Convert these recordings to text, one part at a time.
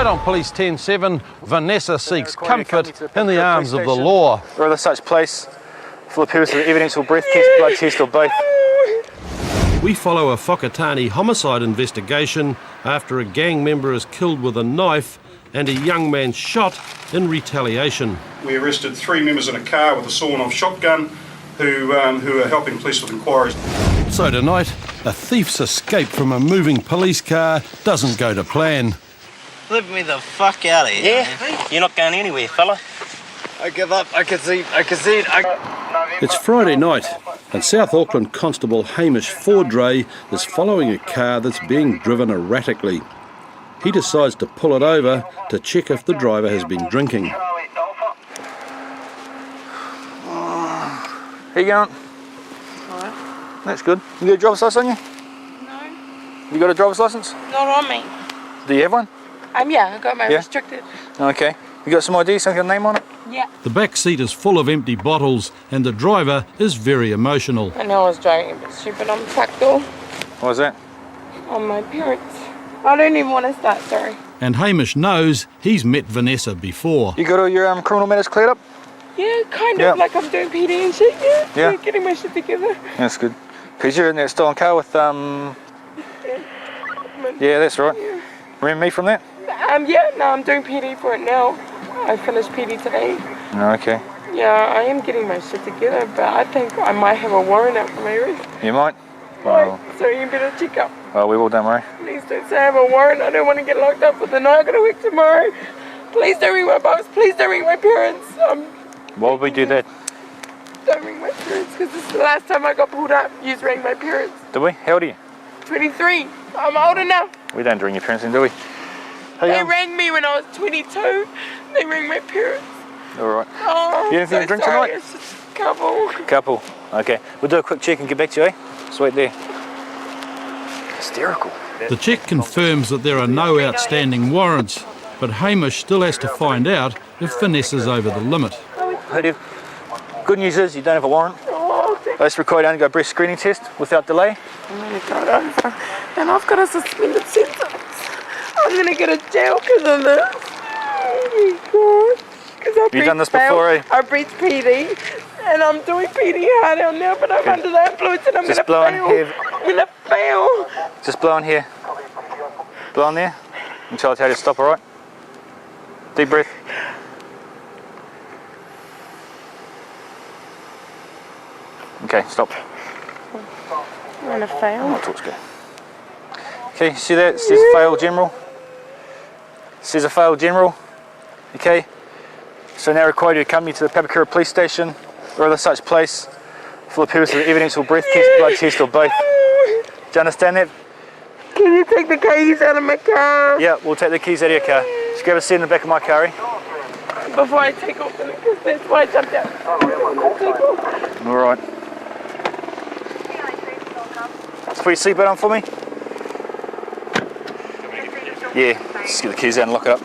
Tonight on Police 10-7, Vanessa seeks comfort in the arms of the law. Or other such place for the purpose of evidential breath test, blood test or both. We follow a Whakatane homicide investigation after a gang member is killed with a knife and a young man shot in retaliation. We arrested 3 members in a car with a sawn-off shotgun who are helping police with inquiries. So tonight, a thief's escape from a moving police car doesn't go to plan. Let me the fuck out of here. Yeah? You're not going anywhere, fella. I give up. I can see it. It's Friday night, and South Auckland Constable Hamish Fordray is following a car that's being driven erratically. He decides to pull it over to check if the driver has been drinking. How you going? Alright. That's good. You got a driver's license on you? No. You got a driver's license? Not on me. Do you have one? Yeah, I got my Yeah? restricted. Okay. You got some ID, something got a name on it? Yeah. The back seat is full of empty bottles, and the driver is very emotional. I know I was driving a bit stupid. I'm fucked though. What was that? On my parents. I don't even want to start, sorry. And Hamish knows he's met Vanessa before. You got all your criminal matters cleared up? Yeah, kind Yeah. of like I'm doing PD and shit, yeah. Yeah. Getting my shit together. That's good. Because you're in that stolen car with, yeah, that's right. Yeah. Remember me from that? Yeah, no, I'm doing PD for it now. I finished PD today. No, okay. Yeah, I am getting my shit together, but I think I might have a warrant out for my arrest. You might? Right, Well, so you better check up. well, we will, don't worry. Please don't say I have a warrant. I don't want to get locked up for the night. I gotta work tomorrow. Please don't ring my boss. Please don't ring my parents. Why would we do that? Don't ring my parents because this is the last time I got pulled up. You rang my parents. Do we? How old are you? 23. I'm old enough. We don't ring your parents in, do we? Hey, They rang me when I was 22. They rang my parents. all right. Oh, You anything to drink sorry. tonight? It's just a couple. Couple. Okay. We'll do a quick check and get back to you, eh? Just wait there. Hysterical. The check confirms that there are no outstanding warrants, but Hamish still has to find out if Vanessa's over the limit. Good news is you don't have a warrant. Oh, thank Let's require you to go breast screening test without delay. I'm gonna go over. And I've got a suspended sentence. I'm gonna go to jail because of this. Oh my god. You've done this before, eh? I breached PD and I'm doing PD hard out now, but I'm under the influence and I'm Just gonna blow in fail. here. I'm gonna fail. Just blow in here. Blow in there until I tell you to stop, alright? Deep breath. Okay, stop. I'm gonna fail. Oh, talk's good. Okay, see that? It says fail general. It says a fail general. Okay. So now require you to accompany to the Papakura police station or other such place for the purpose of evidential breath test, blood test or both. Do you understand that? Can you take the keys out of my car? Yeah, we'll take the keys out of your car. Just grab a seat in the back of my car, eh? Before I take off, because that's why I jumped out. Take off. Alright. Just put your seatbelt on for me. Yeah, just get the keys out and lock it up.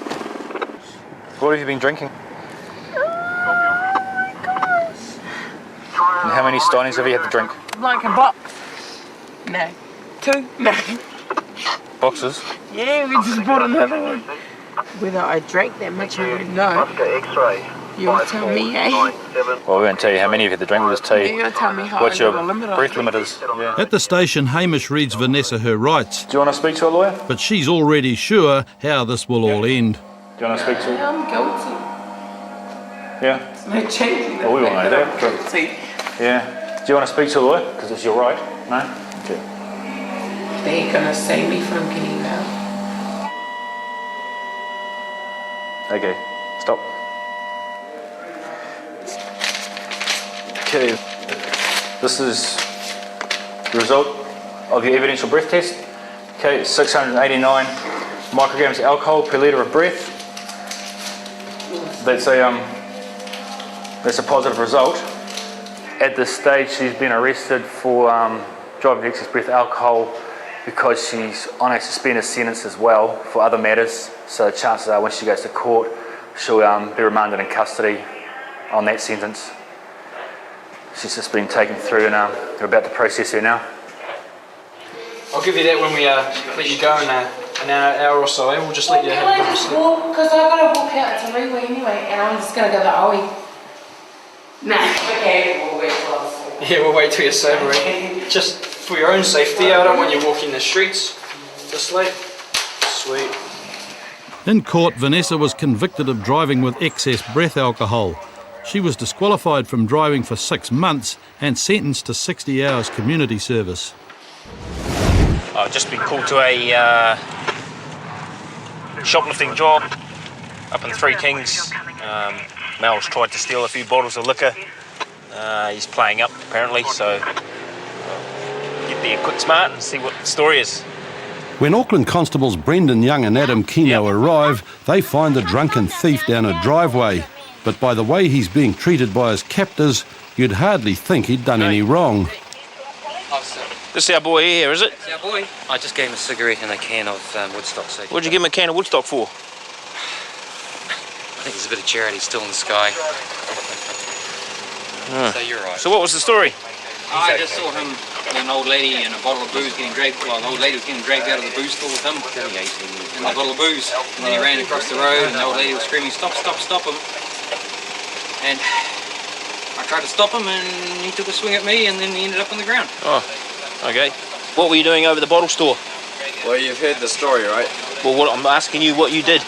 What have you been drinking? And how many stonings have you had to drink? Like a box. No. 2? No. Boxes? Yeah, we just bought another one. Whether I drank that much, I don't know. You'll tell me, eh? Well, we won't tell you how many you've had to drink, we'll just tell you You'll tell me how what your I got a limit breath on. limit is. Yeah. At the station, Hamish reads Vanessa her rights, Do you want to speak to a lawyer? but she's already sure how this will all end. Do you want to speak to I'm guilty. Yeah? There's no changing Well, we won't know that, but- guilty. Yeah. Do you want to speak to a lawyer? Because it's your right. No? Okay. They're gonna save me from getting out. Okay. Stop. Okay. This is the result of your evidential breath test. Okay, 689 micrograms of alcohol per litre of breath. That's a positive result. At this stage, she's been arrested for driving to excess breath alcohol because she's on a suspended sentence as well for other matters. So chances are when she goes to court, she'll be remanded in custody on that sentence. She's just been taken through and they're about to process her now. I'll give you that when we let you go and an hour or so, eh? We'll just let you have a bit of a sleep. Because I gotta walk out to Rewe anyway, and I'm just gonna go the Owie. Nah, okay, we'll wait till I'm sober. Yeah, we'll wait till you're sober, eh? Just for your own safety, I don't want you walking the streets this late. Sweet. In court, Vanessa was convicted of driving with excess breath alcohol. She was disqualified from driving for 6 months and sentenced to 60 hours community service. I've just been called to a shoplifting job up in Three Kings. Mel's tried to steal a few bottles of liquor. He's playing up apparently, so get there quick smart and see what the story is. When Auckland constables Brendan Young and Adam Keno arrive, they find the drunken thief down a driveway. But by the way he's being treated by his captors, you'd hardly think he'd done any wrong. This is our boy here, is it? It's our boy. I just gave him a cigarette and a can of Woodstock. So What'd you give him a can of Woodstock for? I think there's a bit of charity still in the sky. So you're right. So what was the story? I just saw him and an old lady and a bottle of booze getting dragged. Well, the old lady was getting dragged out of the booze store with him and a bottle of booze. And then he ran across the road and the old lady was screaming, "Stop, stop, stop him." And I tried to stop him and he took a swing at me and then he ended up on the ground. Oh, okay. What were you doing over the bottle store? Well, you've heard the story, right? Well, what I'm asking you what you did.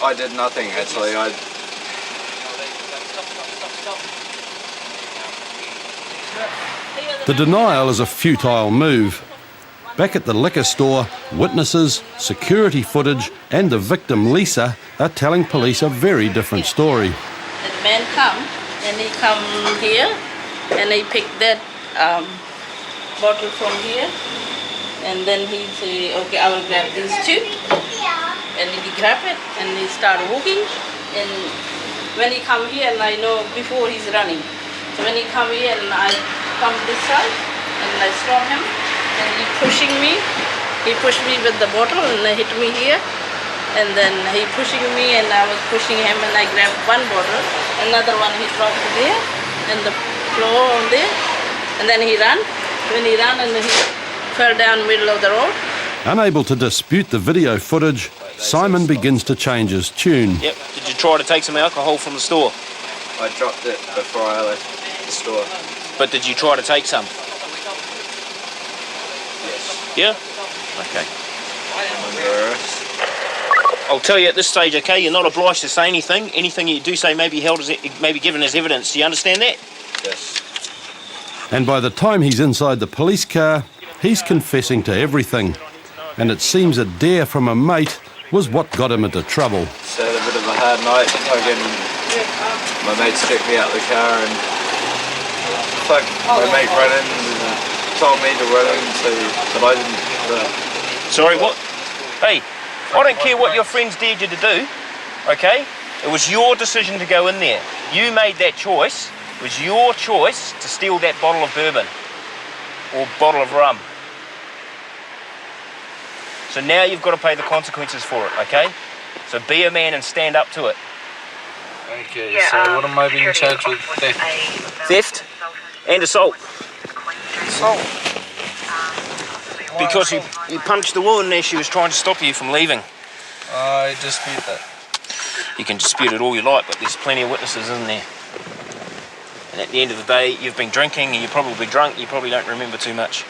I did nothing, actually. The denial is a futile move. Back at the liquor store, witnesses, security footage and the victim Lisa are telling police a very different story. The man come and he come here and he picked that bottle from here and then he say, okay, I will grab these two, and he grab it and he start walking, and when he come here and I know before he's running, so when he come here and I come this side and I stop him and he pushed me with the bottle and hit me here. And then he pushing me and I was pushing him and I grabbed one bottle, another one he dropped there and the floor on there, and then he ran. When he ran and he fell down middle of the road. Unable to dispute the video footage, Simon begins to change his tune. Yep. Did you try to take some alcohol from the store? I dropped it before I left the store. But did you try to take some? Yes. Yeah? Okay. Under arrest. I'll tell you at this stage, okay, you're not obliged to say anything. Anything you do say may be held as, may be given as evidence. Do you understand that? Yes. And by the time he's inside the police car, he's confessing to everything. And it seems a dare from a mate was what got him into trouble. So had a bit of a hard night. My mates kicked me out the car and my mate ran in and told me to run in, but I didn't. Sorry, what? Hey, I don't care what your friends dared you to do, okay? It was your decision to go in there. You made that choice. It was your choice to steal that bottle of bourbon or bottle of rum. So now you've got to pay the consequences for it, okay? So be a man and stand up to it. Okay, so what am I being charged with? Theft? Theft and assault. Assault? Because you punched the woman as she was trying to stop you from leaving. I dispute that. You can dispute it all you like, but there's plenty of witnesses in there. And at the end of the day, you've been drinking and you're probably drunk, you probably don't remember too much.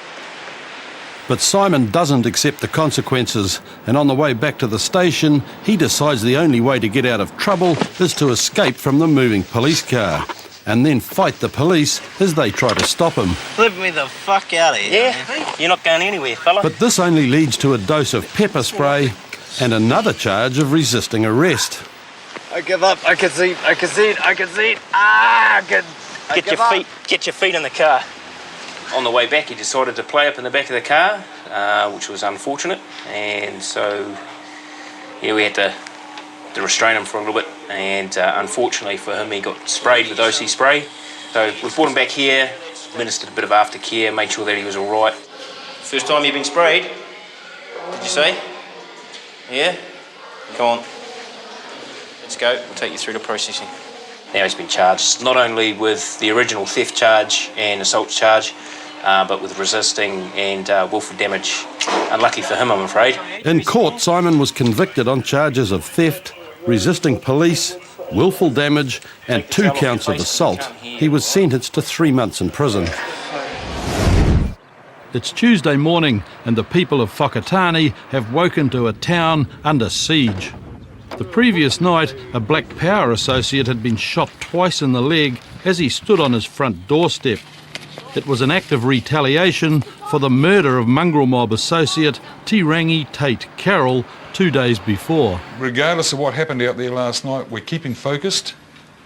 But Simon doesn't accept the consequences, and on the way back to the station, he decides the only way to get out of trouble is to escape from the moving police car, and then fight the police as they try to stop him. Let me the fuck out of here. Yeah? You're not going anywhere, fella. But this only leads to a dose of pepper spray and another charge of resisting arrest. I give up. I concede. Get your feet in the car. On the way back, he decided to play up in the back of the car, which was unfortunate, and so yeah, we had to restrain him for a little bit, and unfortunately for him, he got sprayed with OC spray. So we brought him back here, administered a bit of aftercare, made sure that he was all right. First time you've been sprayed, did you say? Yeah? Come on. Let's go. We'll take you through the processing. Now he's been charged not only with the original theft charge and assault charge, but with resisting and willful damage. Unlucky for him, I'm afraid. In court, Simon was convicted on charges of theft, resisting police, willful damage and 2 counts of assault. He was sentenced to 3 months in prison. It's Tuesday morning and the people of Whakatane have woken to a town under siege. The previous night, a Black Power associate had been shot twice in the leg as he stood on his front doorstep. It was an act of retaliation for the murder of mongrel mob associate Tirangi Tate Carroll 2 days before. Regardless of what happened out there last night, we're keeping focused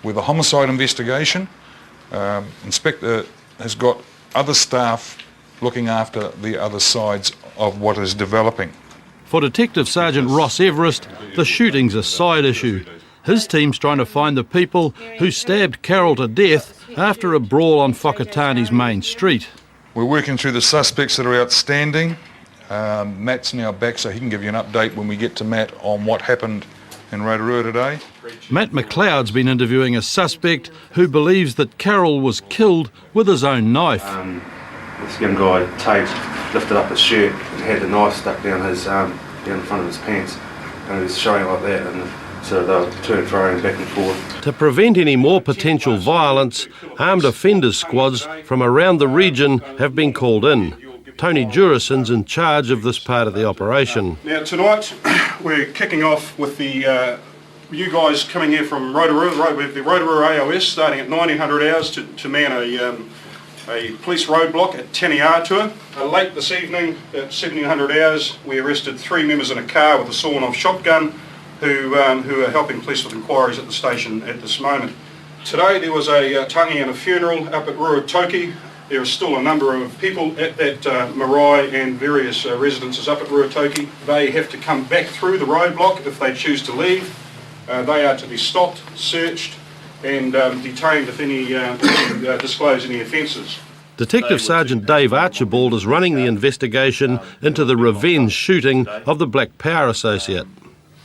with a homicide investigation. Inspector has got other staff looking after the other sides of what is developing. For Detective Sergeant Ross Everest, the shooting's a side issue. His team's trying to find the people who stabbed Carroll to death after a brawl on Whakatane's main street. We're working through the suspects that are outstanding. Matt's now back, so he can give you an update when we get to Matt on what happened in Rotorua today. Matt McLeod's been interviewing a suspect who believes that Carroll was killed with his own knife. This young guy, Tate, lifted up his shirt and had the knife stuck down his down the front of his pants, and he was showing like that, and so they were to and fro back and forth. To prevent any more potential violence, armed offenders squads from around the region have been called in. Tony Jurison's in charge of this part of the operation. Now tonight we're kicking off with the you guys coming here from Rotorua. We have the Rotorua AOS starting at 1900 hours to man a police roadblock at Taniatua. Late this evening at 1700 hours we arrested 3 members in a car with a sawn-off shotgun who are helping police with inquiries at the station at this moment. Today there was a tangi and a funeral up at Ruatoki. There are still a number of people at that marae and various residences up at Ruatoki. They have to come back through the roadblock if they choose to leave. They are to be stopped, searched and detained if any disclose any offences. Detective Sergeant Dave Archibald is running the investigation into the revenge shooting of the Black Power associate.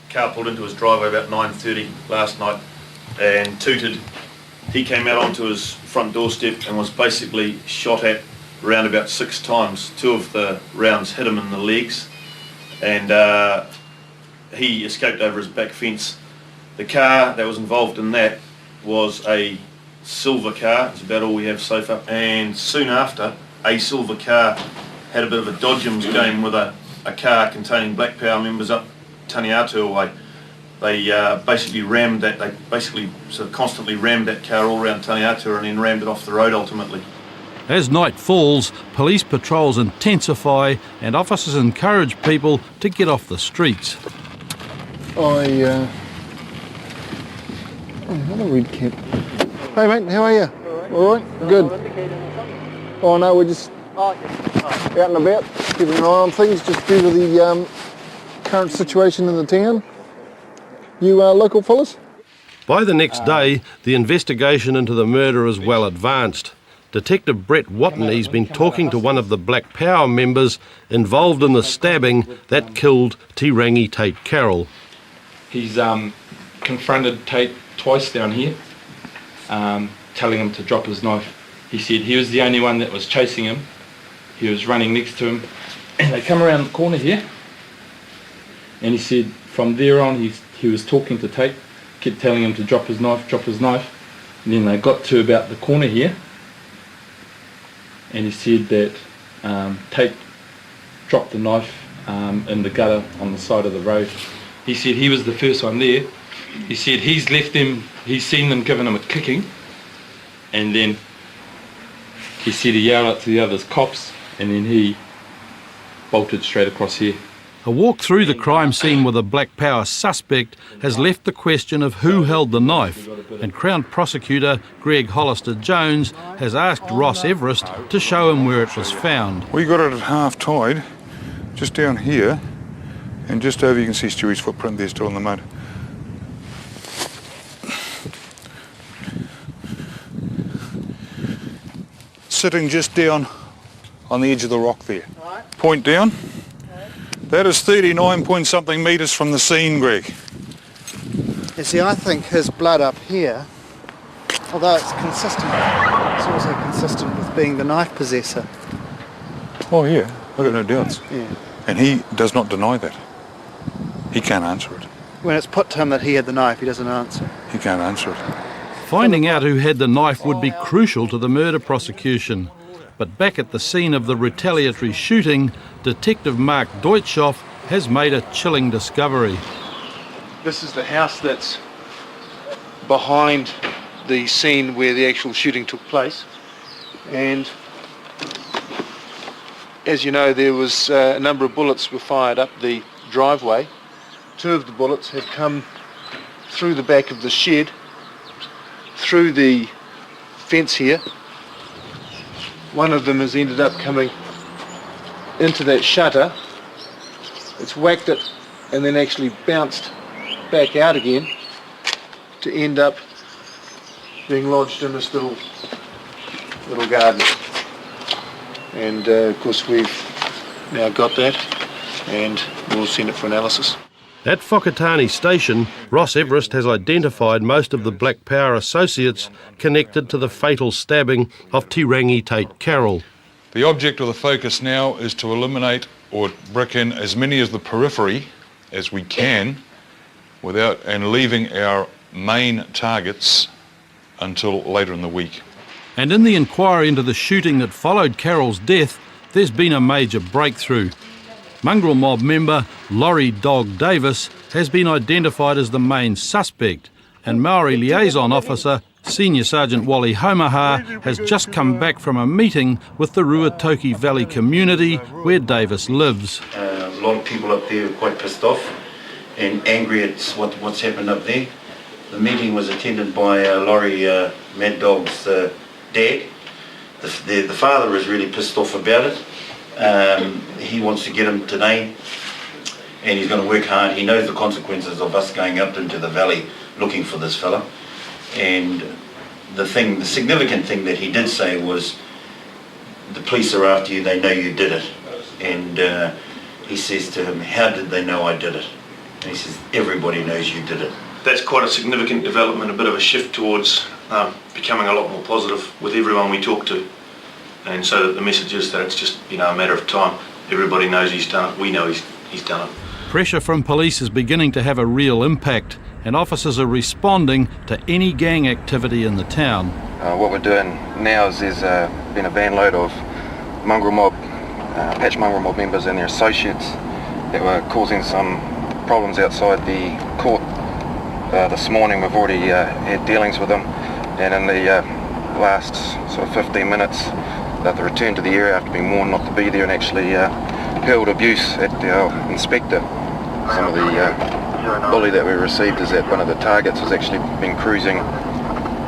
Car pulled into his driveway about 9:30 last night and tooted. He came out onto his front doorstep and was basically shot at around about 6 times. 2 of the rounds hit him in the legs, and he escaped over his back fence. The car that was involved in that was a silver car. It's about all we have so far. And soon after, a silver car had a bit of a dodgems game with a car containing Black Power members up Taniatua way. They basically rammed that. They basically sort of constantly rammed that car all around Taniatua and then rammed it off the road ultimately. As night falls, police patrols intensify and officers encourage people to get off the streets. Another red cap. Hey mate, how are you? All right? Good. Oh no, we're just out and about, keeping an eye on things just due to the current situation in the town. You local fellas? By the next day, the investigation into the murder is well advanced. Detective Brett Watney's been talking to one of the Black Power members involved in the stabbing that killed Tirangi Tate Carroll. He's confronted Tate twice down here, telling him to drop his knife. He said he was the only one that was chasing him. He was running next to him, and they come around the corner here, and he said from there on he was talking to Tate, kept telling him to drop his knife, and then they got to about the corner here, and he said that Tate dropped the knife in the gutter on the side of the road. He said he was the first one there. He said he's seen them giving him a kicking, and then he said he yelled out to the others, cops, and then he bolted straight across here. A walk through the crime scene with a Black Power suspect has left the question of who held the knife, and Crown Prosecutor Greg Hollister-Jones has asked Ross Everest to show him where it was found. We got it at half tide, just down here, and just over you can see Stewie's footprint there still in the mud. Sitting just down on the edge of the rock there. Point down. That is 39 point something metres from the scene, Greg. You see, I think his blood up here, although it's consistent, it's also consistent with being the knife possessor. Oh yeah, I've got no doubts. Yeah. And he does not deny that. He can't answer it. When it's put to him that he had the knife, he doesn't answer. He can't answer it. Finding out who had the knife would be crucial to the murder prosecution. But back at the scene of the retaliatory shooting, Detective Mark Deutschoff has made a chilling discovery. This is the house that's behind the scene where the actual shooting took place. And as you know, there was a number of bullets were fired up the driveway. 2 of the bullets have come through the back of the shed, through the fence here. One of them has ended up coming into that shutter. It's whacked it and then actually bounced back out again to end up being lodged in this little garden. And of course we've now got that and we'll send it for analysis. At Whakatane Station, Ross Everest has identified most of the Black Power associates connected to the fatal stabbing of Tirangi Tate Carroll. The object of the focus now is to eliminate or brick in as many of the periphery as we can and leaving our main targets until later in the week. And in the inquiry into the shooting that followed Carroll's death, there's been a major breakthrough. Mongrel mob member Laurie Dog Davis has been identified as the main suspect, and Maori liaison officer Senior Sergeant Wally Homaha has just come back from a meeting with the Ruatoki Valley community where Davis lives. A lot of people up there are quite pissed off and angry at what's happened up there. The meeting was attended by Laurie Mad Dog's dad. The father is really pissed off about it. He wants to get him today and he's going to work hard. He knows the consequences of us going up into the valley looking for this fella. And the significant thing that he did say was, the police are after you, they know you did it. And he says to him, how did they know I did it? And he says, everybody knows you did it. That's quite a significant development, a bit of a shift towards becoming a lot more positive with everyone we talk to. And so the message is that it's just, a matter of time. Everybody knows he's done it. We know he's done it. Pressure from police is beginning to have a real impact, and officers are responding to any gang activity in the town. What we're doing now is there's been a van load of patch mongrel mob members and their associates that were causing some problems outside the court. This morning we've already had dealings with them, and in the last sort of 15 minutes they returned to the area after being warned not to be there and actually hurled abuse at our inspector. Some of the bully that we received is that one of the targets was actually been cruising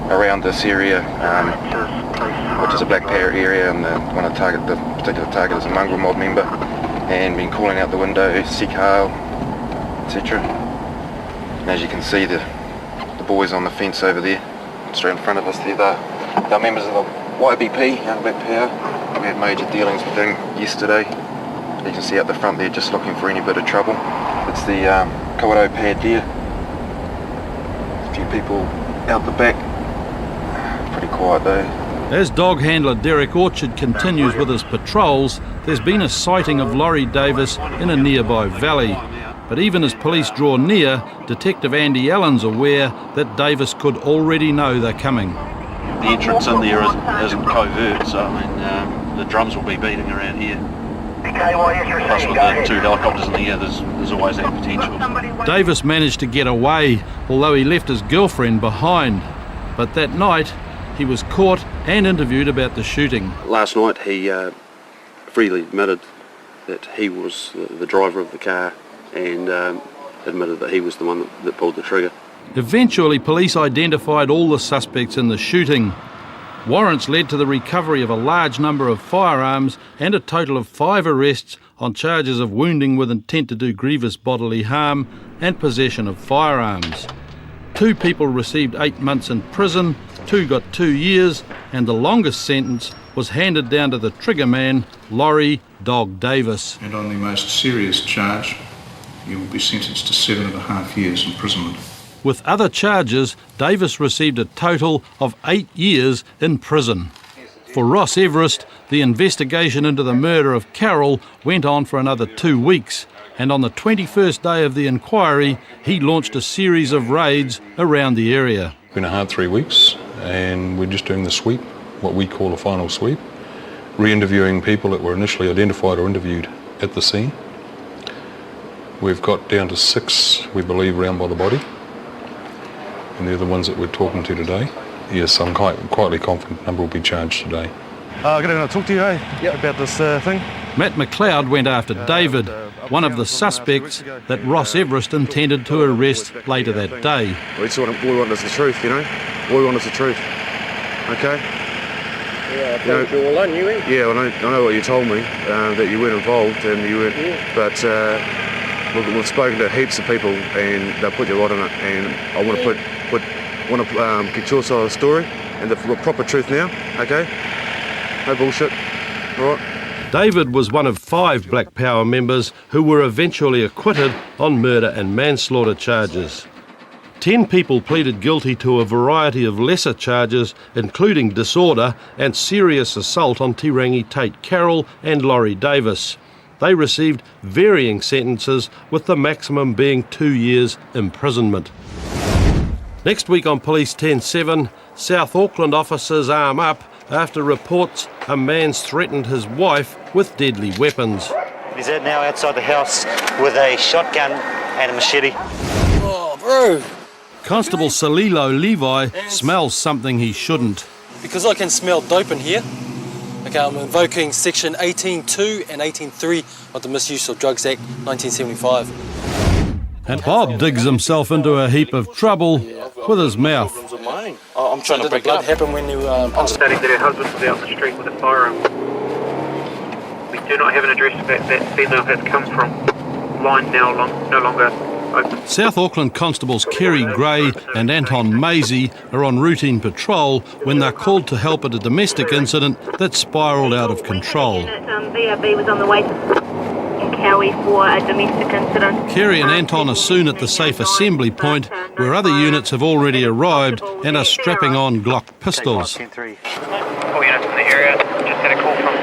around this area, which is a Black Power area, and the particular target is a mongrel mob member, and been calling out the window, seek hail, etc. And as you can see, the boys on the fence over there, straight in front of us there, they're members of the YBP, Young Black Power. We had major dealings with them yesterday. You can see out the front there, just looking for any bit of trouble. It's the Kawato pad there. A few people out the back. Pretty quiet though. As dog handler Derek Orchard continues with his patrols, there's been a sighting of Laurie Davis in a nearby valley. But even as police draw near, Detective Andy Allen's aware that Davis could already know they're coming. The entrance in there isn't covert, so I mean the drums will be beating around here. Plus with the 2 helicopters in the air, there's always that potential. Davis managed to get away, although he left his girlfriend behind. But that night, he was caught and interviewed about the shooting. Last night he freely admitted that he was the driver of the car and admitted that he was the one that pulled the trigger. Eventually, police identified all the suspects in the shooting. Warrants led to the recovery of a large number of firearms and a total of 5 arrests on charges of wounding with intent to do grievous bodily harm and possession of firearms. 2 people received 8 months in prison, 2 got 2 years, and the longest sentence was handed down to the trigger man, Laurie Dog Davis. And on the most serious charge, you will be sentenced to 7.5 years imprisonment. With other charges, Davis received a total of 8 years in prison. For Ross Everest, the investigation into the murder of Carol went on for another 2 weeks, and on the 21st day of the inquiry, he launched a series of raids around the area. It's been a hard 3 weeks, and we're just doing the sweep, what we call a final sweep, re-interviewing people that were initially identified or interviewed at the scene. We've got down to 6, we believe, round by the body, and they're the ones that we're talking to today. Yes, I'm quietly confident a number will be charged today. Good evening, I'll talk to you about this thing. Matt McLeod went after David, one of the suspects that Ross Everest intended to arrest later that day. All we want is the truth, you know? All we want is the truth, okay? Yeah, I told you all I knew it. Yeah, I know what you told me, that you weren't involved and you weren't, but we've spoken to heaps of people and they'll put you right on it, and I want to get your side of the story and the proper truth now, okay? No bullshit, all right? David was one of 5 Black Power members who were eventually acquitted on murder and manslaughter charges. 10 people pleaded guilty to a variety of lesser charges, including disorder and serious assault on Tirangi Tate Carroll and Laurie Davis. They received varying sentences, with the maximum being 2 years imprisonment. Next week on Police 10-7, South Auckland officers arm up after reports a man's threatened his wife with deadly weapons. He's now outside the house with a shotgun and a machete. Oh, bro. Constable Salilo Levi smells something he shouldn't. Because I can smell dope in here, okay, I'm invoking section 18.2 and 18.3 of the Misuse of Drugs Act 1975. And Bob digs himself into a heap of trouble with his mouth. I'm trying to break it up. Happened when you stating that her husband was out in the street with a firearm. We do not have an address that that female has come from. Line now no longer open. South Auckland constables Kerry Gray and Anton Maisie are on routine patrol when they're called to help at a domestic incident that spiralled out of control. VRB was on the way to Cowie for a domestic incident. Kerry and Anton are soon at the safe assembly point, where other units have already arrived and are strapping on Glock pistols. All units in the area just had a call from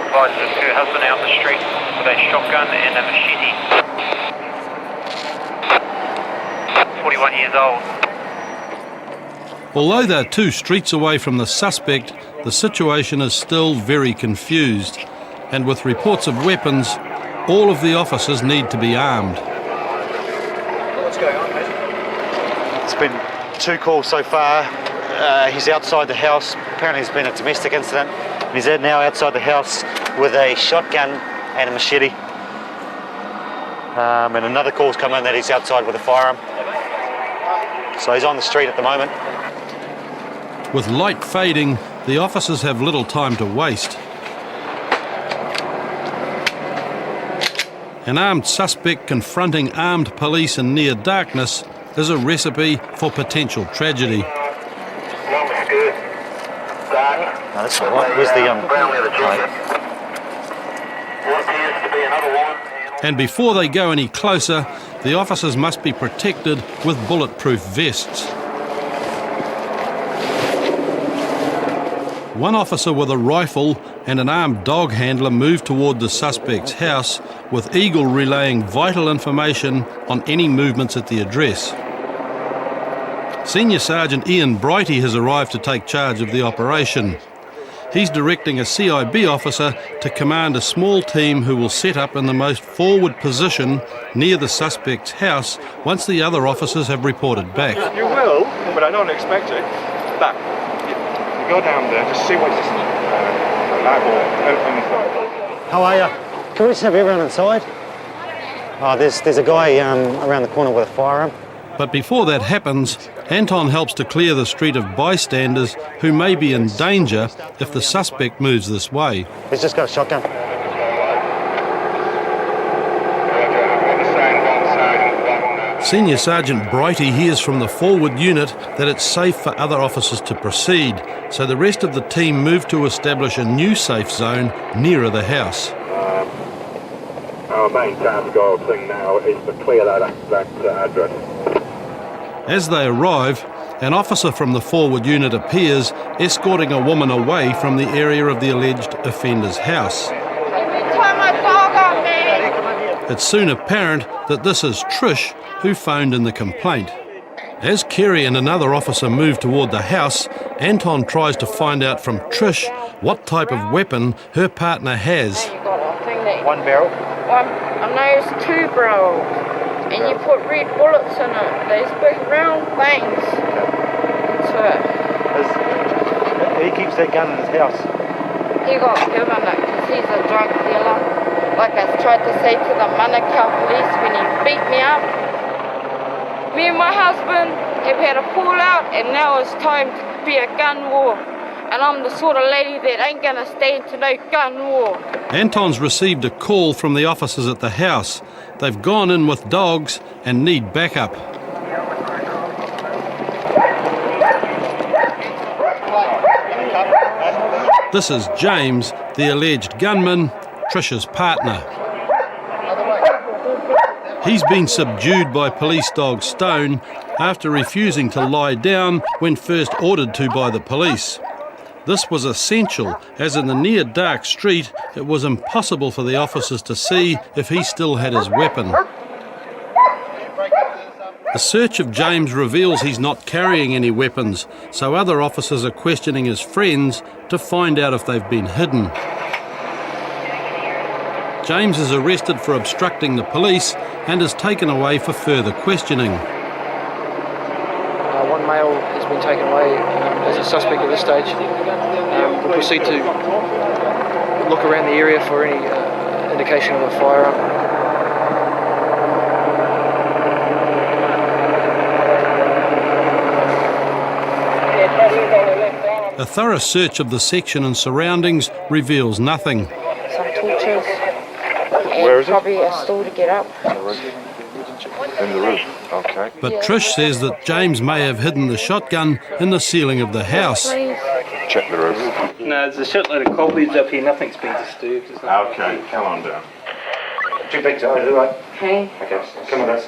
advised that her husband out in the street with a shotgun and a machete. 41 years old. Although they're 2 streets away from the suspect, the situation is still very confused. And with reports of weapons, all of the officers need to be armed. What's going on, mate? It's been 2 calls so far. He's outside the house. Apparently there's been a domestic incident. He's now outside the house with a shotgun and a machete. And another call's come in that he's outside with a firearm. So he's on the street at the moment. With light fading, the officers have little time to waste. An armed suspect confronting armed police in near darkness is a recipe for potential tragedy. No, that's all right. Where's the And before they go any closer, the officers must be protected with bulletproof vests. One officer with a rifle and an armed dog handler moved toward the suspect's house, with Eagle relaying vital information on any movements at the address. Senior Sergeant Ian Brighty has arrived to take charge of the operation. He's directing a CIB officer to command a small team who will set up in the most forward position near the suspect's house once the other officers have reported back. You will, but I don't expect it. But you go down there, just see what's How are you? Can we just have everyone inside? Oh, there's a guy around the corner with a firearm. But before that happens, Anton helps to clear the street of bystanders who may be in danger if the suspect moves this way. He's just got a shotgun. Senior Sergeant Brighty hears from the forward unit that it's safe for other officers to proceed, so the rest of the team move to establish a new safe zone nearer the house. Our main task thing now is to clear that address. As they arrive, an officer from the forward unit appears, escorting a woman away from the area of the alleged offender's house. It's soon apparent that this is Trish who phoned in the complaint. As Kerry and another officer move toward the house, Anton tries to find out from Trish what type of weapon her partner has. One barrel? No, it's 2 barrels. And you put red bullets in it. These big round things. He keeps that gun in his house. He got given it because he's a drug dealer. Like I tried to say to the Manukau police when he beat me up. Me and my husband have had a fallout and now it's time to be a gun war. And I'm the sort of lady that ain't gonna stand to no gun war. Anton's received a call from the officers at the house. They've gone in with dogs and need backup. This is James, the alleged gunman, Trish's partner. He's been subdued by police dog Stone after refusing to lie down when first ordered to by the police. This was essential, as in the near dark street, it was impossible for the officers to see if he still had his weapon. A search of James reveals he's not carrying any weapons, so other officers are questioning his friends to find out if they've been hidden. James is arrested for obstructing the police and is taken away for further questioning. One male has been taken away as a suspect at this stage. We'll proceed to look around the area for any indication of a firearm. A thorough search of the section and surroundings reveals nothing. Some torches. And probably a stool to get up. In the roof, okay. But Trish says that James may have hidden the shotgun in the ceiling of the house. Check the roof. No, there's a shitload of cobwebs up here, nothing's been disturbed. Okay, come on down. Check back to it, right? Okay. Okay, come on, guys.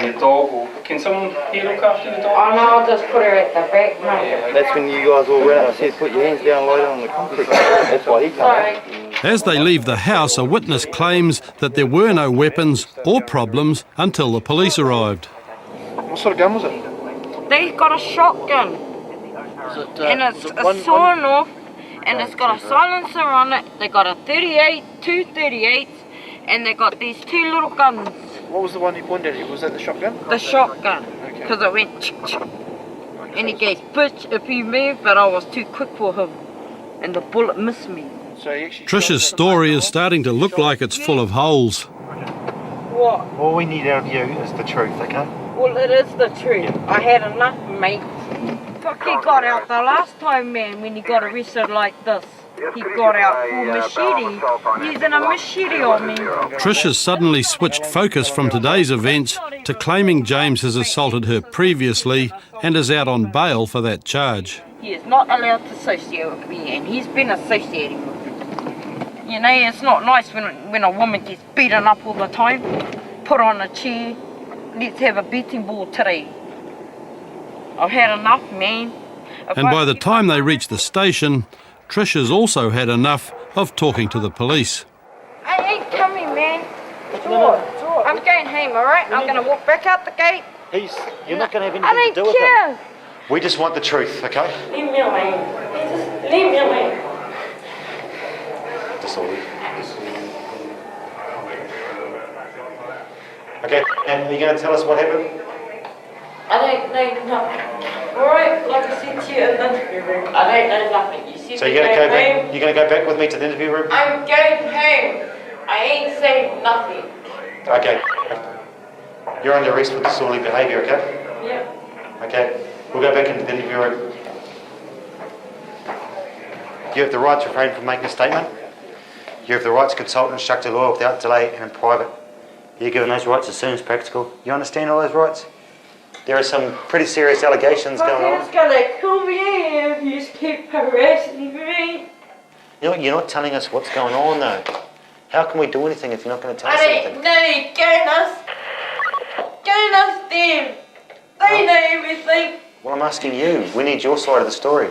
Your dog, or can someone here look after the dog? Oh no, I'll just put her at the back, mate. That's when you guys all ran. I said, put your hands down, lie down on the concrete. That's why he came out. As they leave the house, a witness claims that there were no weapons or problems until the police arrived. What sort of gun was it? They got a shotgun. And it's a sawn off, and it's got a silencer on it. They got a 38, 2 38s, and they got these 2 little guns. What was the one you pointed at? Was that the shotgun? The shotgun, because it went chick-chick. And he goes, bitch, if you move, but I was too quick for him. And the bullet missed me. Trish's story is starting to look like it's full of holes. What? All we need out of you is the truth, okay? Well, it is the truth. I had enough, mate. Fuck, he got out the last time, man, when he got arrested like this. He got out full machete, using a machete on me. Trish has suddenly switched focus from today's events to claiming James has assaulted her previously and is out on bail for that charge. He is not allowed to associate with me, and he's been associating with me. You know, it's not nice when a woman gets beaten up all the time. Put on a chair, let's have a beating ball today. I've had enough, man. And by the time they reach the station, Trish has also had enough of talking to the police. I ain't coming, man. Sure. I'm going home, alright? I'm going to walk back out the gate. You're not going to have anything I don't to do with care. him. We just want the truth, okay? Leave me alone. Just leave me alone. Okay, and are you going to tell us what happened? I don't know nothing. Alright, like I said to you in the interview room, I don't know nothing. You said So you're going to go back? You're going to go back with me to the interview room? I'm going home. I ain't saying nothing. Okay. You're under arrest for disorderly behaviour, okay? Yeah. Okay. We'll go back into the interview room. You have the right to refrain from making a statement. You have the right to consult and instruct a lawyer without delay and in private. You're given those rights as soon as practical. You understand all those rights? There are some pretty serious allegations going on. He's gonna kill me if you keep harassing me. You're not telling us what's going on though. How can we do anything if you're not going to tell us I anything? don't know, Jonas. Jonas, them. They know everything. Well, I'm asking you. We need your side of the story.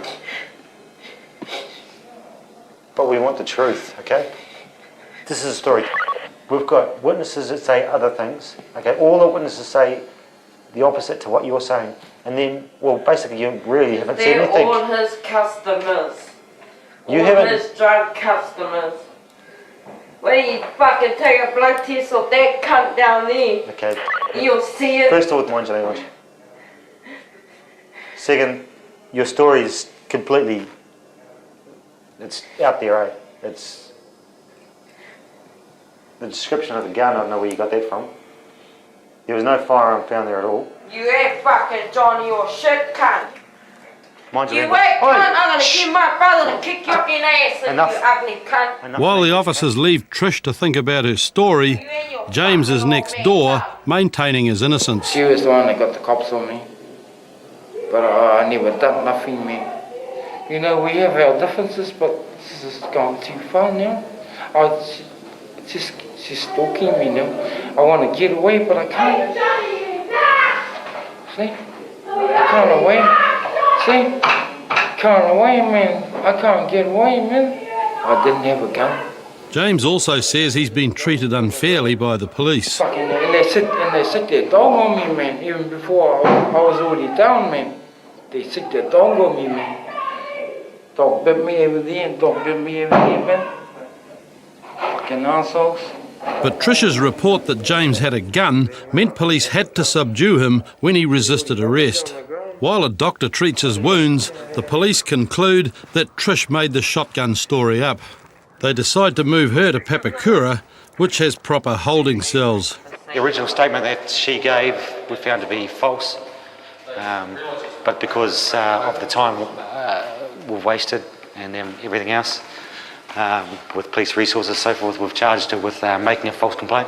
But we want the truth, okay? This is a story. We've got witnesses that say other things, okay? All the witnesses say the opposite to what you're saying. And then, well, basically you really haven't said anything. They're all his customers. You all haven't... his drug customers. When you fucking take a blood test of that cunt down there, Okay. you'll see it. First of all, mind your language. Second, your story is completely... It's out there, eh? It's... The description of the gun, I don't know where you got that from. There was no firearm found there at all. You ain't fucking Johnny or shit cunt. Mind your You language. ain't cunt, I'm gonna get my brother to kick your fucking ass, Enough. you ugly cunt. While the officers leave Trish to think about her story, James is next door, maintaining his innocence. She was the one that got the cops on me. But I never done nothing, man. You know, we have our differences, but this is gone too far now. She's stalking me now. I want to get away, but I can't. See? I can't away. See? Can't away, man. I can't get away, man. I didn't have a gun. James also says he's been treated unfairly by the police. Fucking, and they sit their dog on me, man. Even before I was already down, man. They sit their dog on me, man. Dog bit me over there and dog bit me over there, man. Fucking assholes. But Trish's report that James had a gun meant police had to subdue him when he resisted arrest. While a doctor treats his wounds, the police conclude that Trish made the shotgun story up. They decide to move her to Papakura, which has proper holding cells. The original statement that she gave we found to be false, but because of the time we've wasted and then everything else, with police resources and so forth, we've charged her with making a false complaint.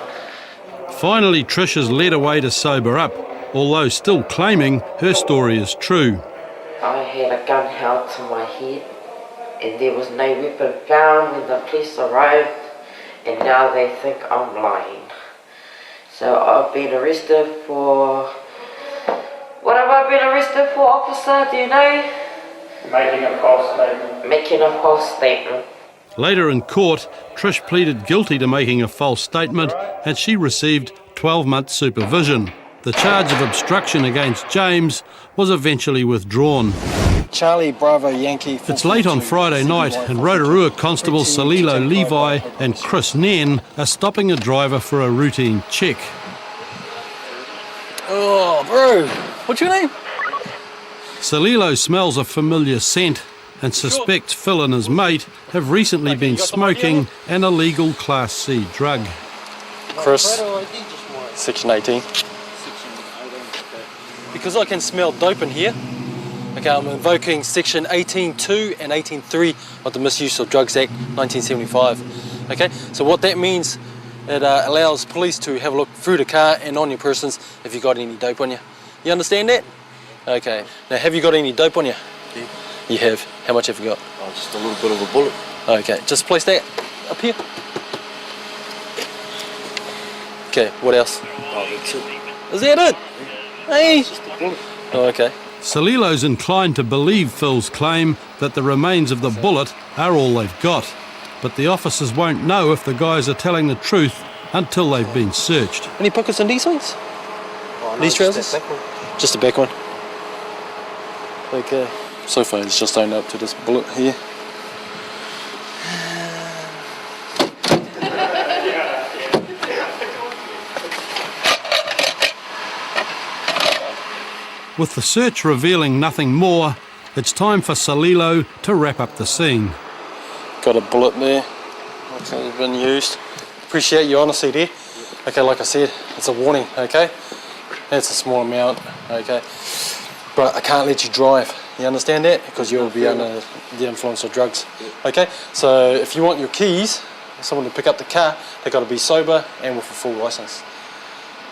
Finally, Trish is led away to sober up, although still claiming her story is true. I had a gun held to my head and there was no weapon found when the police arrived, and now they think I'm lying. So I've been arrested for... What have I been arrested for, officer? Do you know? Making a false statement. Making a false statement. Later in court, Trish pleaded guilty to making a false statement and she received 12 months supervision. The charge of obstruction against James was eventually withdrawn. Charlie Bravo Yankee. It's late on Friday night and Rotorua constables Salilo Levi and Chris Nen are stopping a driver for a routine check. Oh, bro, what's your name? Salilo smells a familiar scent and suspects Phil and his mate have recently been smoking an illegal Class C drug. Chris, Section 18. Because I can smell dope in here, okay, I'm invoking Section 18.2 and 18.3 of the Misuse of Drugs Act 1975. Okay, so what that means, it allows police to have a look through the car and on your persons if you got any dope on you. You understand that? Okay, now have you got any dope on you? Yeah. You have. How much have you got? Oh, just a little bit of a bullet. Okay, just place that up here. Okay, what else? Oh, that's it. Is that it? Hey! Just a bullet. Oh, okay. Salilo's inclined to believe Phil's claim that the remains of the bullet are all they've got, but the officers won't know if the guys are telling the truth until they've been searched. Any pockets in these ones? Oh, no, These trousers? Just that back one. Just the back one. Okay. So far it's just owned up to this bullet here. With the search revealing nothing more, it's time for Salilo to wrap up the scene. Got a bullet there. Looks like it's been used. Appreciate your honesty there. Okay, like I said, it's a warning, okay? That's a small amount, okay? But I can't let you drive. You understand that? Because you'll be under the influence of drugs. Okay? So if you want your keys, someone to pick up the car, they've got to be sober and with a full license.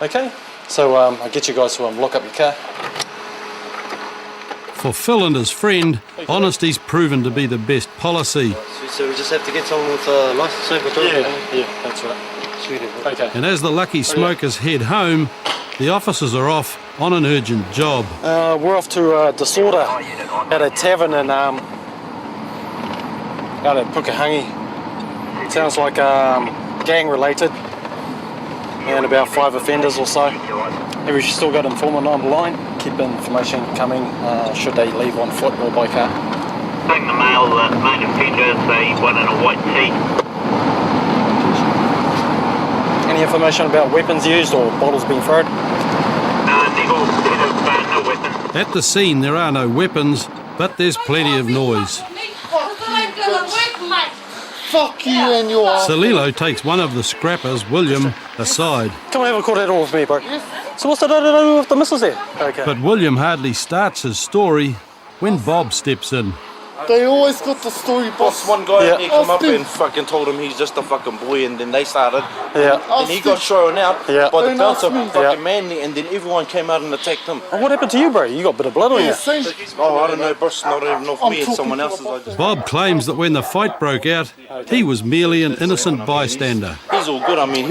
Okay? So I'll get you guys to lock up your car. For Phil and his friend, honesty's proven to be the best policy. So we just have to get someone with a license over driving? Yeah, that's right. Sweet. Okay. And as the lucky smokers head home, the officers are off on an urgent job. We're off to Disorder at a tavern in out at Pukehangi. Sounds like gang related, and about 5 offenders or so. Have you still got informant on the line? Keep information coming should they leave on foot or by car. Taking the main offenders, they one in a white tee. Any information about weapons used or bottles being thrown? No weapons. At the scene there are no weapons, but there's plenty of noise. Fuck you and your ass. Salilo takes one of the scrappers, William, aside. Come have a call that all with me, bro. So what's that to do with the missus there? Okay. But William hardly starts his story when Bob steps in. They always got the story, boss. One guy there come up and fucking told him he's just a fucking boy, and then they started. Yeah. And he got thrown out by the Don't bouncer, ask me. fucking Manly, and then everyone came out and attacked him. What happened to you, bro? You got a bit of blood on you. Oh, I don't know, boss. Not even off me, it's someone else's. I just... Bob claims that when the fight broke out, he was merely an innocent bystander. He's all good. I mean,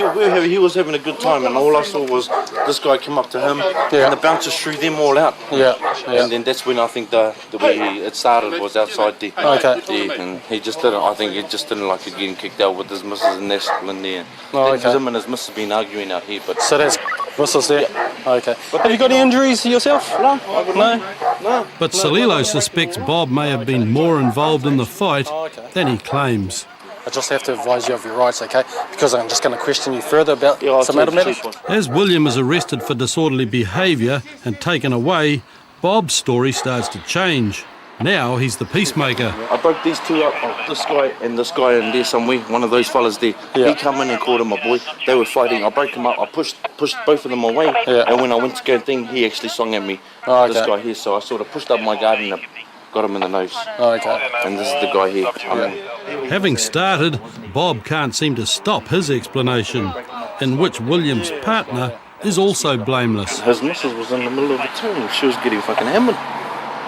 he was having a good time, and all I saw was this guy come up to him, and the bouncers threw them all out. Yeah. And then that's when I think the way it started was outside there. Okay. Yeah, and he just didn't. I think he just didn't like it getting kicked out with his missus and that's in there. Oh, okay. Him and his missus been arguing out here, but So that's missus there? Okay. Have you got any injuries yourself? No. But Salilo suspects Bob may have been more involved in the fight than he claims. I just have to advise you of your rights, okay? Because I'm just going to question you further about some other matters. As William is arrested for disorderly behaviour and taken away, Bob's story starts to change. Now he's the peacemaker. I broke these two up, this guy and there somewhere, one of those fellas there. He come in and called him my boy. They were fighting. I broke him up. I pushed both of them away. And when I went to go thing, he actually swung at me. This guy here. So I sort of pushed up my guard and got him in the nose. And this is the guy here. Having started, Bob can't seem to stop his explanation, in which William's partner is also blameless. His missus was in the middle of the turn. She was getting fucking hammered.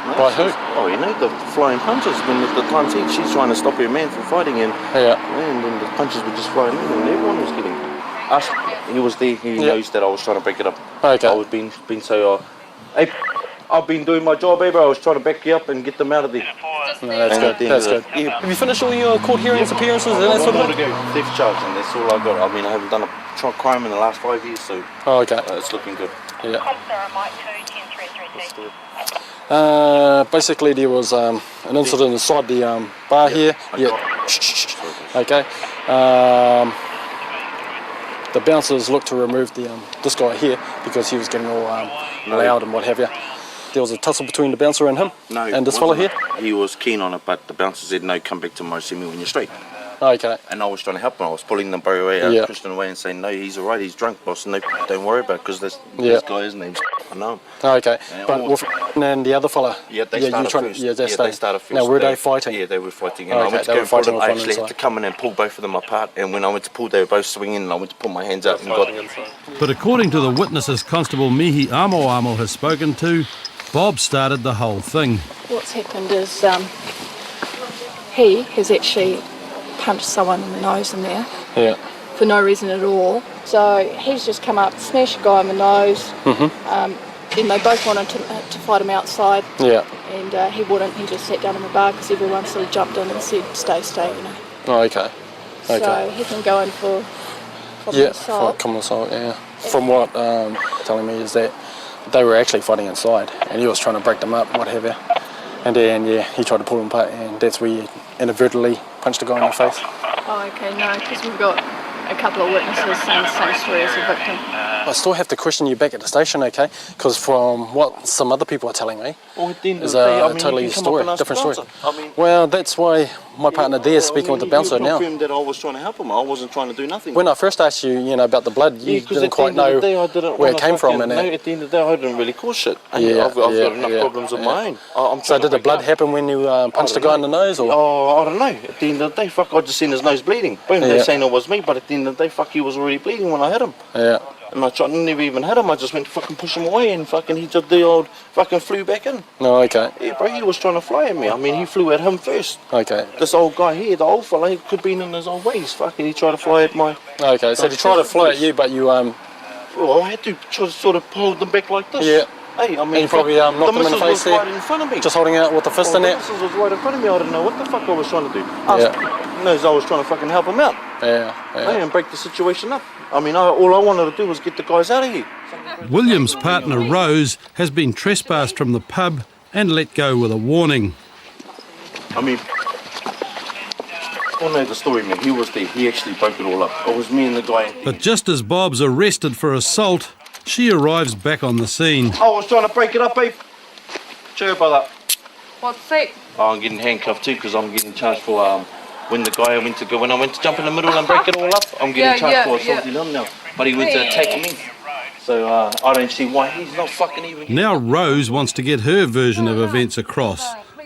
By who? Oh, you know, the flying punches. When the times she's trying to stop her man from fighting, and then the punches were just flying in, and everyone was getting. Us, he was there. He knows that I was trying to break it up. Okay. I was being so. Hey, I've been doing my job, bro. I was trying to back you up and get them out of there. No, that's good. That's good. Have you finished all your court hearings, appearances, and that sort of thing? Theft charge, and that's all I got. I mean, I haven't done a crime in the last 5 years, so. It's looking good. Yeah. Basically, there was an incident inside the bar here. Okay. The bouncers looked to remove this guy here because he was getting all loud and what have you. There was a tussle between the bouncer and him and this fella here. He was keen on it, but the bouncer said, "No, come back tomorrow, see me when you're straight." Okay. And I was trying to help him. I was pulling the boy away, pushing him away and saying, "No, he's all right. He's drunk, boss. No, don't worry about it, because this guy, his name's I know him." Okay. But and the other fella. Yeah, they started first. They started first. Now, were they fighting? Yeah, they were fighting. And I went to go pull them. I actually had to come in and pull both of them apart. And when I went to pull, they were both swinging, and I went to pull my hands out and got them. But according to the witnesses Constable Mihi Amo has spoken to, Bob started the whole thing. What's happened is he has actually punched someone in the nose in there for no reason at all. So he's just come up, smashed a guy in the nose. Then they both wanted to fight him outside. And he wouldn't. He just sat down in the bar because everyone sort of jumped in and said, "Stay, you know." Oh, okay. So he can go in for for common assault. Yeah. From what telling me is that they were actually fighting inside, and he was trying to break them up, what have you. And then he tried to pull them apart, and that's where he inadvertently punched a guy in the face. Oh, okay, no, because we've got a couple of witnesses saying the same story as the victim. I still have to question you back at the station, okay? Because from what some other people are telling me, is a totally different story. Well, that's why my partner there is speaking with the bouncer now. You confirmed that I was trying to help him. I wasn't trying to do nothing. When I first asked you, about the blood, you didn't quite know where it came from. No, at the end of the day, I didn't really cause shit. I've got enough problems of my own. So did the blood happen when you punched a guy in the nose? Or? Oh, I don't know. At the end of the day, I just seen his nose bleeding. Boom, they're saying it was me, but at the end of the day, he was already bleeding when I hit him. And I never even hit him. I just went to fucking push him away, and he did the old fucking flew back in. Oh, okay. Yeah, bro, he was trying to fly at me. I mean, he flew at him first. Okay. This old guy here, the old fella, he could be in his old ways. He tried to fly at my... Okay, so he tried to fly at you, but you Well, I had to sort of hold them back like this. Yeah. Hey, I mean, and you probably knocked them in the missus face was there. right in front of me. Just holding out with the fist in The it. missus was right in front of me. I didn't know what the fuck I was trying to do. Yeah. Knows I was trying to fucking help him out. Yeah. And break the situation up. I mean, all I wanted to do was get the guys out of here. William's partner Rose has been trespassed from the pub and let go with a warning. I mean, I know the story, man. He was there. He actually broke it all up. It was me and the guy. But just as Bob's arrested for assault, she arrives back on the scene. I was trying to break it up, babe. Cheer, brother. What's that? Oh, I'm getting handcuffed too because I'm getting charged for when I went to jump in the middle and break it all up. I'm getting charged for assaulting him now. But he went to attack me. So I don't see why he's not fucking even. Now Rose wants to get her version of events across.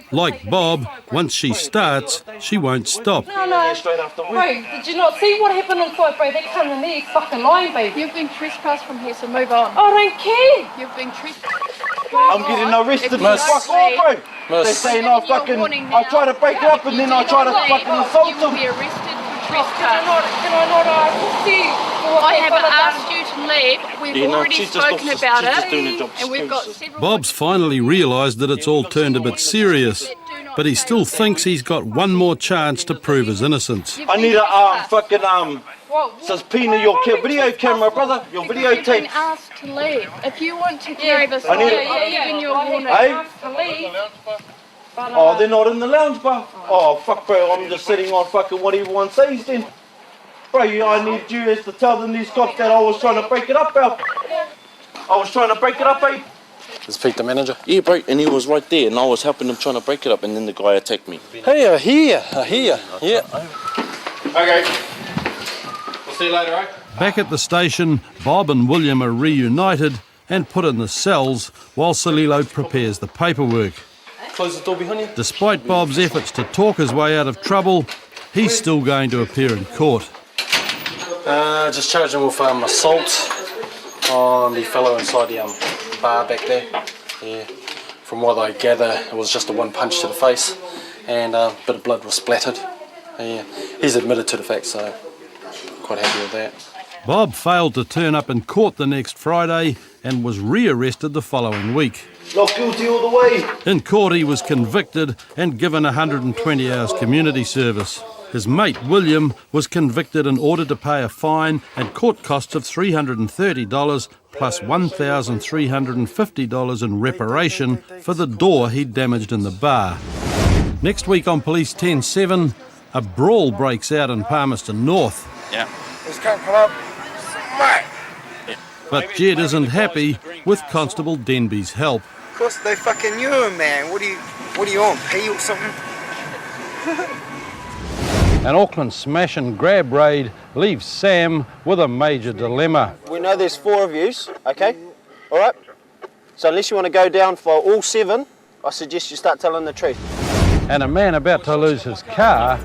Like Bob, once she starts, she won't stop. No. Bro, did you not see what happened on site, bro? They come in there, fucking lying, baby. You've been trespassed from here, so move on. I don't care. You've been trespassed. I'm getting arrested for fuck all, bro. They're saying I try to break it up and then I try to fucking assault them. You will be arrested for trespass. Can I not ask you? I haven't asked you to leave. We've already spoken about it, and we've got several... Bob's finally realised that it's all turned a bit serious, but he still thinks he's got one more chance to prove his innocence. I need a subpoena your video camera, brother. Your videotape. You've been asked to leave. If you want to carry this on, even your warning. To leave. Oh, they're not in the lounge bar. Oh, fuck, bro. I'm just sitting on fucking what everyone says then. Bro, I need you to tell them, these cops, that I was trying to break it up, bro. I was trying to break it up, babe. Is Pete the manager? Yeah, bro, and he was right there, and I was helping him trying to break it up, and then the guy attacked me. Hey, I hear. Yeah. Okay. We'll see you later, eh? Back at the station, Bob and William are reunited and put in the cells while Salilo prepares the paperwork. Close the door behind you. Despite Bob's efforts to talk his way out of trouble, he's still going to appear in court. Just charged him with assault on the fellow inside the bar back there. Yeah. From what I gather, it was just a one punch to the face, and a bit of blood was splattered. Yeah. He's admitted to the fact, so quite happy with that. Bob failed to turn up in court the next Friday and was re-arrested the following week. Not guilty all the way. In court, he was convicted and given 120 hours community service. His mate William was convicted and ordered to pay a fine and court costs of $330 plus $1,350 in reparation for the door he'd damaged in the bar. Next week on Police 10-7, a brawl breaks out in Palmerston North. Yeah. Just can't come up. But Jed isn't happy with Constable Denby's help. Of course they fucking knew him, man. What are you on, P or something? An Auckland smash and grab raid leaves Sam with a major dilemma. We know there's 4 of yous, okay? All right? So unless you want to go down for all 7, I suggest you start telling the truth. And a man about to lose his car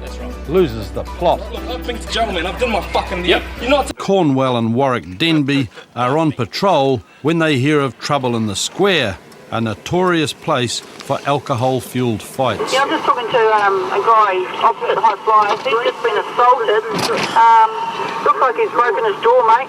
loses the plot. Look, I've been to gentlemen, I've done my fucking... Yep. You're not... Cornwell and Warwick Denby are on patrol when they hear of trouble in the square, a notorious place for alcohol-fuelled fights. Yeah, I'm just talking to a guy opposite High Flyers. He's just been assaulted. Looks like he's broken his door, mate.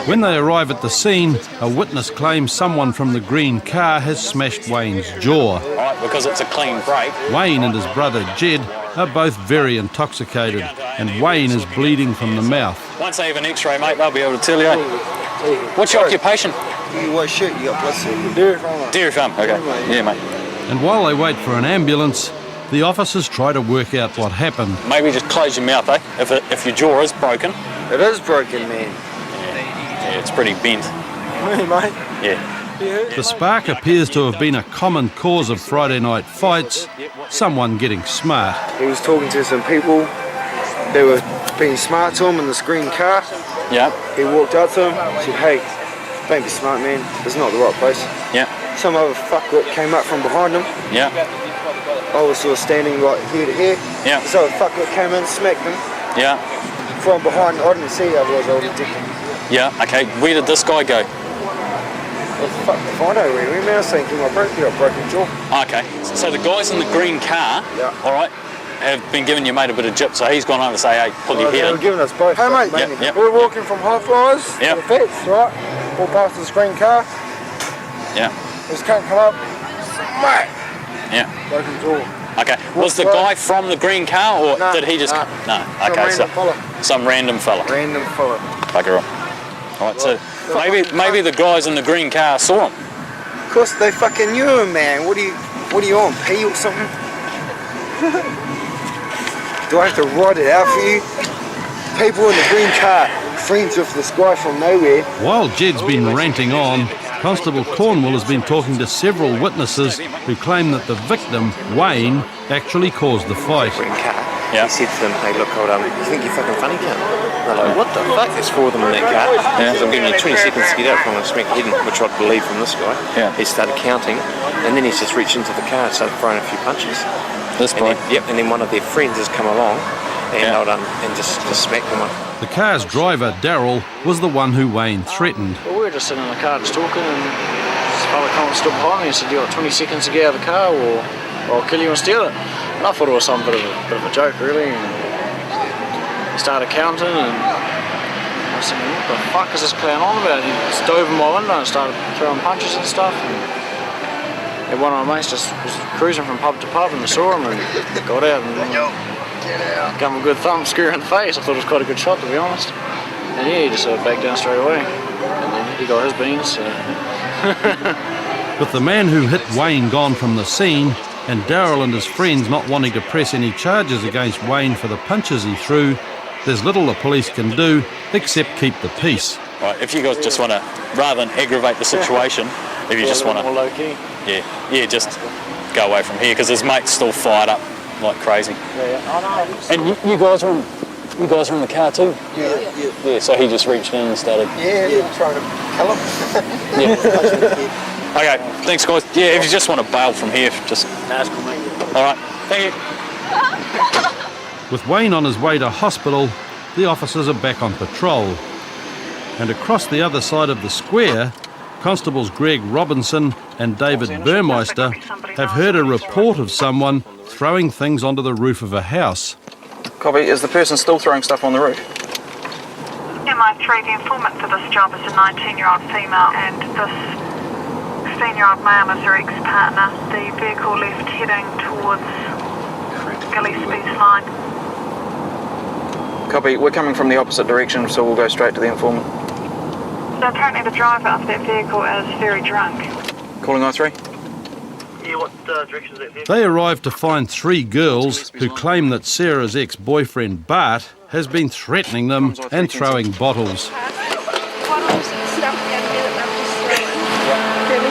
When they arrive at the scene, a witness claims someone from the green car has smashed Wayne's jaw. Right, because it's a clean break. Wayne and his brother Jed are both very intoxicated, and Wayne is bleeding from the mouth. Once they have an x-ray, mate, they'll be able to tell you. What's your occupation? What shit you got, what's it? Dairy farm, okay. Yeah, mate. And while they wait for an ambulance, the officers try to work out what happened. Maybe just close your mouth, eh? If your jaw is broken. It is broken, man. Yeah, it's pretty bent. Me, mate. Yeah. The spark appears to have been a common cause of Friday night fights, someone getting smart. He was talking to some people. They were being smart to him in this green car. Yeah. He walked up to him, said, hey, don't be smart, man. This is not the right place. Yeah. Some other fuckwit came up from behind him. Yeah. I was sort of standing like here to here. Yeah. This other fuckwit came in, smacked him. Yeah. From behind, I didn't see, otherwise I would have dicked him. Yeah, okay. Where did this guy go? Well, fuck if I know where he went, man. I was thinking I broke your jaw. Okay. So the guys in the green car, all right, have been giving your mate a bit of jip, so he's gone over to say, hey, pull your They head were in. giving us both. Hey mate, Yep. we were walking from High Flyers to the Fats, right? Walk past the screen car. Yeah. This cunt come up, mate. Yeah. Broken jaw. Okay. Was the guy from the green car, or did he just come? No. Okay. Some random fella. Random fella. Bugger off. All right. So maybe the guys in the green car saw him. Of course they fucking knew him, man. What are you on, pee or something? Do I have to write it out for you? People in the green car, friends with this guy from nowhere. While Jed's been ranting on, Constable Cornwall has been talking to several witnesses who claim that the victim, Wayne, actually caused the fight. He said to them, hey look, hold on, you think you're fucking funny, cunt? They're like, what the fuck? There's 4 of them in that car. Says, I'm giving you 20 seconds to get out from a smack your head in, which I'd believe from this guy. He started counting, and then he's just reached into the car and started throwing a few punches. And then one of their friends has come along and hold on, and just smacked them up. The car's driver, Daryl, was the one who Wayne threatened. Well, we were just sitting in the car just talking, and this fella came and stood behind me and said, you got 20 seconds to get out of the car or I'll kill you and steal it. And I thought it was some bit of a joke, really. And he started counting, and I said, what the fuck is this clown on about? He just dove in my window and started throwing punches and stuff. And one of my mates just was cruising from pub to pub and saw him and got out and gave him a good thump, screw in the face. I thought it was quite a good shot, to be honest. And yeah, he just backed down straight away. And then he got his beans. So. With the man who hit Wayne gone from the scene, and Daryl and his friends not wanting to press any charges against Wayne for the punches he threw, there's little the police can do except keep the peace. Right, if you guys just want to, rather than aggravate the situation, if you just want to, more low key. just go away from here because his mate's still fired up like crazy. And you guys are in the car too? Yeah, so he just reached in and started. Trying to kill him. Okay, thanks guys. Yeah, if you just want to bail from here, just. That's cool, mate. All right, thank you. With Wayne on his way to hospital, the officers are back on patrol. And across the other side of the square, Constables Greg Robinson and David Burmeister have heard a report of someone throwing things onto the roof of a house. Copy, is the person still throwing stuff on the roof? MI3, the informant for this job is a 19-year-old female, and this 16-year-old male is her ex-partner. The vehicle left heading towards Gillespie's line. Copy, we're coming from the opposite direction, so we'll go straight to the informant. So apparently the driver of that vehicle is very drunk. Calling I3? Yeah, what direction is that vehicle? They arrived to find 3 girls who claim that Sarah's ex-boyfriend Bart has been threatening them and throwing bottles. Bottles and stuff down there that they've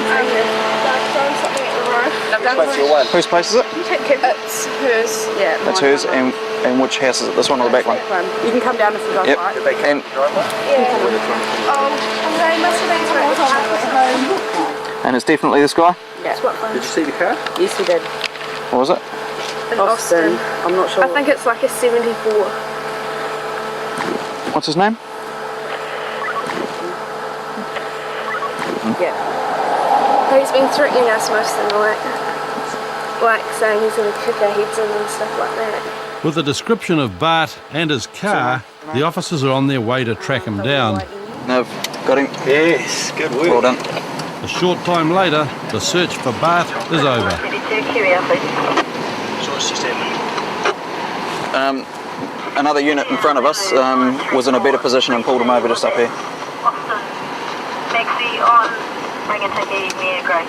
just Whose place is it? It's hers, yeah. That's hers, and which house is it? This one or the back one? You can come down if you go right. And They must have been towards home. And it's definitely this guy? Yeah. Did you see the car? Yes, we did. What was it? In Austin. I'm not sure. I think it's like a 74. What's his name? Yeah. He's been threatening us most of the night. Like saying he's going to kick our heads in and stuff like that. With a description of Bart and his car, the officers are on their way to track him down. No, got him. Yes, good work. Well done. A short time later, the search for Bart is over. Another unit in front of us was in a better position and pulled him over just up here. Maxi on, bring and take a near grey.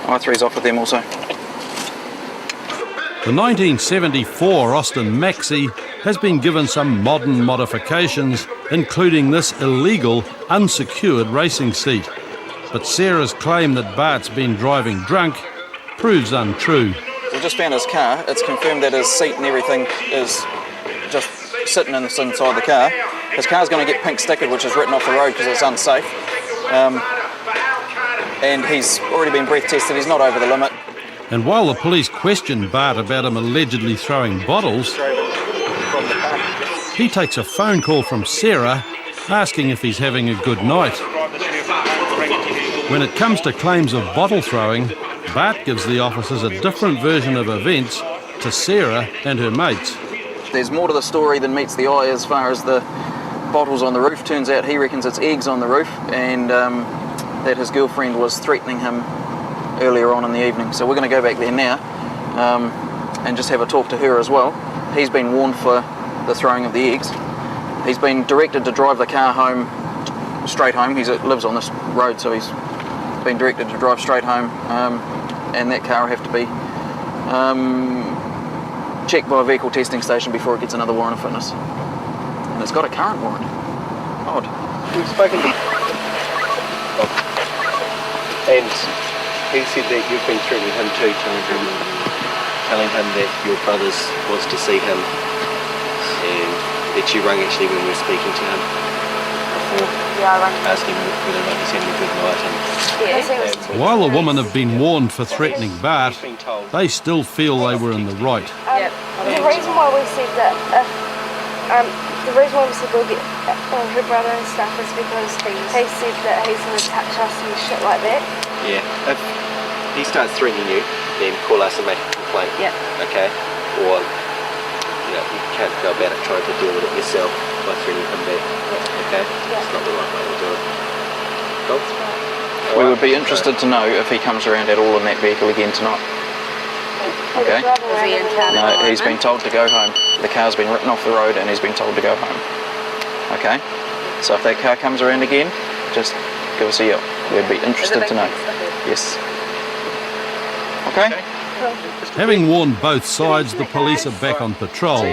I3's off with them also. The 1974 Austin Maxi has been given some modern modifications, including this illegal, unsecured racing seat. But Sarah's claim that Bart's been driving drunk proves untrue. We just found his car. It's confirmed that his seat and everything is just sitting inside the car. His car's going to get pink stickered, which is written off the road because it's unsafe. And he's already been breath tested. He's not over the limit. And while the police question Bart about him allegedly throwing bottles, he takes a phone call from Sarah asking if he's having a good night. When it comes to claims of bottle throwing, Bart gives the officers a different version of events to Sarah and her mates. There's more to the story than meets the eye as far as the bottles on the roof. Turns out he reckons it's eggs on the roof, and that his girlfriend was threatening him earlier on in the evening. So we're going to go back there now and just have a talk to her as well. He's been warned for the throwing of the eggs. He's been directed to drive the car home, straight home. He lives on this road, so he's been directed to drive straight home, and that car will have to be checked by a vehicle testing station before it gets another warrant of fitness. And it's got a current warrant. Odd. We've spoken to and he said that you've been threatening him too, telling him that your brothers was to see him, and that you rang actually when we were speaking to him before, asking whether or not he's having a good night. And While the women have been warned for threatening Bart, they still feel they were in the right. The reason why we said that we'll get her brother and stuff is because he said that he's going to touch us and shit like that. yeah, if he starts threatening you, then call us and make a complaint. Yep. Okay? Or you can't go about it trying to deal with it yourself by threatening him back. Okay? It's not the right way to do it. Cool? We would be interested to know if he comes around at all in that vehicle again tonight. Okay? No, he's been told to go home. The car's been written off the road and he's been told to go home. Okay? So if that car comes around again, just give us a yell. We'd be interested to know. Yes. Okay? Having warned both sides, the police are back on patrol,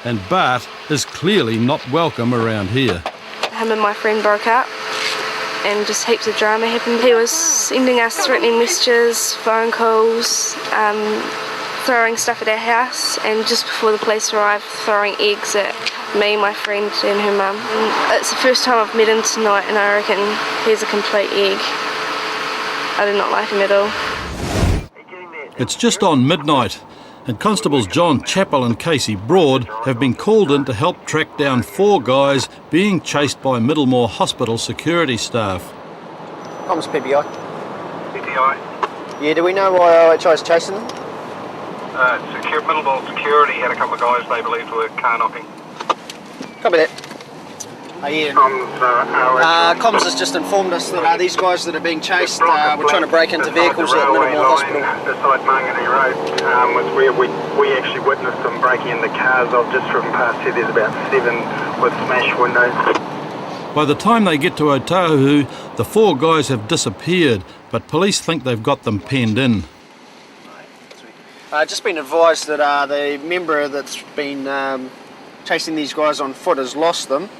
and Bart is clearly not welcome around here. Him and my friend broke up and just heaps of drama happened. He was sending us threatening messages, phone calls, throwing stuff at our house, and just before the police arrived, throwing eggs at me, my friend and her mum. It's the first time I've met him tonight, and I reckon he's a complete egg. I do not like him at all. It's just on midnight, and Constables John Chappell and Casey Broad have been called in to help track down 4 guys being chased by Middlemore Hospital security staff. Comms PBI. PTI. Yeah, do we know why OHI is chasing them? Middlemore Security had a couple of guys they believed were car knocking. Copy that. Comms has just informed us that these guys that are being chased were trying to break into vehicles at Middlemore Hospital. Beside Mangani Road was where we actually witnessed them breaking into cars. I've just driven past here, there's about 7 with smashed windows. By the time they get to Otahu, the 4 guys have disappeared, but police think they've got them penned in. Just been advised that the member that's been chasing these guys on foot has lost them,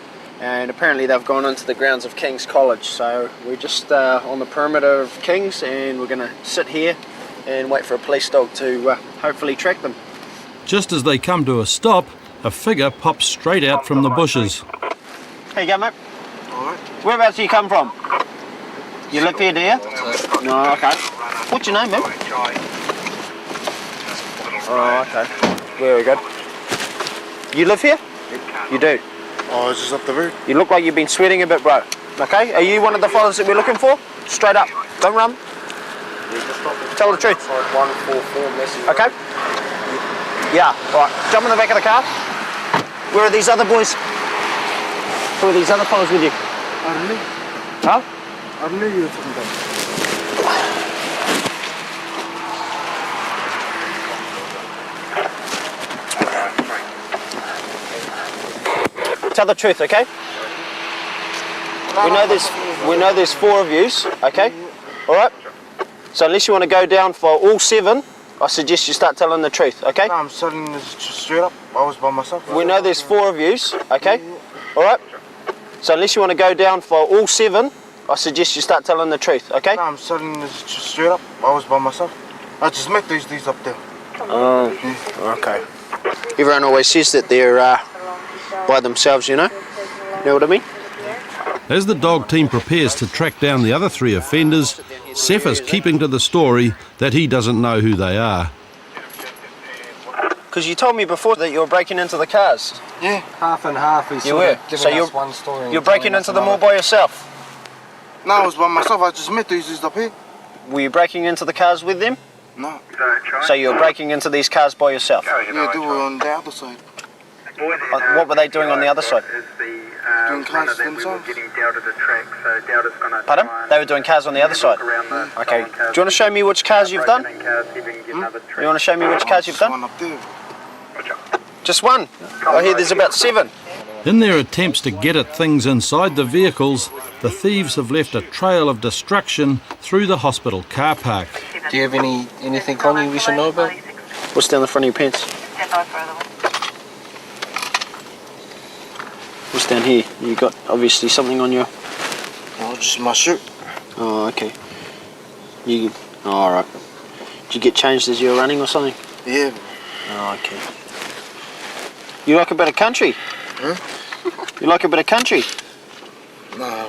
and apparently they've gone into the grounds of King's College. So we're just on the perimeter of King's, and we're going to sit here and wait for a police dog to hopefully track them. Just as they come to a stop, a figure pops straight out from the bushes. Here you go, mate. Alright. Whereabouts do you come from? You live here, do you? No, okay. What's your name, man? Oh, okay. Very good. You live here? You do? Oh, it's just up the road. You look like you've been sweating a bit, bro. Okay? Are you one of the fellas that we're looking for? Straight up. Don't run. Tell the truth. Okay? Yeah. Alright. Jump in the back of the car. Where are these other boys? Who are these other fellas with you? I don't know. Huh? I don't know you were talking about. Tell the truth, okay? We know there's 4 of yous, okay? All right. So unless you want to go down for all 7, I suggest you start telling the truth, okay? No, I'm telling this straight up. I was by myself. We know there's 4 of yous, okay? All right. So unless you want to go down for all 7, I suggest you start telling the truth, okay? No, I'm telling this straight up. I was by myself. I just met these up there. Oh, okay. Everyone always says that they're by themselves, you know? Know what I mean? As the dog team prepares to track down the other 3 offenders, Seth is keeping to the story that he doesn't know who they are. Because you told me before that you were breaking into the cars. Yeah, half and half. He's You were? So one story. you're breaking into them all by yourself? No, I was by myself. I just met these up here. Were you breaking into the cars with them? No. So you were breaking into these cars by yourself? Yeah, they were on the other side. What were they doing on the other side? Doing cars themselves. Pardon? They were doing cars on the other side? Okay. Do you want to show me which cars you've done? You want to show me which cars you've done? One up there. Just one? I hear there's about 7. In their attempts to get at things inside the vehicles, the thieves have left a trail of destruction through the hospital car park. Do you have anything on you we should know about? What's down the front of your pants? What's down here? You got obviously something on your... Oh, just my shirt. Oh, okay. Oh, alright. Did you get changed as you were running or something? Yeah. Oh, okay. You like a bit of country? Huh? You like a bit of country? No.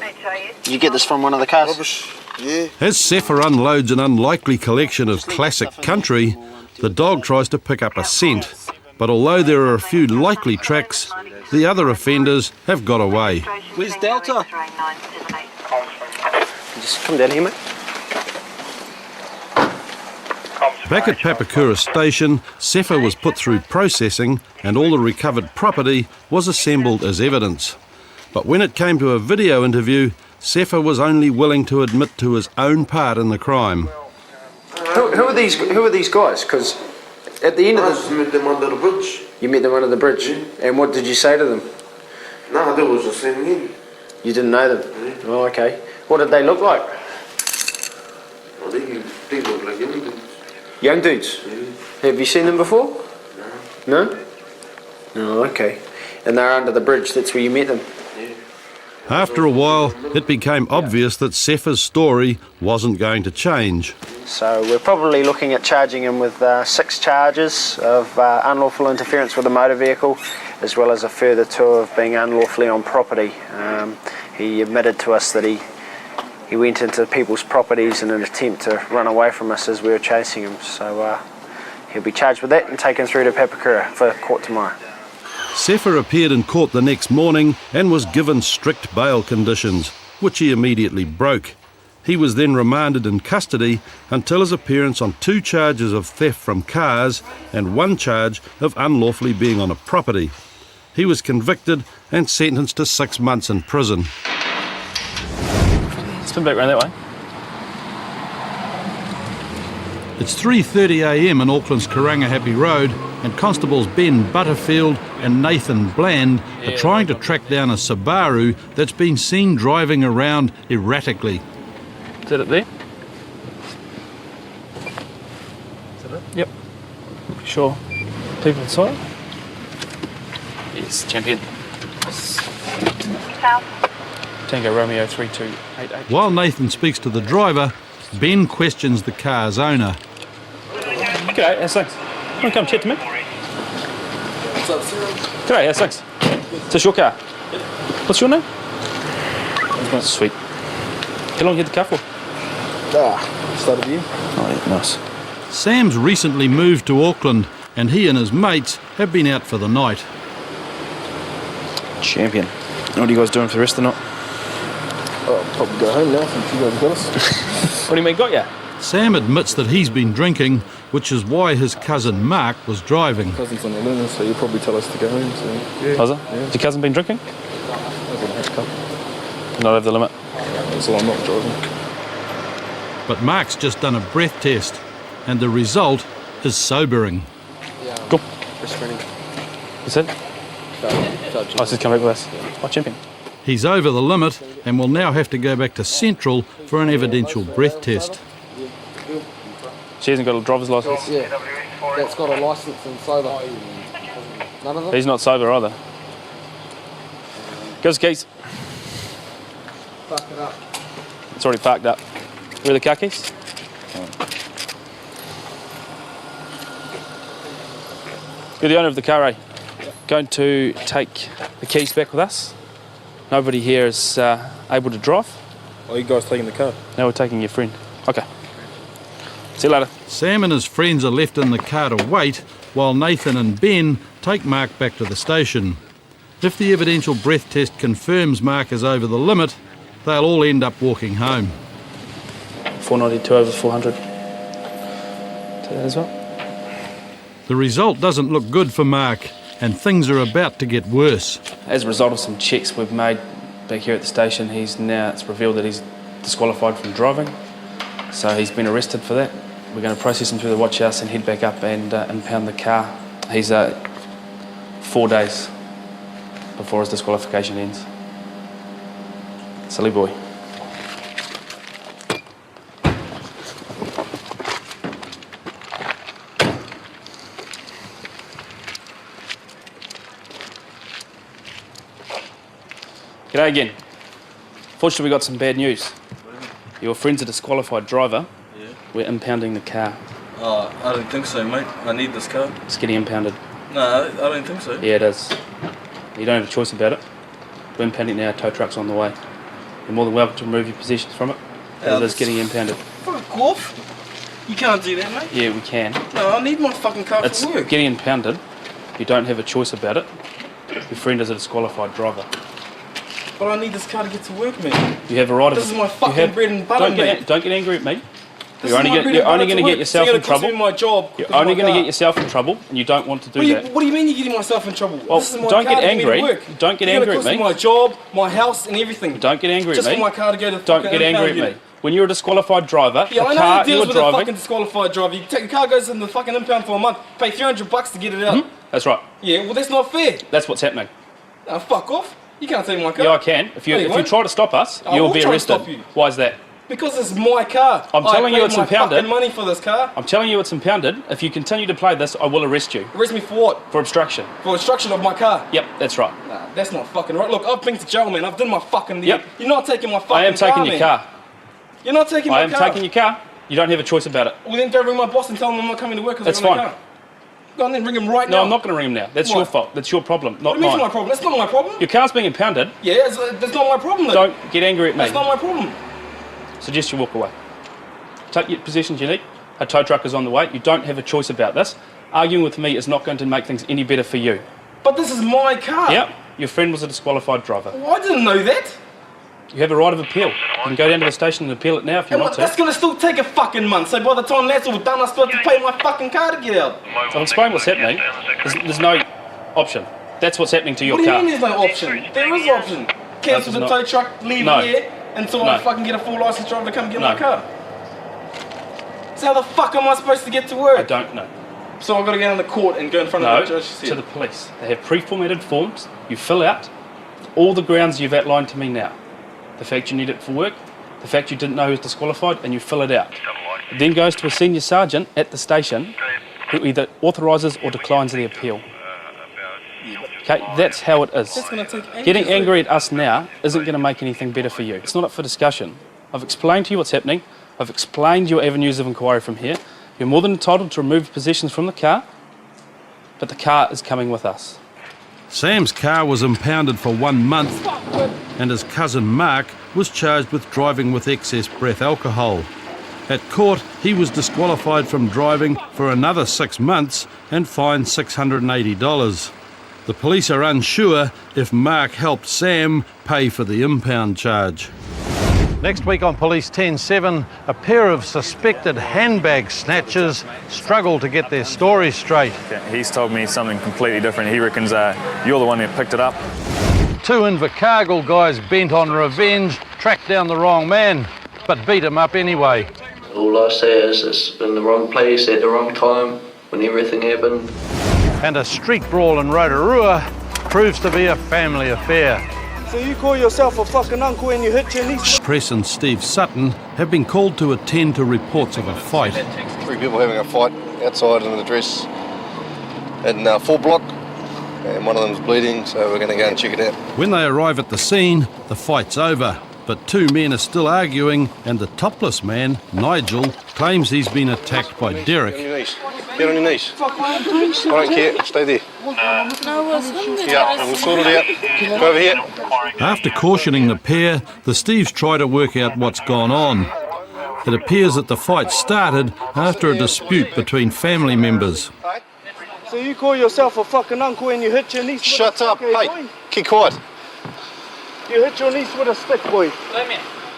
Did you get this from one of the cars? Rubbish. Yeah. As Sefer unloads an unlikely collection of classic country, the dog tries to pick up a scent. But although there are a few likely tracks, the other offenders have got away. Where's Delta? Just come down here, mate. Back at Papakura station, Sefer was put through processing and all the recovered property was assembled as evidence. But when it came to a video interview, Sefer was only willing to admit to his own part in the crime. Who are these guys? Because at the end of the... I just met them under the bridge. You met them under the bridge? Yeah. And what did you say to them? No, they was just sitting in. You didn't know them? Yeah. Oh, okay. What did they look like? Oh, they look like young dudes. Young dudes? Yeah. Have you seen them before? No. No? Oh, okay. And they're under the bridge, that's where you met them? Yeah. After a while, it became obvious that Sefer's story wasn't going to change. So we're probably looking at charging him with 6 charges of unlawful interference with a motor vehicle, as well as a further 2 of being unlawfully on property. He admitted to us that he went into people's properties in an attempt to run away from us as we were chasing him. So he'll be charged with that and taken through to Papakura for court tomorrow. Sefer appeared in court the next morning and was given strict bail conditions, which he immediately broke. He was then remanded in custody until his appearance on 2 charges of theft from cars and 1 charge of unlawfully being on a property. He was convicted and sentenced to 6 months in prison. Spin back round that way. It's 3:30 a.m. in Auckland's Karangahape Road, and constables Ben Butterfield and Nathan Bland are trying to track down a Subaru that's been seen driving around erratically. Is that it there? Is that it? Yep. Sure. People inside? Yes, champion. Tango Romeo 3288. While Nathan speaks to the driver, Ben questions the car's owner. G'day, how's things? Want to come chat to me? What's up, sir? G'day, how's things? Is this your car? Yep. What's your name? Sweet. How long you had the car for? Started the year. Oh yeah, nice. Sam's recently moved to Auckland and he and his mates have been out for the night. Champion. What are you guys doing for the rest of the night? Oh, probably go home now since you guys got us. What do you mean, got ya? Sam admits that he's been drinking, which is why his cousin Mark was driving. Cousin's on the limit, so he'll probably tell us to go home. So yeah. Was it? Yeah. Has your cousin been drinking? Not over the limit. So I'm not driving. But Mark's just done a breath test, and the result is sobering. Cool. What's that? I just come back with us. Oh, champion. He's over the limit and will now have to go back to Central for an evidential breath test. She hasn't got a driver's licence? Yeah, that's got a licence and sober. None of them? He's not sober either. Give us the keys. Fuck it up. It's already parked up. Where are the car keys? You're the owner of the car, eh? Going to take the keys back with us. Nobody here is able to drive. Are you guys taking the car? Now we're taking your friend. Okay. See you later. Sam and his friends are left in the car to wait while Nathan and Ben take Mark back to the station. If the evidential breath test confirms Mark is over the limit, they'll all end up walking home. 492 over 400 to that as well. The result doesn't look good for Mark, and things are about to get worse. As a result of some checks we've made back here at the station, it's revealed that he's disqualified from driving, so he's been arrested for that. We're going to process him through the watch house and head back up and impound the car. He's 4 days before his disqualification ends. Silly boy. G'day again. Fortunately, we got some bad news. Your friend's a disqualified driver. Yeah. We're impounding the car. Oh, I don't think so, mate. I need this car. It's getting impounded. No, I don't think so. Yeah, it is. You don't have a choice about it. We're impounding now. Tow truck's on the way. You're more than welcome to remove your possessions from it. But it is getting impounded. Fuck off. You can't do that, mate. Yeah, we can. No, I need my fucking car It's for work. getting impounded. You don't have a choice about it. Your friend is a disqualified driver. But I need this car to get to work, man. You have a right of... This is my fucking bread and butter, mate. Don't get angry at me. This You're is only my bread you're and only butter going to to get work. yourself You're in gonna cost trouble. me my job. You're only going to get yourself in trouble, and you don't want to do that. What do you mean you're getting myself in trouble? Well, this is my don't car get to get me to angry. work. Don't get You're angry gonna at cost me. me my job, my house, and everything. Don't get angry at Just me. for my car to go to Don't fucking get angry at impound me. When you're a disqualified driver, Yeah, the I know car it deals you're with a driving... fucking disqualified driver. You take the car, goes in the fucking impound for a month, pay $300 to get it out. That's right. Yeah, well that's not fair. That's what's happening. Fuck off. You can't take my car. Yeah, I can. If you try to stop us, I you'll will be try to arrested. stop you. Why is that? Because it's my car. I'm telling you it's I impounded. paid my fucking money for this car. I'm telling you it's impounded. If you continue to play this, I will arrest you. Arrest me for what? For obstruction. For obstruction of my car. Yep, that's right. Nah, that's not fucking right. Look, I've been to jail, man. I've done my fucking... Yep. You're not taking my fucking car, I am taking your man. car. You're not taking my car. I am taking your car. You don't have a choice about it. Well, then go ring my boss and tell him I'm not coming to work because That's I got my fine. car. Go on then, ring him right now. No, I'm not going to ring him now. That's What? your fault. That's your problem, not What do you mean mine. it's my problem? That's not my problem. Your car's being impounded. Yeah, that's not my problem then. Don't get angry at me. That's not my problem. Suggest you walk away. Take your possessions you need. A tow truck is on the way. You don't have a choice about this. Arguing with me is not going to make things any better for you. But this is my car. Yep. Your friend was a disqualified driver. Well, I didn't know that. You have a right of appeal. You can go down to the station and appeal it now if you want to. That's going to still take a fucking month. So by the time that's all done, I still have to pay my fucking car to get out. So I'll explain what's happening. There's no option. That's what's happening to your What do you car. mean there's no option? There is option. Cancel the tow truck, leave No. it here, until I No. fucking get a full license driver to come get No. my car. So how the fuck am I supposed to get to work? I don't know. So I've got to go down to court and go in front No, of the judge to the police. They have pre-formatted forms. You fill out all the grounds you've outlined to me now. The fact you need it for work, the fact you didn't know he was disqualified, and you fill it out. It then goes to a senior sergeant at the station who either authorises or declines the appeal. Okay, that's how it is. That's gonna take ages. Getting angry at us now isn't going to make anything better for you. It's not up for discussion. I've explained to you what's happening. I've explained your avenues of inquiry from here. You're more than entitled to remove possessions from the car, but the car is coming with us. Sam's car was impounded for 1 month, and his cousin Mark was charged with driving with excess breath alcohol. At court, he was disqualified from driving for another 6 months and fined $680. The police are unsure if Mark helped Sam pay for the impound charge. Next week on Police 10-7, a pair of suspected handbag snatchers struggle to get their story straight. He's told me something completely different. He reckons you're the one who picked it up. Two Invercargill guys bent on revenge tracked down the wrong man, but beat him up anyway. All I say is it's in the wrong place at the wrong time when everything happened. And a street brawl in Rotorua proves to be a family affair. So you call yourself a fucking uncle and you hit your niece? Press and Steve Sutton have been called to attend to reports of a fight. 3 people having a fight outside in an address in 4 block, and one of them's bleeding, so we're going to go and check it out. When they arrive at the scene, the fight's over, but 2 men are still arguing, and the topless man, Nigel, claims he's been attacked by Derek. Get on your knees. Get on your knees. I don't care. Stay there. Yeah, we'll sort it out. Go over here. After cautioning the pair, the Steves try to work out what's gone on. It appears that the fight started after a dispute between family members. So you call yourself a fucking uncle and you hit your niece? Shut up. Hey, keep quiet. You hit your niece with a stick, boy.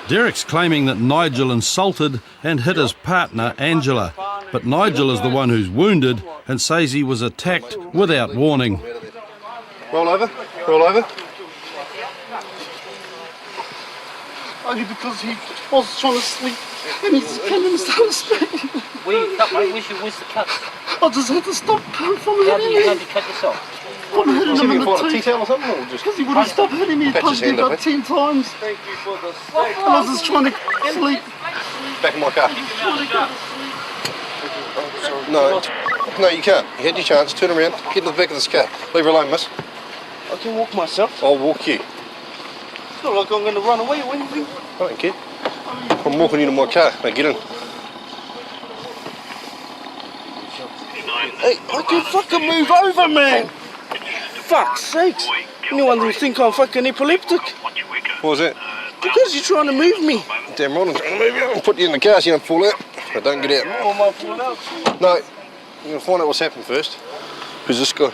Derek's claiming that Nigel insulted and hit his partner, Angela, but Nigel is the one who's wounded and says he was attacked without warning. Roll over, roll over. Only because he was trying to sleep and he came in and started spraying. Where you cut, mate? Where's the cut? I just had to stop him from hitting me. How did you cut yourself? I'm hitting him in the a tea towel or something, or just... because he wouldn't stop hitting me. He punched me about 10 times. Thank you for the And I was just trying to sleep. Back in my car. No, you can't. You had your chance. Turn around. Get to the back of this car. Leave her alone, miss. I can walk myself. I'll walk you. It's not like I'm going to run away or anything. I don't care. I'm walking you to my car. Now get in. Hey, I can fucking move over, man. Fuck's sakes. Anyone who think I'm fucking epileptic? What was that? Because you're trying to move me. Damn right I'm trying to move you. I'll put you in the car so you don't fall out. But don't get out. Oh, my fall out. No, you're going to find out what's happened first. Who's this guy?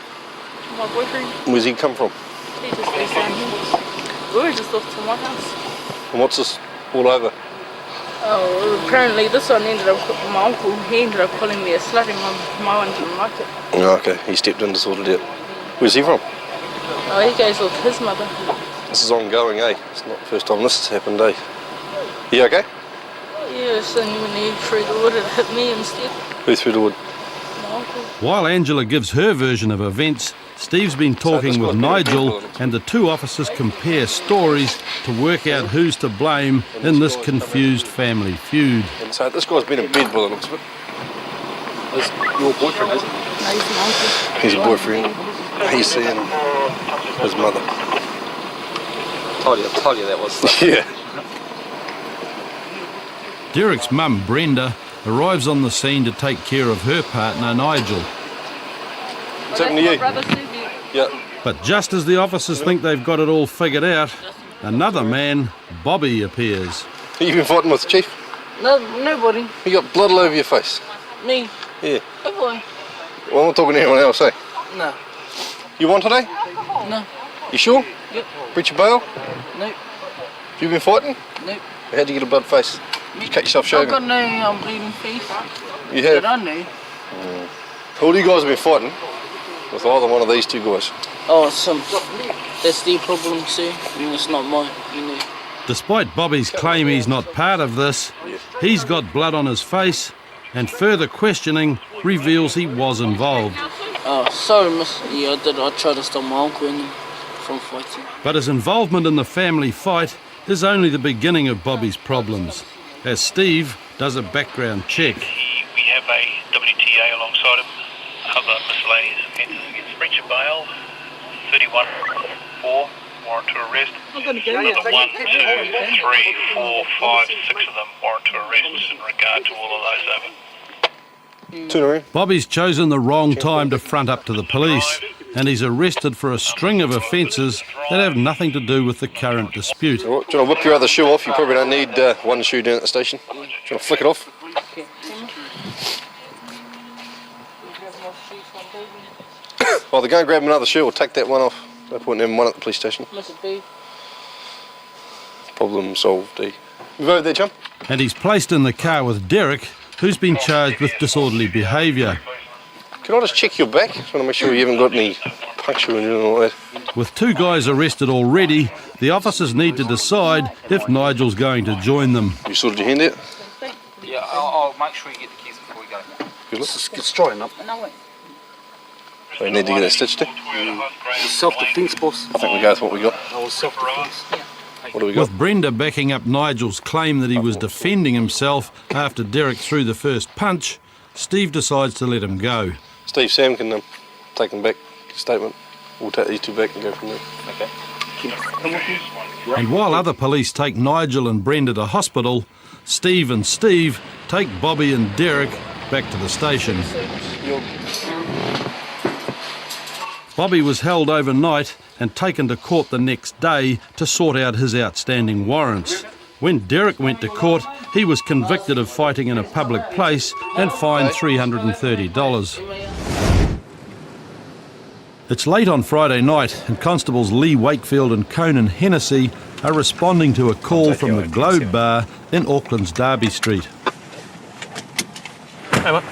My boyfriend. Where's he come from? He just lives down here. We were just off to my house. And what's this all over? Oh, apparently this one ended up, my uncle, he ended up calling me a slut and my one didn't like it. Oh, okay. He stepped in to sort it out. Where's he from? Oh, he goes with his mother. This is ongoing, eh? It's not the first time this has happened, eh? You okay? Yes, and when he threw the wood, it hit me instead. Who threw the wood? My uncle. While Angela gives her version of events, Steve's been talking with Nigel, and the two officers compare stories to work out who's to blame in this confused family feud. So this guy's been in bed by the looks of it. That's your boyfriend, is it? No, he's my uncle. He's a boyfriend. He's seeing his mother. I told you that was... Yeah. Derek's mum, Brenda, arrives on the scene to take care of her partner, Nigel. What's happened to you? Yeah. But just as the officers think they've got it all figured out, another man, Bobby, appears. You been fighting with the chief? No, nobody. You got blood all over your face. Me. Yeah. Oh boy. Well, I'm not talking to anyone else, eh? No. You won today? No. You sure? Yep. Breach of bail? Nope. You been fighting? Nope. How'd you get a blood face? Did you cut yourself shaving? I've got no bleeding face. You have? That I know. All you guys have been fighting with either one of these two guys. Oh, that's their problem, sir. And it's not mine, you know. Despite Bobby's claim he's not part of this, he's got blood on his face, and further questioning reveals he was involved. Oh, sorry, miss. Yeah, I did. I tried to stop my uncle and from fighting. But his involvement in the family fight is only the beginning of Bobby's problems, as Steve does a background check. We have a WTA alongside him, other miscellaneous offences against breach of bail, 31-4, warrant to arrest. Another 1, 2, 3, 4, 5, 6 of them warrant to arrest in regard to all of those over. Bobby's chosen the wrong time to front up to the police, and he's arrested for a string of offences that have nothing to do with the current dispute. Do you want to whip your other shoe off? You probably don't need one shoe down at the station. Do you want to flick it off? Either go and grab another shoe or take that one off. No point in having one at the police station. Problem solved, eh? Move over there, chum. And he's placed in the car with Derek, who's been charged with disorderly behaviour. Can I just check your back? Just want to make sure you haven't got any puncture and all that. With two guys arrested already, the officers need to decide if Nigel's going to join them. You sorted your hand out? Yeah, I'll make sure you get the keys before we go. Good luck. It's drying up. We need to get it stitched, eh? Self-defence, boss. I think we go with what we got. I was self-defence. What do we got? With Brenda backing up Nigel's claim that he was defending himself after Derek threw the first punch, Steve decides to let him go. Steve, Sam can take them back, statement. We'll take these two back and go from there. Okay. And while other police take Nigel and Brenda to hospital, Steve and Steve take Bobby and Derek back to the station. Bobby was held overnight and taken to court the next day to sort out his outstanding warrants. When Derek went to court, he was convicted of fighting in a public place and fined $330. It's late on Friday night and Constables Lee Wakefield and Conan Hennessy are responding to a call from the Globe Bar in Auckland's Derby Street. Hey, mate.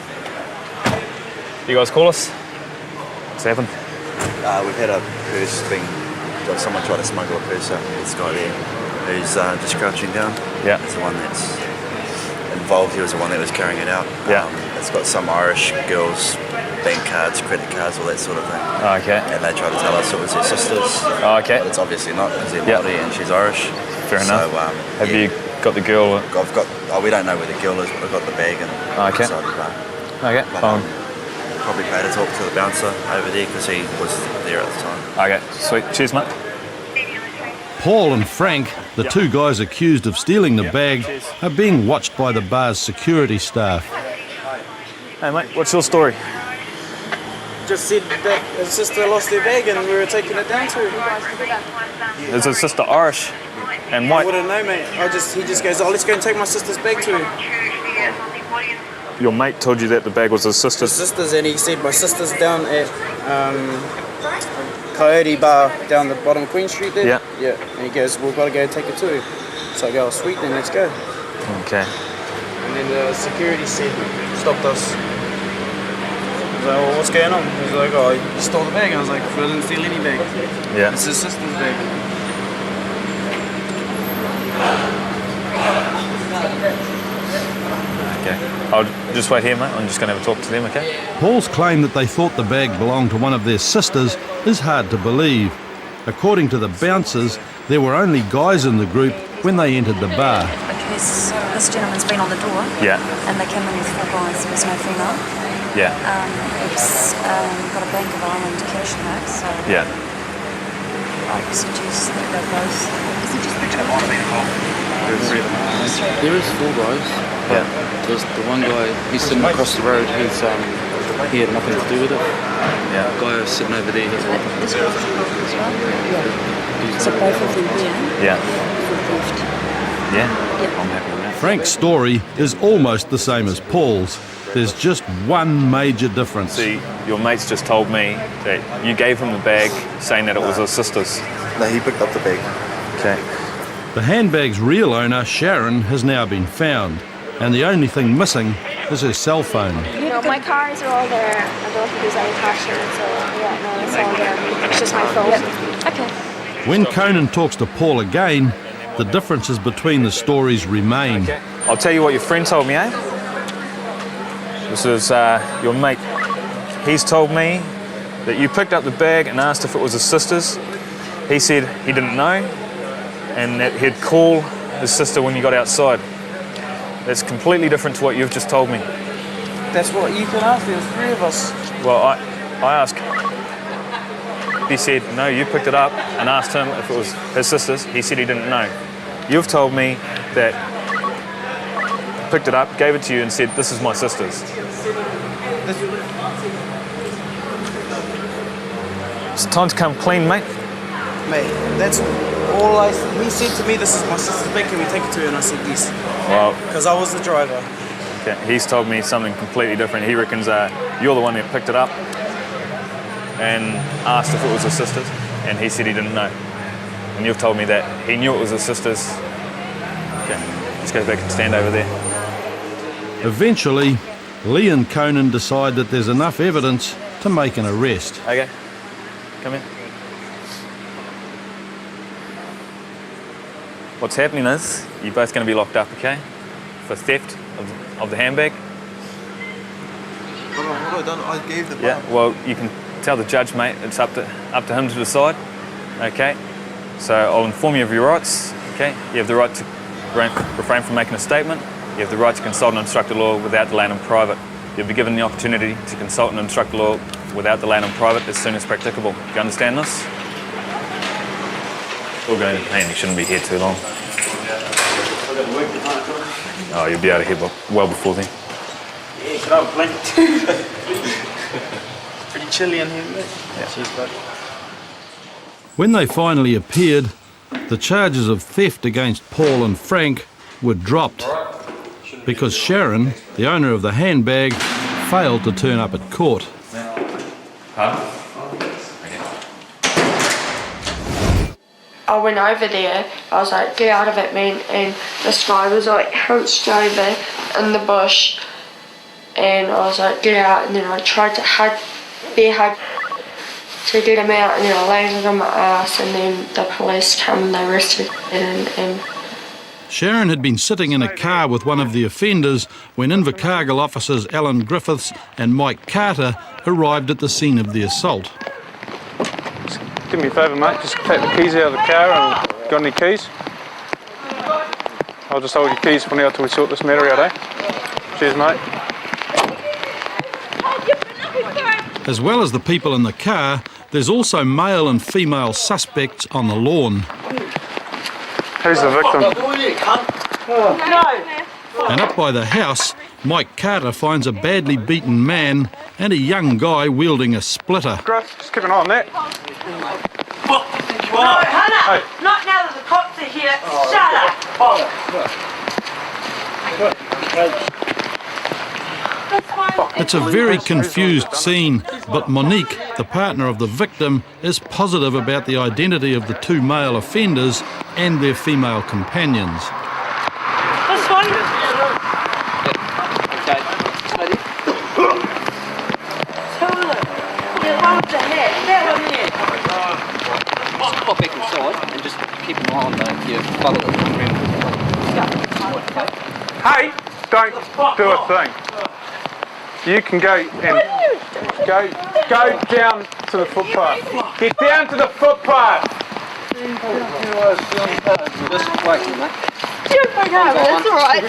You guys call us? What's happened? We've had a purse got someone tried to smuggle a purse up. This guy there who's just crouching down. Yeah. It's the one that's involved. He was the one that was carrying it out. Yeah. It's got some Irish girls' bank cards, credit cards, all that sort of thing. Oh, okay. And they tried to tell us it was their sisters. Oh, okay. But it's obviously not, because they're Māori and she's Irish. Fair enough. Have you got the girl? We don't know where the girl is, but I've got the bag Okay. inside the bar. Okay. But, probably pay to talk to the bouncer over there because he was there at the time. Okay, sweet. Cheers, mate. Paul and Frank, the two guys accused of stealing the bag, are being watched by the bar's security staff. Hey, mate, what's your story? Just said that his sister lost their bag and we were taking it down to her. Is his sister Irish and white? I wouldn't know, mate. He just goes, let's go and take my sister's bag to her. Your mate told you that the bag was his sister's? His sister's, and he said my sister's down at Coyote Bar down the bottom of Queen Street there. Yeah. And he goes, we've got to go take it to her. So I go, sweet, then let's go. Okay. And then the security stopped us. I was like, well, what's going on? He was like, oh, you stole the bag. And I was like, I didn't steal any bag. Yeah. It's his sister's bag. Okay. I'll just wait here, mate. I'm just going to have a talk to them, okay? Paul's claim that they thought the bag belonged to one of their sisters is hard to believe. According to the bouncers, there were only guys in the group when they entered the bar. Because this gentleman's been on the door. Yeah. And they came in with 4 guys. There was no female. Yeah. It's got a Bank of Ireland cash note, so Yeah. I suggest that they both. There is 4 guys. Yeah. There's the one guy, he's sitting across the road, he had nothing to do with it. Yeah. The guy who's sitting over there, he's like... This guy's involved as well. Yeah. So both of them here. Yeah. For theft. Yeah. I'm happy with that. Frank's story is almost the same as Paul's. There's just one major difference. See, your mate's just told me that you gave him the bag saying that it was his sister's. No, he picked up the bag. Okay. The handbag's real owner, Sharon, has now been found, and the only thing missing is her cell phone. No, my cards are all there. I don't think there's any cash in it, so yeah, no, it's all there. It's just my phone. Okay. When Conan talks to Paul again, the differences between the stories remain. Okay. I'll tell you what your friend told me, eh? This is your mate. He's told me that you picked up the bag and asked if it was his sister's. He said he didn't know and that he'd call his sister when you got outside. That's completely different to what you've just told me. That's what you can ask. There's 3 of us. Well, I asked. He said, no, you picked it up and asked him if it was his sister's. He said he didn't know. You've told me that picked it up, gave it to you and said, this is my sister's. It's time to come clean, mate. Mate, that's all he said to me, this is my sister's bag, can we take it to her? And I said yes. Well, because I was the driver. Okay, he's told me something completely different. He reckons you're the one that picked it up and asked if it was his sister's, and he said he didn't know. And you've told me that he knew it was his sister's. Okay, let's go back and stand over there. Eventually, Lee and Conan decide that there's enough evidence to make an arrest. Okay, come in. What's happening is, you're both going to be locked up, okay? For theft of the handbag. What have I done? I gave the bar. Yeah, well, you can tell the judge, mate, it's up to him to decide, okay? So I'll inform you of your rights, okay? You have the right to refrain from making a statement. You have the right to consult and instruct the law without delay and in private. You'll be given the opportunity to consult and instruct the law without delay and in private as soon as practicable. Do you understand this? We're going to pain, you shouldn't be here too long. Oh, you'll be out of here well before then. Yeah, get out, Blake. Pretty chilly in here, mate. Yeah. Cheers, bud. When they finally appeared, the charges of theft against Paul and Frank were dropped because Sharon, the owner of the handbag, failed to turn up at court. Pardon? Okay. I went over there. I was like, get out of it, man. And this guy was like hunched over in the bush. And I was like, get out. And then I tried to bear hug to get him out. And then I landed on my ass. And then the police come and they arrested him. And Sharon had been sitting in a car with one of the offenders when Invercargill officers Alan Griffiths and Mike Carter arrived at the scene of the assault. Do me a favour, mate, just take the keys out of the car and got any keys? I'll just hold your keys for now till we sort this matter out, eh? Cheers, mate. As well as the people in the car, there's also male and female suspects on the lawn. Who's the victim? And up by the house, Mike Carter finds a badly beaten man and a young guy wielding a splitter. Griff, just keep an eye on that. No, Hannah! Hey. Not now that the cops are here. Shut up! It's a very confused scene, but Monique, the partner of the victim, is positive about the identity of the two male offenders and their female companions. This one? Okay. Steady. Yeah, one with the head. That one there. Just pop back inside and just keep an eye on your fellow around. Hey, don't do a thing. You can go and go down to the footpath. Get down to the footpath. Just wait, mate. That's all right.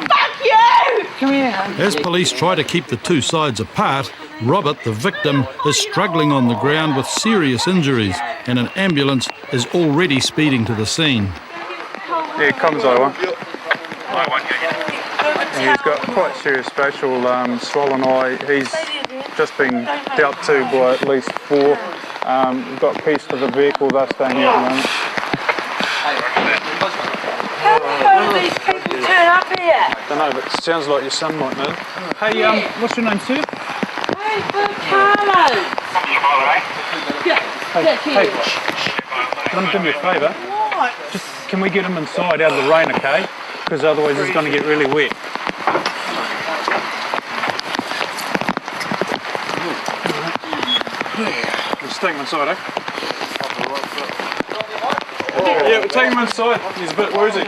Fuck you! Come here. As police try to keep the two sides apart, Robert, the victim, is struggling on the ground with serious injuries, and an ambulance is already speeding to the scene. Yeah, comes over. And he's got quite serious facial swollen eye. He's just been dealt to by at least 4. We've got keys to the vehicle, they're staying here at the moment. How do these people turn up here? I don't know, but it sounds like your son might know. Hey, what's your name, sir? Hey, Carlo! Hey, let me do me a favour. What? Just, can we get him inside out of the rain, okay? Because otherwise it's going to get really wet. Just take him inside, eh? Yeah, we'll take him inside. He's a bit woozy.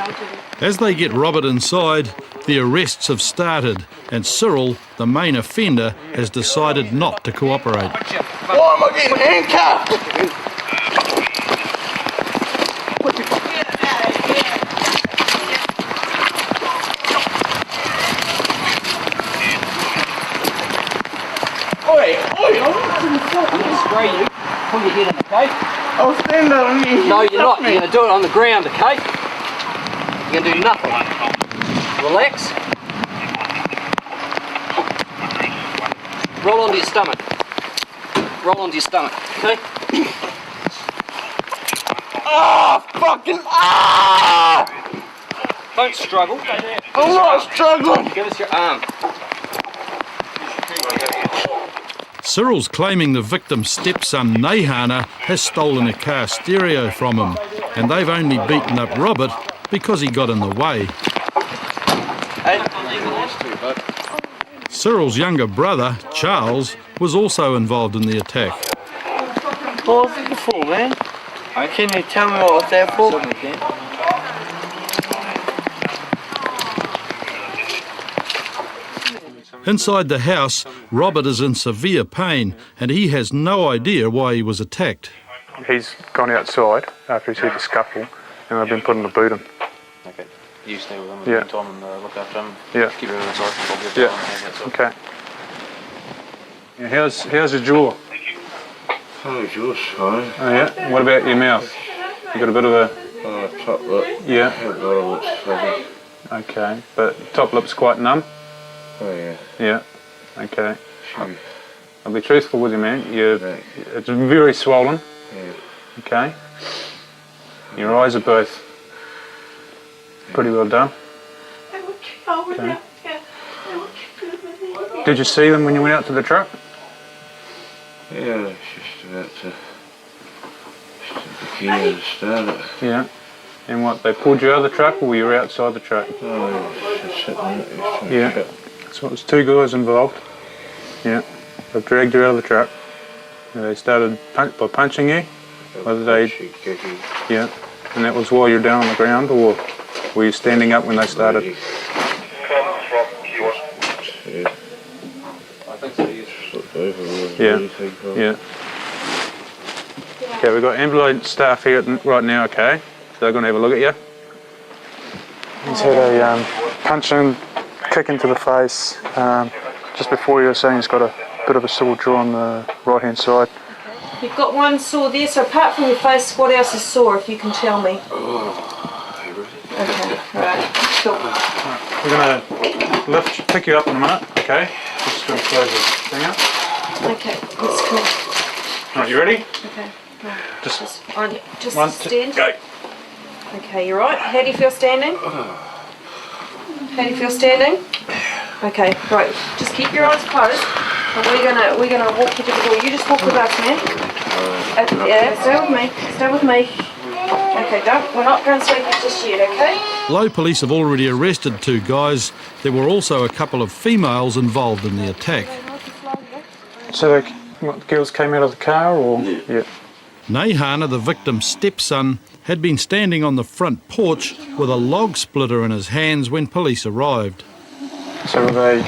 As they get Robert inside, the arrests have started, and Cyril, the main offender, has decided not to cooperate. Why am I getting handcuffed? I'm going to spray you. Pull your head in, okay? I'll stand on you. No, you're not. You're going to do it on the ground, okay? You're going to do nothing. Relax. Roll onto your stomach. Roll onto your stomach, okay? Ah, fucking Don't struggle. I'm not struggling. Give us your arm. Cyril's claiming the victim's stepson, Nahana, has stolen a car stereo from him, and they've only beaten up Robert because he got in the way. Cyril's younger brother, Charles, was also involved in the attack. What was it for, man? Can you tell me what was that for? Inside the house, Robert is in severe pain, and he has no idea why he was attacked. He's gone outside after he's hit a scuffle, and I've been putting a boot in. Okay. You stay with him in Yeah. the meantime and look after him. Yeah. Keep everyone inside. I'll give Yeah. Okay. Yeah, how's your jaw? Oh, yours fine. Oh yeah. What about your mouth? You got a bit of a top lip. Yeah. Lip's fuzzy. Okay, but top lip's quite numb. Oh yeah. Yeah. Okay. I'll be truthful with you, man. It's very swollen. Yeah. Okay. Your eyes are both pretty well done. Okay. Did you see them when you went out to the truck? Yeah, it's just about to Yeah, started. Yeah. And what, they pulled you out of the truck or were you outside the truck? Oh, just sitting there. Yeah. So it was two guys involved. Yeah. They dragged you out of the truck. And they started by punching you. Whether they, yeah. And that was while you're down on the ground, or were you standing up when they started? Yeah. Yeah. Yeah. Okay, we've got ambulance staff here right now, okay? So they're going to have a look at you. He's had a punch in, kick into the face. Just before you were saying he's got a bit of a sore jaw on the right hand side. You've got one sore there, so apart from your face, what else is sore, if you can tell me? Okay, right, cool. We're going to pick you up in a minute, okay? Just going to close this thing up. Okay, that's cool. Right, you ready? Okay. Just one, stand. Go. Okay, you're right. How do you feel standing? How do you feel standing? Okay, right. Just keep your eyes closed. And we're gonna walk you to the door. You just walk with us, man. Yeah, stay with me. Stay with me. Okay, we're not going to sleep just yet, okay? Low police have already arrested 2 guys. There were also a couple of females involved in the attack. So the girls came out of the car, or? Yeah. Nehana, the victim's stepson, had been standing on the front porch with a log splitter in his hands when police arrived. So were they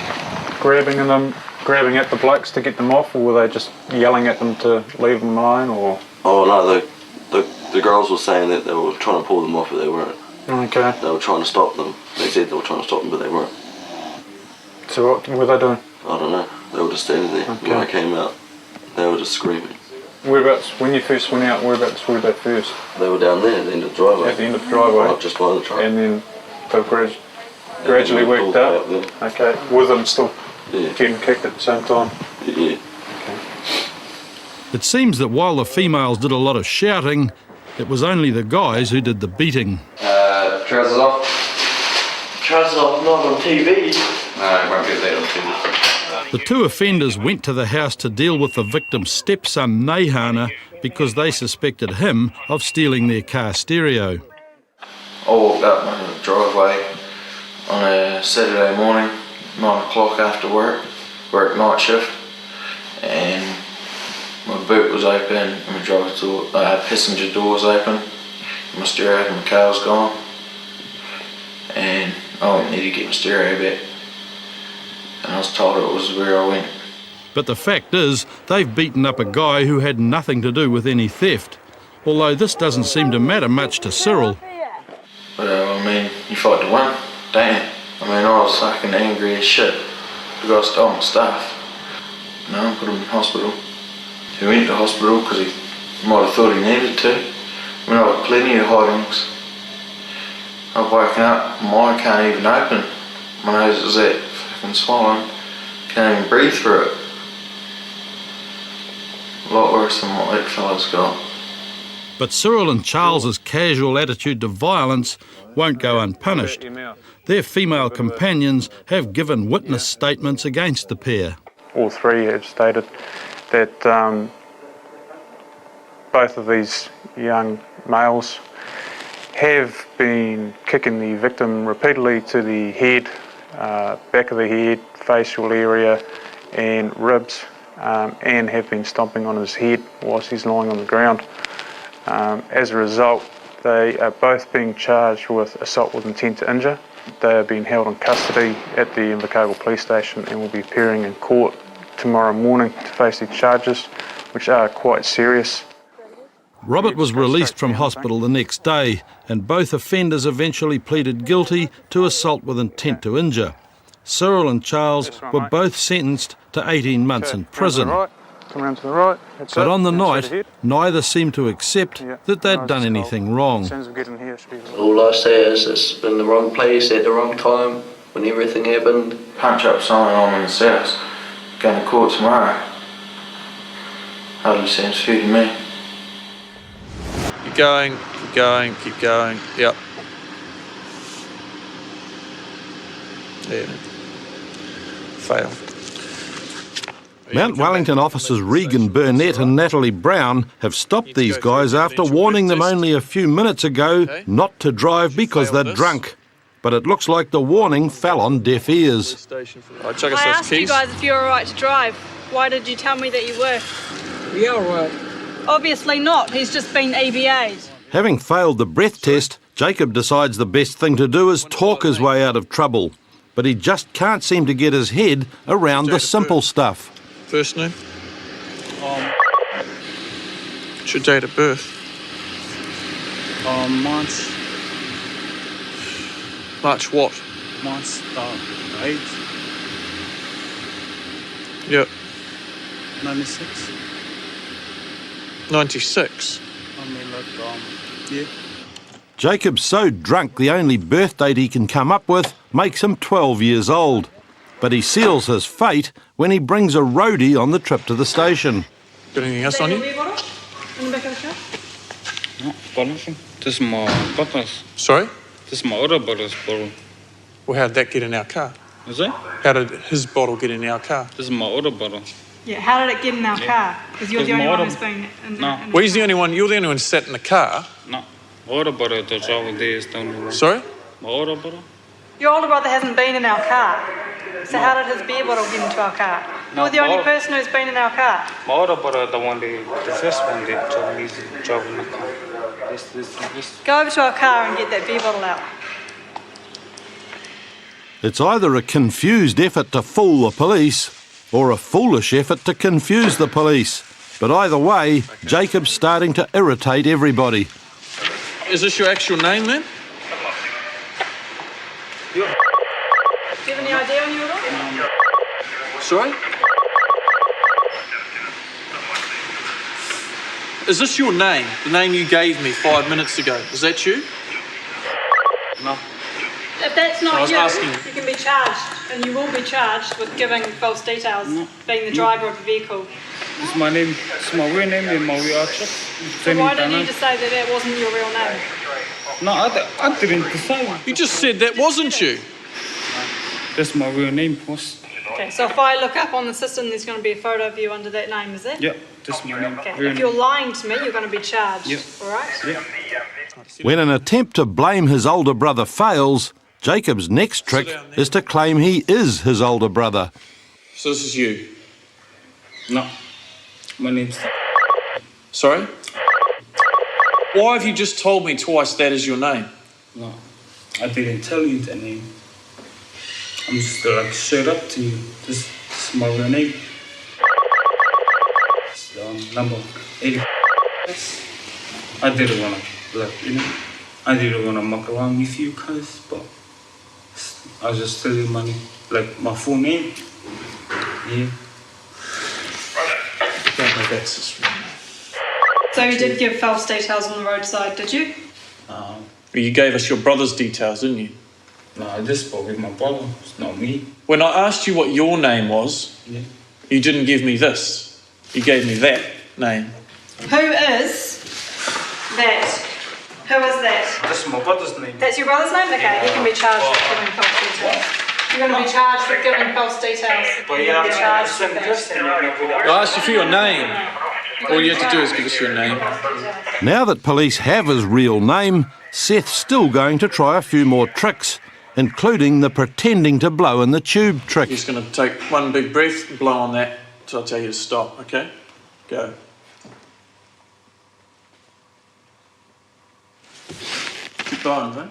grabbing at the blokes to get them off, or were they just yelling at them to leave them alone, or? Oh no, the girls were saying that they were trying to pull them off, but they weren't. Okay. They were trying to stop them. They said they were trying to stop them, but they weren't. So what were they doing? I don't know. They were just standing there. Okay. When I came out, they were just screaming. Whereabouts, when you first went out, whereabouts were they first? They were down there at the end of the driveway. At the end of the driveway? Right, just by the truck. And then they gradually worked up? Okay, with them still getting kicked at the same time? Yeah. Okay. It seems that while the females did a lot of shouting, it was only the guys who did the beating. Trousers off. Trousers off, not on TV. No, I won't get that on TV. The 2 offenders went to the house to deal with the victim's stepson, Nehana, because they suspected him of stealing their car stereo. I walked up my driveway on a Saturday morning, 9 o'clock after work night shift, and my boot was open and my driver's door, passenger door was open, and my stereo and my car was gone, and I went there to get my stereo back, and I was told it was where I went. But the fact is, they've beaten up a guy who had nothing to do with any theft, although this doesn't seem to matter much to Cyril. But I mean, you fight to win, don't you? I mean, I was fucking angry as shit. The guy stole my stuff. No, I put him in hospital. He went to hospital because he might have thought he needed to. I mean, I had plenty of hidings. I've woken up, my eye can't even open. My nose is that fucking swollen. Can't even breathe through it. A lot worse than what that fella's got. But Cyril and Charles's casual attitude to violence won't go unpunished. Their female companions have given witness statements against the pair. All 3 have stated that both of these young males have been kicking the victim repeatedly to the head, back of the head, facial area and ribs, and have been stomping on his head whilst he's lying on the ground. As a result, they are both being charged with assault with intent to injure. They are being held in custody at the Invercargill Police Station and will be appearing in court tomorrow morning to face these charges, which are quite serious. Robert was released from hospital the next day, and both offenders eventually pleaded guilty to assault with intent to injure. Cyril and Charles were both sentenced to 18 months in prison. Come around to the right. But on the night, neither seemed to accept that they'd done anything wrong. All I say is it's been the wrong place at the wrong time when everything happened. Punch up someone on in the south. Going to court tomorrow. Hardly seems fair to me. Keep going, keep going, keep going. Yep. Yeah. Fail. Mount Wellington officers Regan Burnett and Natalie Brown have stopped these guys after warning them only a few minutes ago not to drive because they're drunk. But it looks like the warning fell on deaf ears. Right, chuck us I those asked you keys. guys if you were alright to drive. Why did you tell me that you were? Yeah, alright. Obviously not. He's just been EBA'd. Having failed the breath test, Jacob decides the best thing to do is talk his way out of trouble. But he just can't seem to get his head around the simple stuff. First name? What's your date of birth? March what? 8. Yep. 96. 96? I mean, yeah. Jacob's so drunk the only birth date he can come up with makes him 12 years old. But he seals his fate when he brings a roadie on the trip to the station. Got anything else on you? In the back of the car? No, bottle. This is my bottles. Sorry? This is my other bottles bottle. Well, how did that get in our car? Is it? How did his bottle get in our car? This is my other bottle. Yeah, how did it get in our car? Because you're the only one who's been in No. Well, he's the only one, you're the only one sat in the car. No. My other bottle that's over there is the only one. Sorry? My other bottle? Your older brother hasn't been in our car. So how did his beer bottle get into our car? You're the only person who's been in our car. My other bottle, the one the first one that told me to drive in the car. This. Go over to our car and get that beer bottle out. It's either a confused effort to fool the police or a foolish effort to confuse the police. But either way, Jacob's starting to irritate everybody. Is this your actual name then? Do you have any idea on you at all? Sorry? Is this your name? The name you gave me 5 minutes ago? Is that you? No. If that's I not was you, asking- you can be charged, and you will be charged with giving false details, being the driver of the vehicle. This is my name. This is my real name and my real address. So why didn't you just say that that wasn't your real name? No, I didn't decide. You just said that wasn't you. That's my real name, boss. Okay, so if I look up on the system, there's going to be a photo of you under that name, is it? Yep, that's my name. Okay, Real if you're name. lying to me, you're going to be charged, Yep. all right? Yep. When an attempt to blame his older brother fails, Jacob's next trick is to claim he is his older brother. So this is you? No. My name's... Sorry? Why have you just told me twice that is your name? No. I didn't tell you the name. I'm just like straight up to you. This is my real name. It's, number 80. I didn't want to, I didn't want to muck around with you guys, but I was just telling you my name, like my full name. Yeah. So you did give false details on the roadside, did you? You gave us your brother's details, didn't you? No, I just spoke with my brother. It's not me. When I asked you what your name was, Yeah. you didn't give me this. You gave me that name. Who is that? Who is that? That's my brother's name. That's your brother's name? Okay, he can be charged with giving false details. You're going to be charged with giving false details. But You're you going have to be to charged send with this and I asked you for your name. All you have to do is give us your name. Now that police have his real name, Seth's still going to try a few more tricks, including the pretending to blow in the tube trick. You're just going to take one big breath, blow on that, till I tell you to stop, okay? Go. Keep blowing, mate.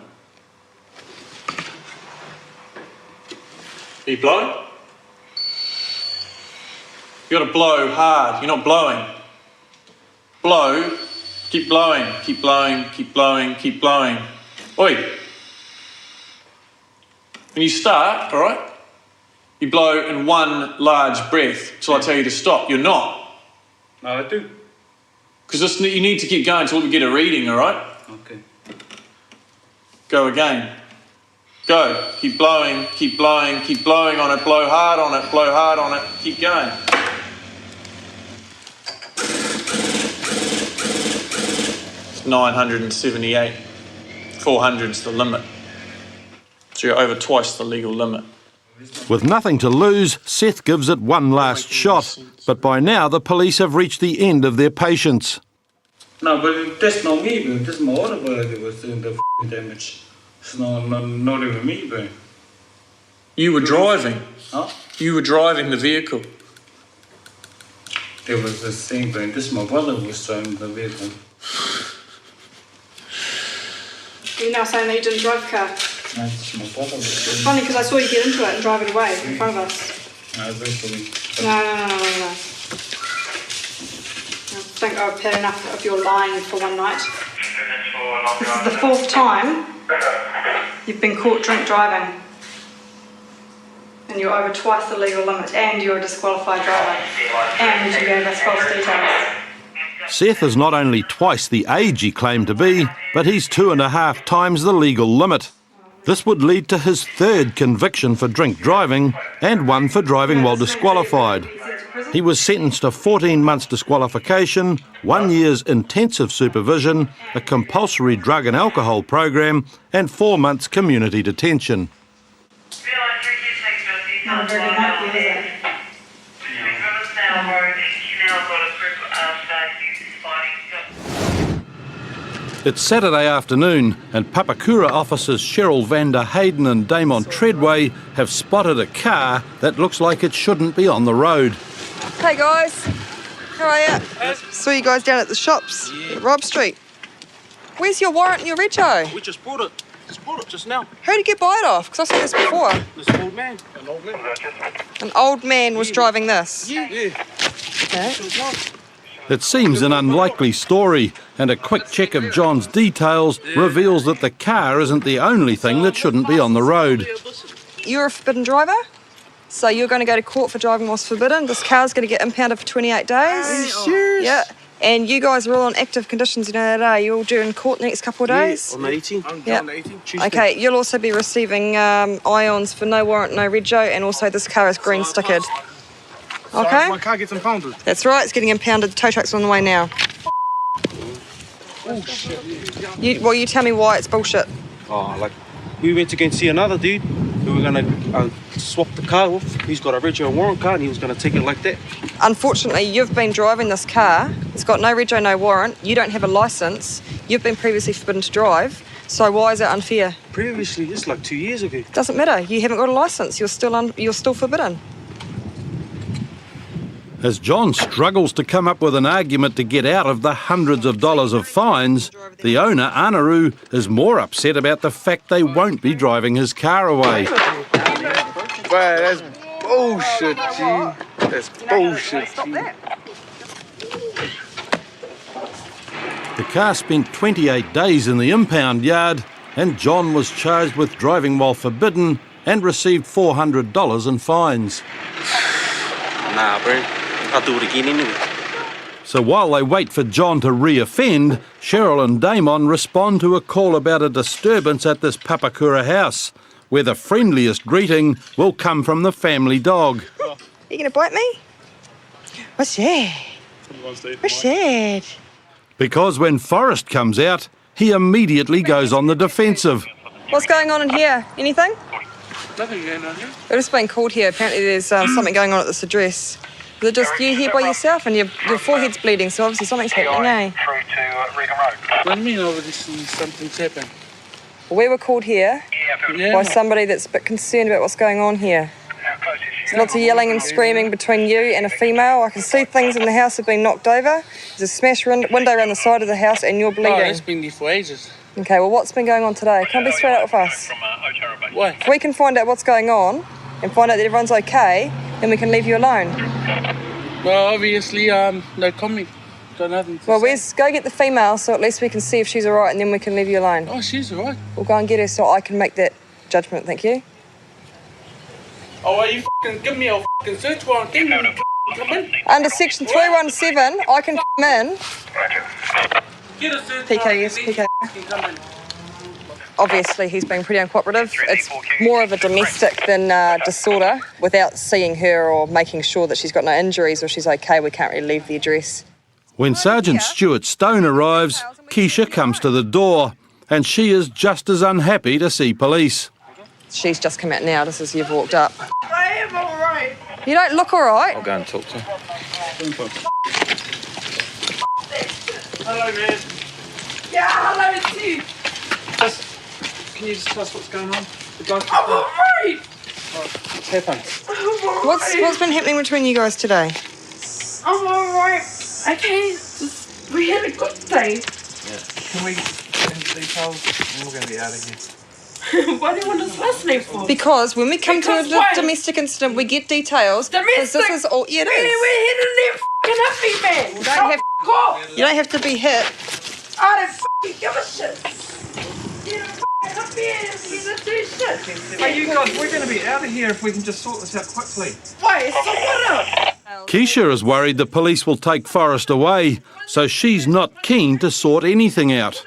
Are you blowing? You got to blow hard. You're not blowing. Blow. Keep blowing. Keep blowing. Keep blowing. Keep blowing. Oi. When you start, all right, you blow in one large breath till I tell you to stop. You're not. No, I do. Because you need to keep going until we get a reading, all right? Okay. Go again. Go. Keep blowing, keep blowing, keep blowing on it, blow hard on it, blow hard on it, keep going. It's 978. 400's the limit. So you're over twice the legal limit. With nothing to lose, Seth gives it one last shot, but by now the police have reached the end of their patience. No, but that's not me, bro. That's my other brother that was doing the damage. It's not even me, bro. You were driving. Huh? You were driving the vehicle. It was the same thing. This my brother was driving the vehicle. You're now saying that you didn't drive the car? No, this my brother was It's driving. funny because I saw you get into it and drive it away in front of us. No, basically. No. I think I've had enough of your lying for one night. This is the 4th time you've been caught drink driving. And you're over twice the legal limit, and you're a disqualified driver, and you gave us false details. Seth is not only twice the age he claimed to be, but he's 2.5 times the legal limit. This would lead to his 3rd conviction for drink driving and one for driving while disqualified. He was sentenced to 14 months disqualification, 1 year's intensive supervision, a compulsory drug and alcohol program, and 4 months community detention. Not a very good night for you, is it? It's Saturday afternoon and Papakura officers Cheryl van der Hayden and Damon Treadway have spotted a car that looks like it shouldn't be on the road. Hey guys, how are you? Saw you guys down at the shops at Rob Street. Where's your warrant and your rego? We just bought it. Just now. Who did you buy it off? Because I've seen this before. This old man. An old man. An old man was driving this. Yeah. Okay. It seems an unlikely story, and a quick check of John's details reveals that the car isn't the only thing that shouldn't be on the road. You're a forbidden driver, so you're going to go to court for driving whilst forbidden. This car's going to get impounded for 28 days. Are you serious? Yeah. And you guys are all on active conditions, you know that, are you? All due in court the next couple of days? On the 18th. Yeah. On the 18th, Tuesday. Okay, you'll also be receiving ions for no warrant, no rego, and also this car is green stickered. Okay? So my car gets impounded. That's right, it's getting impounded. The tow truck's on the way now. Oh, shit. You tell me why it's bullshit. Oh, like, we went to go and see another dude who were going to swap the car off. He's got a rego and warrant car and he was going to take it like that. Unfortunately, you've been driving this car. It's got no rego, no warrant. You don't have a licence. You've been previously forbidden to drive. So why is that unfair? Previously, it's like 2 years ago. Doesn't matter. You haven't got a licence. You're still forbidden. As John struggles to come up with an argument to get out of the hundreds of dollars of fines, the owner, Anaru, is more upset about the fact they won't be driving his car away. Wow, that's bullshit, G. That's bullshit, G. The car spent 28 days in the impound yard, and John was charged with driving while forbidden and received $400 in fines. Nah, bro. I'll do it again anyway. So while they wait for John to re-offend, Cheryl and Damon respond to a call about a disturbance at this Papakura house, where the friendliest greeting will come from the family dog. You gonna bite me? What's that? What's that? Because when Forrest comes out, he immediately goes on the defensive. What's going on in here? Anything? Nothing going on here. We've just been called here. Apparently there's something going on at this address. Is it just you here by yourself and your forehead's bleeding, so obviously something's happening, eh? What do you mean obviously something's happened? Well, we were called here by somebody that's a bit concerned about what's going on here. There's lots of yelling and screaming between you and a female. I can see things in the house have been knocked over. There's a smashed window around the side of the house and you're bleeding. Oh, it's been there for ages. Okay, well, what's been going on today? Come be straight up with us. Why? If we can find out what's going on and find out that everyone's okay, then we can leave you alone. Well, obviously, no comment. Got nothing to Well, say. go get the female so at least we can see if she's all right and then we can leave you alone. Oh, she's all right. We'll go and get her so I can make that judgment, thank you. Oh, well, you fucking give me a fucking search warrant. Then you come in. Under section 317, I can come in. Get a search PK, warrant. yes, and then PK. you fucking come in. Obviously, he's been pretty uncooperative. It's more of a domestic than disorder. Without seeing her or making sure that she's got no injuries or she's okay, we can't really leave the address. When Sergeant Stuart Stone arrives, Keisha comes to the door, and she is just as unhappy to see police. She's just come out now, just as you've walked up. I am alright. You don't look all right. I'll go and talk to her. Hello, man. Yeah, hello, it's you. Can you just tell us what's going on? I'm alright. What's happened? What's been happening between you guys today? I'm alright. Okay, we had a good day. Yeah. Can we get into details? And we're going to be out of here. Why do you want us listening for? Because when we come to Because a why? domestic incident, we get details. Because Domestic? this is all. Yeah, it is. We're here to live f***ing up me, man. You don't have to be hit. I don't f***ing give a shit. You don't f***ing up here and you don't do shit. Hey, you guys, we're going to be out of here if we can just sort this out quickly. Wait, so what up? Keisha is worried the police will take Forrest away, so she's not keen to sort anything out.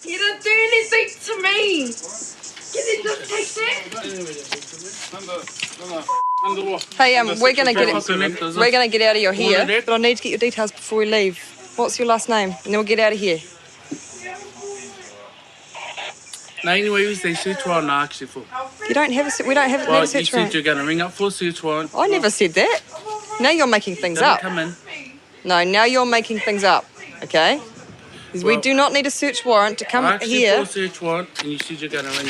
You don't do anything to me. Can you just take that? Hey, we're gonna get out of your hair, but I need to get your details before we leave. What's your last name? And then we'll get out of here. Anyways, they search warrant actually for. We don't have a search Well, no you search said warrant. you're gonna ring up for a search warrant. I never said that. Now you're making things Doesn't up. come in. No, now you're making things up. Okay? Because we Well, do not need a search warrant to come I asked you here. for a search warrant, and you said you're gonna ring.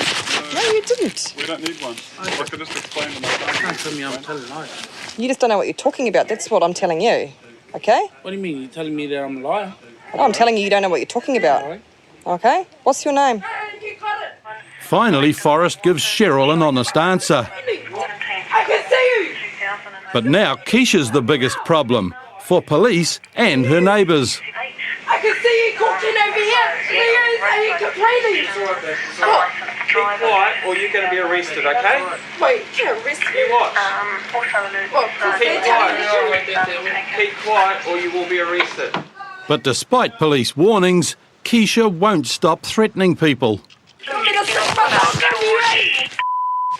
No, you didn't. We don't need one. I could just explain them. Don't tell me I'm telling lies. You just don't know what you're talking about. That's what I'm telling you. Okay? What do you mean? You're telling me that I'm a liar? No, I'm telling you don't know what you're talking about. Okay? What's your name? Finally, Forrest gives Cheryl an honest answer. I can see you. But now Keisha's the biggest problem for police and her neighbours. I can see you cooking over here. Are you complaining? Be quiet or you're going to be arrested, okay? Wait, you arrest me? You watch. What? Keep quiet. Keep quiet or you will be arrested. But despite police warnings, Keisha won't stop threatening people.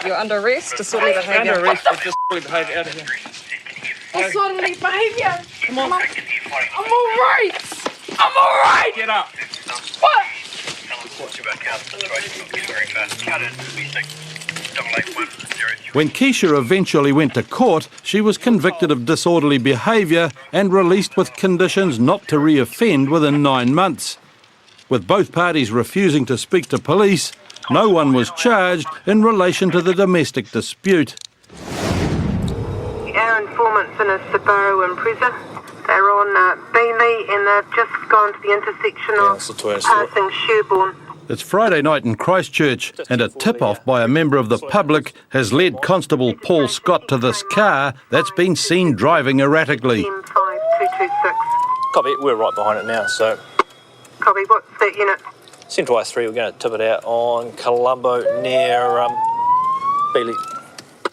You're under arrest. Disorderly behaviour. Under arrest for disorderly behaviour. Out of here. Disorderly behaviour. Come on. I'm alright. I'm alright. Get up. What? When Keisha eventually went to court, she was convicted of disorderly behaviour and released with conditions not to re-offend within 9 months. With both parties refusing to speak to police, no one was charged in relation to the domestic dispute. Our informant's in a Subaru Impreza. They're on Beanley and they've just gone to the intersection of passing Sherborne. It's Friday night in Christchurch, and a tip-off by a member of the public has led Constable Paul Scott to this car that's been seen driving erratically. Copy, we're right behind it now, so... Copy, what's that unit? Central I3, we're going to tip it out on Colombo near Beeley.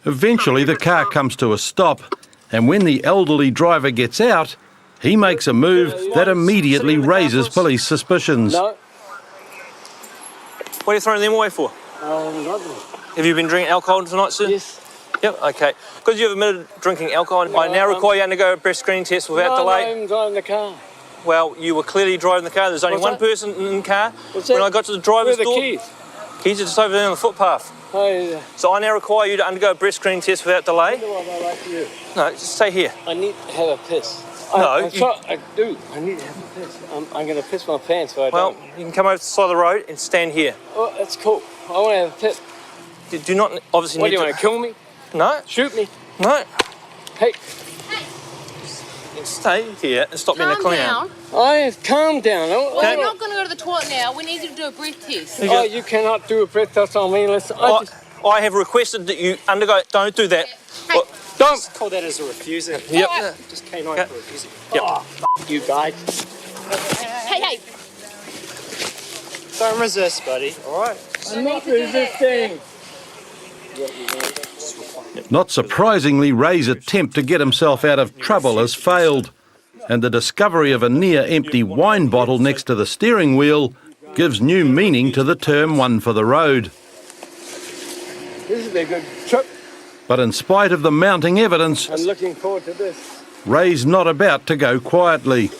Eventually the car comes to a stop, and when the elderly driver gets out, he makes a move that immediately raises police suspicions. No. What are you throwing them away for? Have you been drinking alcohol tonight, sir? Yes. Yep, okay. Because you've admitted drinking alcohol, I now require you to undergo a breath screening test without delay. I'm driving the car. Well, you were clearly driving the car. There's only one person in the car. When I got to the driver's door... Where are the keys? Keys are just over there on the footpath. Oh, yeah. So I now require you to undergo a breath screening test without delay. What do I like to do? No, just stay here. I need to have a piss. No, I do. I need to have a piss. I'm going to piss my pants if I Well, don't. you can come over to the side of the road and stand here. Oh, that's cool. I want to have a piss. Do not obviously What, need do you want to kill me? No. Shoot me? No. Hey. Stay here and stop being a clown. Calm down. Well, you're not going to go to the toilet now. We need you to do a breath test. Oh, you cannot do a breath test on me. Listen, I have requested that you undergo... Don't do that. Hey. Don't call that as a refusal. Yep. Just K9 for refusal. Yep. Oh, you guys. Hey. Don't resist, buddy. All right. I'm not resisting. Not surprisingly, Ray's attempt to get himself out of trouble has failed, and the discovery of a near-empty wine bottle next to the steering wheel gives new meaning to the term one for the road. This is a good trip. But in spite of the mounting evidence, I'm looking forward to this. Ray's not about to go quietly.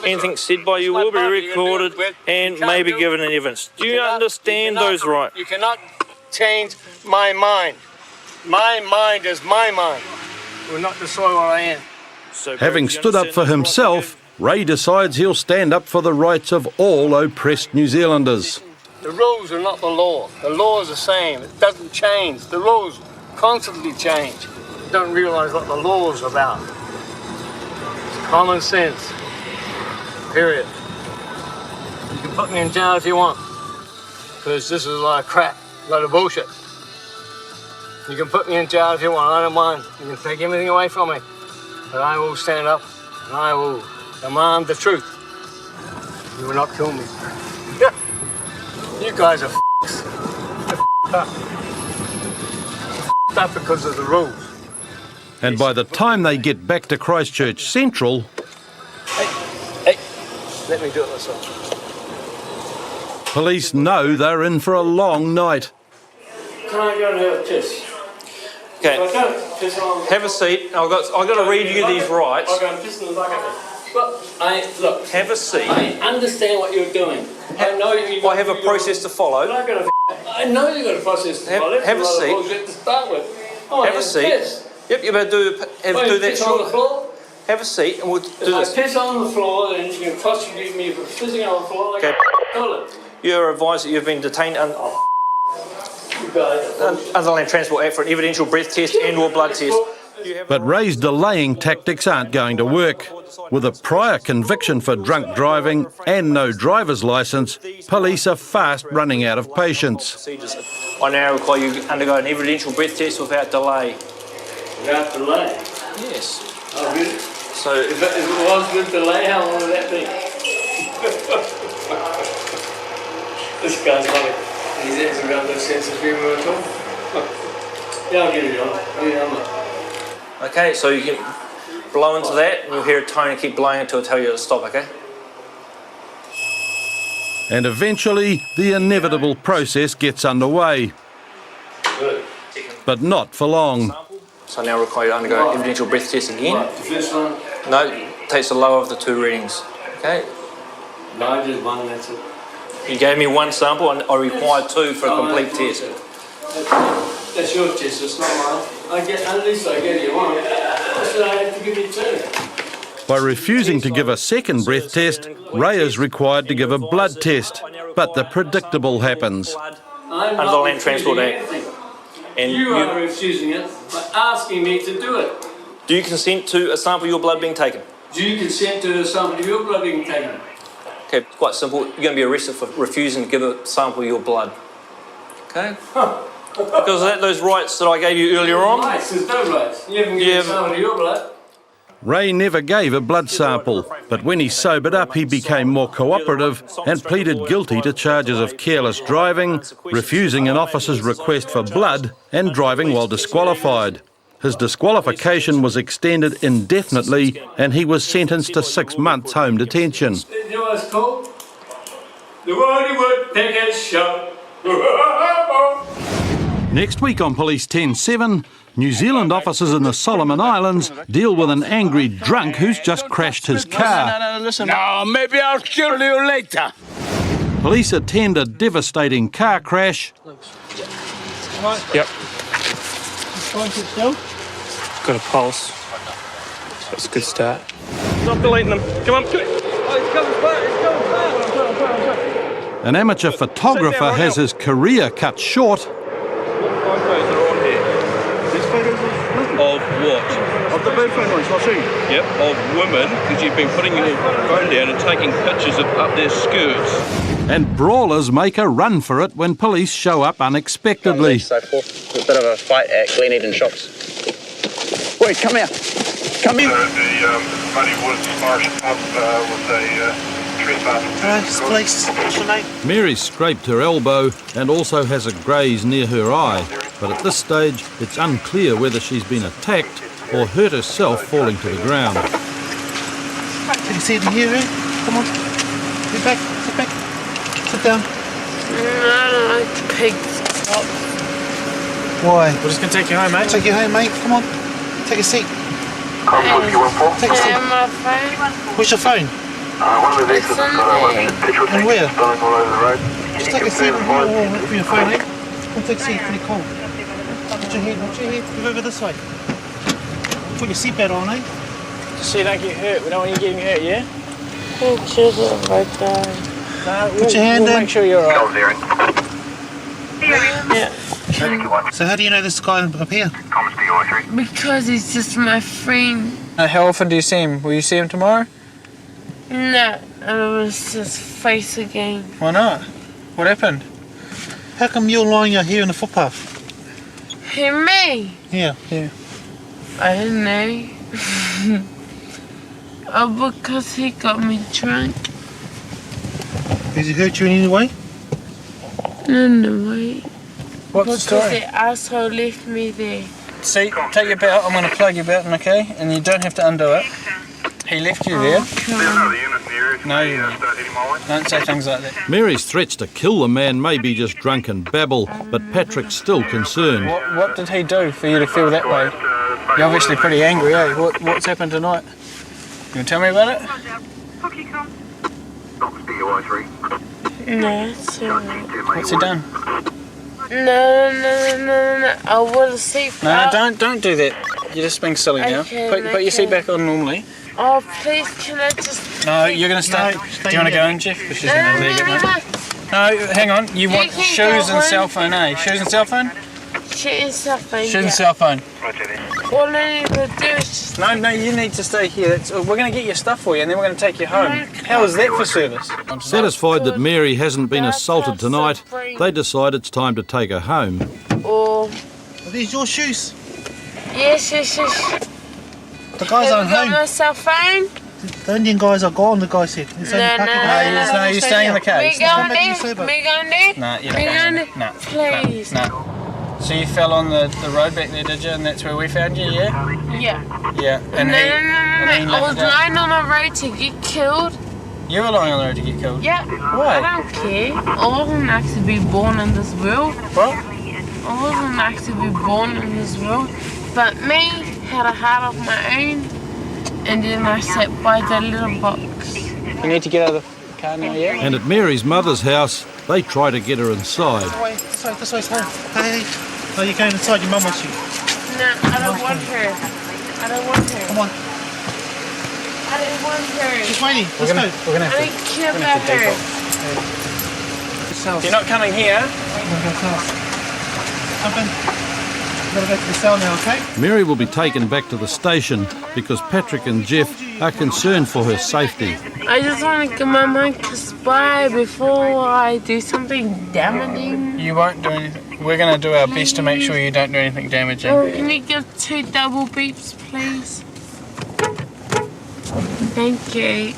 Anything said by you will be recorded and may be given in evidence. Do you understand those rights? You cannot change my mind. My mind is my mind. Will not destroy what I am. Having stood up for himself, Ray decides he'll stand up for the rights of all oppressed New Zealanders. The rules are not the law. The law is the same. It doesn't change. The rules constantly change. You don't realise what the law is about. It's common sense. Period. You can put me in jail if you want, because this is a lot of crap, a lot of bullshit. You can put me in jail if you want, I don't mind. You can take everything away from me, but I will stand up and I will demand the truth. You will not kill me. You guys are f***s. You're f***ed up. You're f***ed up because of the rules. And by the time they get back to Christchurch Central... Hey, let me do it myself. Police know they're in for a long night. Can I go and have a piss? Okay. Have a seat. I've got to read you these rights. I'll go and piss in the bucket. Look. Have a seat. I understand what you're doing. I know you. I have a process to follow. I know you've got a process to follow. Have a seat. Bullshit to start with. Oh, have a seat. Yep, you better do that short. On the floor? Have a seat and we'll do this. If I piss on the floor, then you can prosecute me for pissing on the floor like a toilet. You're advised that you've been detained under the Land Transport Act for an evidential breath test and or blood test. But Ray's delaying tactics aren't going to work. With a prior conviction for drunk driving and no driver's licence, police are fast running out of patience. I now require you to undergo an evidential breath test without delay. Without delay? Yes. Oh, really? So if it was with delay, how long would that be? This guy's funny. He's answering about no sense of humour at all. Yeah, I'll give it on. Okay, so you can blow into that and you'll hear a tone and keep blowing until I tell you to stop, okay? And eventually, the inevitable process gets underway. Good. But not for long. So I now require you to undergo an evidential breath test again. Right, the first one? No, takes the lower of the two readings, okay? No, just one, that's it. You gave me one sample and I require two for a complete test. That's your test, it's not mine. At least I get you one. So I have to give you two. By refusing to give a second breath test, Ray is required to give a blood test. But the predictable happens. Under the Land Transport Act. And you are refusing it by asking me to do it. Do you consent to a sample of your blood being taken? Do you consent to a sample of your blood being taken? Okay, it's quite simple. You're going to be arrested for refusing to give a sample of your blood. Okay? Because of those rights that I gave you earlier on. Rights? There's no rights. You haven't given a sample of your blood. Ray never gave a blood sample, but when he sobered up, he became more cooperative and pleaded guilty to charges of careless driving, refusing an officer's request for blood, and driving while disqualified. His disqualification was extended indefinitely, and he was sentenced to 6 months home detention. You know what it's called? The Hollywood Picket Show. Next week on Police 10-7, New Zealand officers in the Solomon Islands deal with an angry drunk who's just crashed his car. No, listen. No, maybe I'll kill you later. Police attend a devastating car crash. Yep. Still? Got a pulse. That's a good start. Stop deleting them. Come on. An amateur photographer has his career cut short. Of what? Of the bird phone ones, I'll see. Yep, of women, because you've been putting your phone down and taking pictures of up their skirts. And brawlers make a run for it when police show up unexpectedly. So forth. A bit of a fight at Glen Eden Shops. Wait, come here. Come here. The Muddy Woods Marsh Pub with a trespass. Police. What's your name? Mary scraped her elbow and also has a graze near her eye. But at this stage, it's unclear whether she's been attacked or hurt herself falling to the ground. Can you see it in here, eh? Come on. Get back. Sit back. Sit down. I don't like pigs. Why? We're just going to take you home, mate. Take you home, mate. Come on. Take a seat. Take a seat. My phone. Where's your phone? One of the exits has got a picture of And where? spilling all over the road. Just take a seat and hold your phone, eh? Come take a seat, pretty cold. Put your head, move over this way. Put your seatbelt on, eh? Just so you don't get hurt. We don't want you getting hurt, yeah? Put your hand right there. No, Put your hand we'll in. make sure you're alright. Yeah. So how do you know this guy up here? Because he's just my friend. How often do you see him? Will you see him tomorrow? No, it was just face again. Why not? What happened? How come you're lying out here in the footpath? Hey, me? Yeah. I don't know. Oh, because he got me drunk. Has he hurt you in any way? No way. What's the Because story? the asshole left me there. See, take your belt. I'm going to plug your belt in, okay? And you don't have to undo it. He left you there. No, you won't. Don't say things like that. Mary's threats to kill the man may be just drunken babble, but Patrick's still concerned. What did he do for you to feel that way? You're obviously pretty angry, eh? What's happened tonight? You want to tell me about it? No, it's alright. What's he done? No. I want to see. No, don't do that. You're just being silly now. Put your seat back on normally. Oh, please, can I just... No, you're going to stay. Do you want to go in, Jeff? Because she's going to leave it, mate. No, hang on. You want shoes and cell phone, eh? Shoes and cell phone? Shoes and cell phone, Shoes and cell phone. All I need to do is just... No, you need to stay here. We're going to get your stuff for you and then we're going to take you home. How is that for service? Satisfied that Mary hasn't been assaulted tonight, they decide it's time to take her home. Or... Are these your shoes? Yes. The guys aren't home. my cell phone? The Indian guys are gone, the guy said. No, you're staying in the cave. Me going there? No, you're not going there. No. Please. No. So you fell on the road back there, did you? And that's where we found you, yeah? Yeah. Yeah. And No. I was lying on the road to get killed. You were lying on the road to get killed? Yeah. Why? I don't care. I wasn't actually be born in this world. What? I wasn't actually be born in this world. But me had a heart of my own. And then I sat by the little box. You need to get out of the car now, yeah? And at Mary's mother's house, they try to get her inside. This way. Hey. No, you're going inside, your mum wants you. No, I don't want her. Come on. I don't want her. She's waiting. Let's go. We're gonna have I don't care about her. You're not coming here? Jump in. We've got to go to the cell now, okay? Mary will be taken back to the station because Patrick and Jeff are concerned for her safety. I just want to give my mum a spy before I do something damaging. You won't do anything. We're going to do our best to make sure you don't do anything damaging. Oh, can you give 2 double beeps, please? Thank you.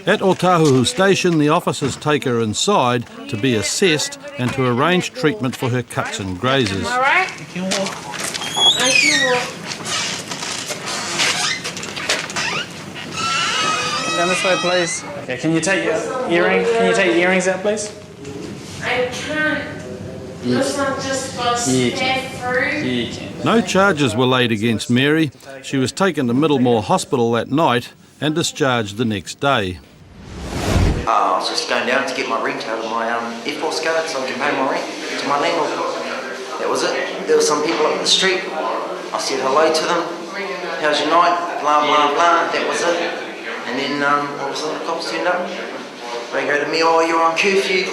At Otahuhu Station, the officers take her inside to be assessed and to arrange treatment for her cuts and grazes. All right? You can walk. I can walk. Come down this way, please. Okay, can you take your earrings out, please? I can't. Let's not just go step through. You can. No charges were laid against Mary. She was taken to Middlemore Hospital that night and discharged the next day. I was just going down to get my rent out of my Air Force card so I can pay my rent to my landlord. That was it. There were some people up the street. I said hello to them. How's your night? Blah, blah, blah. That was it. And then all of a sudden the cops turned up. They go to me, oh, you're on curfew.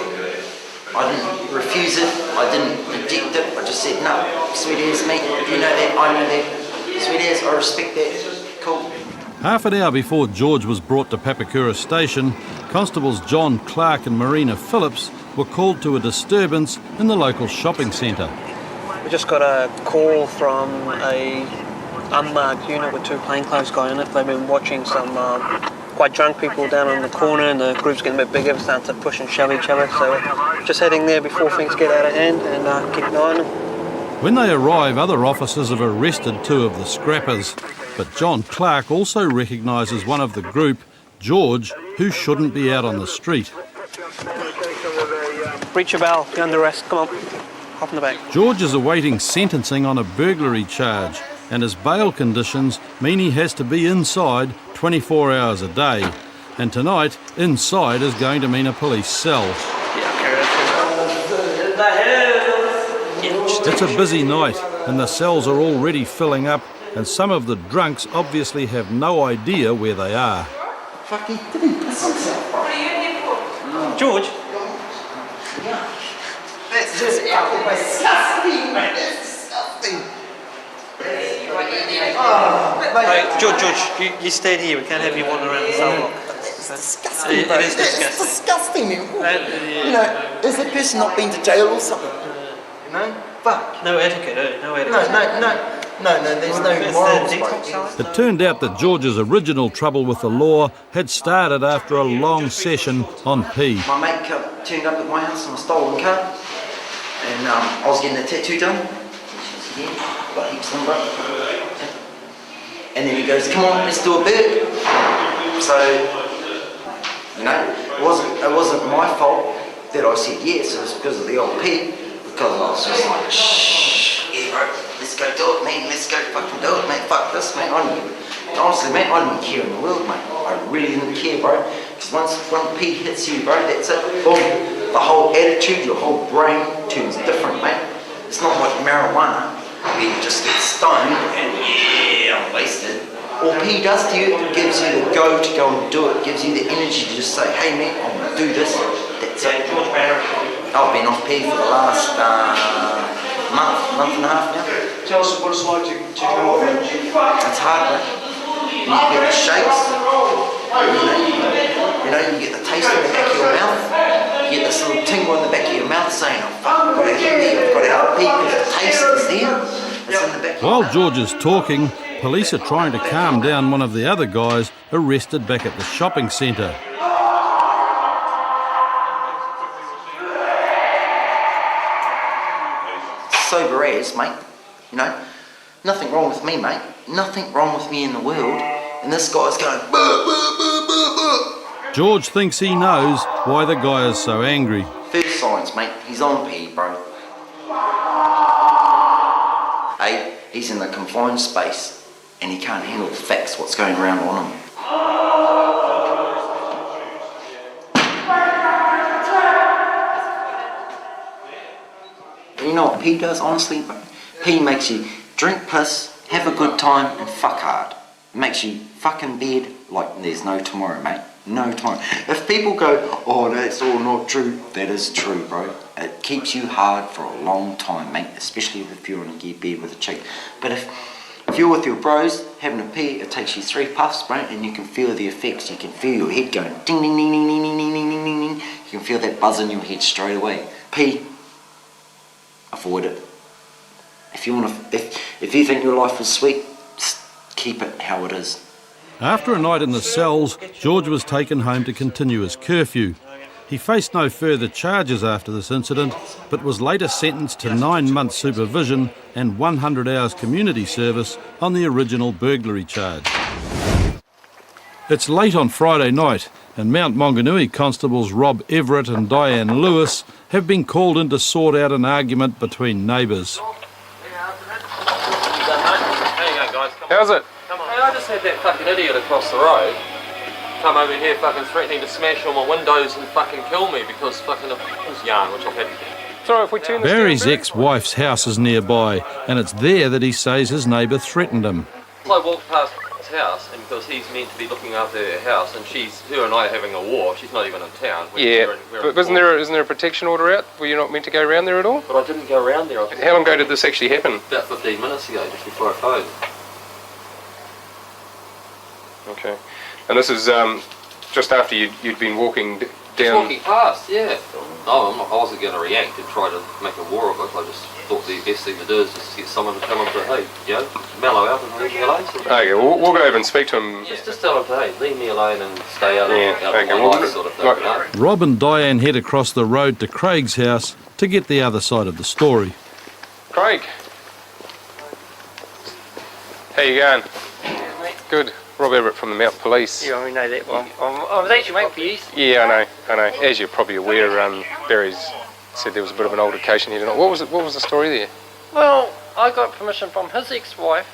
I didn't refuse it. I didn't reject it. I just said, no, sweet as mate. You know that. I know that. Sweet as. I respect that. Cool. Half an hour before George was brought to Papakura Station, Constables John Clark and Marina Phillips were called to a disturbance in the local shopping centre. We just got a call from a unmarked unit with 2 plainclothes guys in it. They've been watching some quite drunk people down on the corner, and the group's getting a bit bigger, starting to push and shove each other. So just heading there before things get out of hand and keep an eye on them. When they arrive, other officers have arrested 2 of the scrappers, but John Clark also recognises one of the group, George, who shouldn't be out on the street. Breach your bail, you're under arrest, come on, hop in the back. George is awaiting sentencing on a burglary charge, and his bail conditions mean he has to be inside 24 hours a day. And tonight, inside is going to mean a police cell. Yeah, carry it. It's a busy night and the cells are already filling up, and some of the drunks obviously have no idea where they are. Fucking didn't piss himself. What are you in here for? George? That's just disgusting, mate. That's disgusting. Hey, George, you stayed here. We can't have you wandering around the cell block. It's disgusting, It bro. is disgusting. It's disgusting, man. You know, has that person not been to jail or something? You know? Fuck. No etiquette, eh? No etiquette. No, there's no morals, bro. It turned out that George's original trouble with the law had started after a long session on P. My mate turned up at my house in a stolen car, and I was getting a tattoo done. Got heaps of them, bro. And then he goes, "Come on, let's do a bit." So, you know, it wasn't my fault that I said yes. It was because of the old P. Because I was just like, shh, yeah, bro, let's go do it, man. Let's go fucking do it, mate. Fuck this, mate. Honestly, mate, I didn't care in the world, mate. I really didn't care, bro. Because once one P hits you, bro, that's it. Boom. The whole attitude, your whole brain turns different, mate. It's not like marijuana, where you just get stoned and yeah, I'm wasted. All P does to you, it gives you the go to go and do it. It gives you the energy to just say, hey, mate, I'm going to do this. That's it. I've been off P for the last month and a half now. Tell us what it's like to come off it. It's hard, mate. You get the shakes, you know, you get the taste in the back of your mouth, you get this little tingle in the back of your mouth saying, oh fuck, I've got to get there, I've got to help P because the taste is there. It's in the back. While George is talking, police are trying to calm down one of the other guys arrested back at the shopping centre. Sober as, mate, you know, nothing wrong with me, mate, nothing wrong with me in the world, and this guy's going, buh, buh, buh, buh, buh. George thinks he knows why the guy is so angry. First signs, mate, he's on P, bro. Hey, he's in the confined space, and he can't handle the facts, what's going around on him. You know what P does, honestly, bro? P makes you drink piss, have a good time, and fuck hard. It makes you fucking bed like there's no tomorrow, mate. No tomorrow. If people go, oh, that's all not true, that is true, bro. It keeps you hard for a long time, mate, especially if you're in a bed with a chick. But if you're with your bros, having a pee, it takes you 3 puffs, bro, and you can feel the effects. You can feel your head going ding, ding, ding, ding, ding, ding, ding, ding, ding, ding, ding. You can feel that buzz in your head straight away. Pee. Avoid it. If you think your life is sweet, just keep it how it is. After a night in the cells, George was taken home to continue his curfew. He faced no further charges after this incident, but was later sentenced to 9 months supervision and 100 hours community service on the original burglary charge. It's late on Friday night, and Mount Maunganui constables Rob Everett and Diane Lewis have been called in to sort out an argument between neighbours. How's it? Hey, I just had that fucking idiot across the road come over here fucking threatening to smash all my windows and fucking kill me because fucking it was yarn, which I've had. Sorry, if we turn this Barry's down, ex-wife's house is nearby, and it's there that he says his neighbour threatened him. I walked past his house, and because he's meant to be looking after her house, and her and I are having a war. She's not even in town. Yeah, but isn't there a protection order out? Were you not meant to go around there at all? But I didn't go around there. How long ago did this actually happen? About 15 minutes ago, just before I phoned. Okay. And this is just after you'd been walking down... Just walking past, yeah. No, I wasn't going to react and try to make a war of it. I just thought the best thing to do is just get someone to come and say, hey, you know, mellow out and leave me alone. Okay, we'll go over and speak to him. Just tell him to, hey, leave me alone and stay out, out okay, of my life sort of thing, you know? Rob and Diane head across the road to Craig's house to get the other side of the story. Craig. How you going? Good. Rob Everett from the Mount Police. You already know that one. I was actually waiting for you. Yeah, I know. As you're probably aware, Barry's said there was a bit of an altercation here tonight. What was the story there? Well, I got permission from his ex-wife.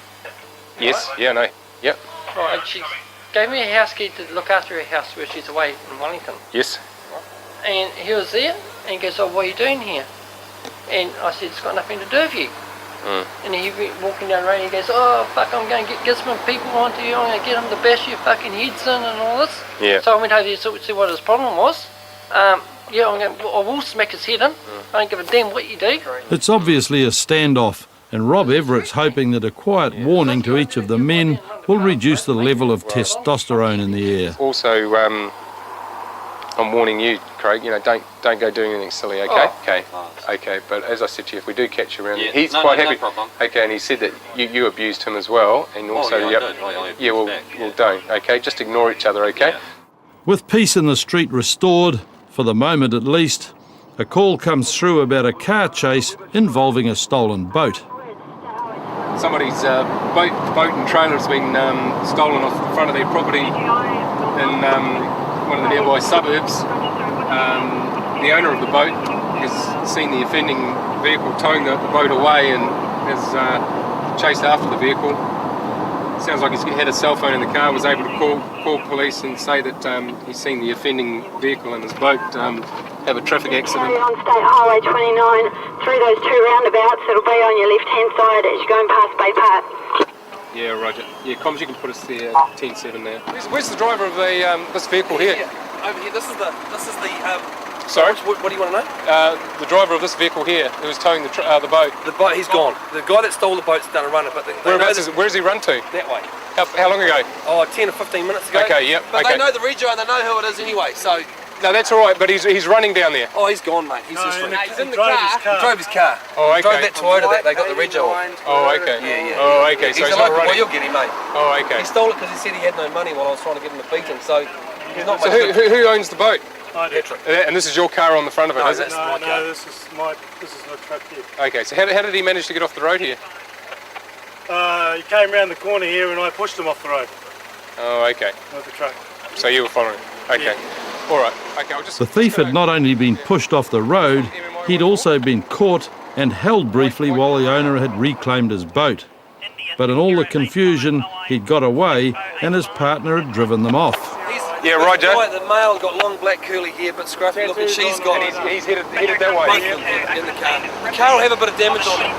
Yes, right? Yeah, I know. Yep. Right, and she gave me a house key to look after her house where she's away in Wellington. Yes. And he was there, and he goes, oh, what are you doing here? And I said, it's got nothing to do with you. And he went walking down the road and he goes, oh fuck, I'm going to get Gisborne people onto you, I'm going to get them to bash your fucking heads in and all this. Yeah. So I went over there to see what his problem was. Yeah, I will smack his head in. I don't give a damn what you do. It's obviously a standoff, and Rob Everett's hoping that a quiet warning to each of the men will reduce the level of testosterone in the air. Also, I'm warning you, Craig, you know, don't go doing anything silly, okay? Okay, but as I said to you, if we do catch you around, he's quite happy. No problem. Okay, and he said that you abused him as well, and also, well, don't, okay? Just ignore each other, okay? Yeah. With peace in the street restored, for the moment at least, a call comes through about a car chase involving a stolen boat. Somebody's boat and trailer has been stolen off the front of their property in one of the nearby suburbs. The owner of the boat has seen the offending vehicle towing the boat away and has chased after the vehicle. Sounds like he's had a cell phone in the car, was able to call police and say that he's seen the offending vehicle and his boat have a traffic accident. On State Highway 29, through those two roundabouts, it'll be on your left-hand side as you're going past Bay Park. Yeah, roger. Yeah, comms, you can put us there, 10-7 now. Where's the driver of this vehicle here? Over here, this is the Sorry? What do you want to know? The driver of this vehicle here, who was towing the boat. The boat, he's gone. The guy that stole the boat's done a runner, but Where's he run to? That way. How long ago? Oh, 10 or 15 minutes ago. Okay, yep. But they know the rego and they know who it is anyway, so... No, that's all right, but he's running down there. Oh, he's gone, mate. He's just he's in the car. car. He drove his car. Oh, okay. He drove that Toyota that they got the rego on. Oh, okay. Yeah. Oh, okay. He's So he's a not local running. boy, you'll get him, mate. Oh, okay. He stole it because he said he had no money while I was trying to give him a beating, so he's not So much... who owns the boat? Patrick. And this is your car on the front of it, is it? No, this is my truck here. Okay, so how did he manage to get off the road here? He came round the corner here and I pushed him off the road Oh, okay. with the truck. So you were following. Okay. All right. Okay, I'll just... The thief had not only been pushed off the road, he'd also been caught and held briefly while the owner had reclaimed his boat. But in all the confusion, he'd got away and his partner had driven them off. Yeah, Roger. The male got long black curly hair, but scruffy looking. She's got... He's headed that way. Both of them in the car. The car will have a bit of damage on it.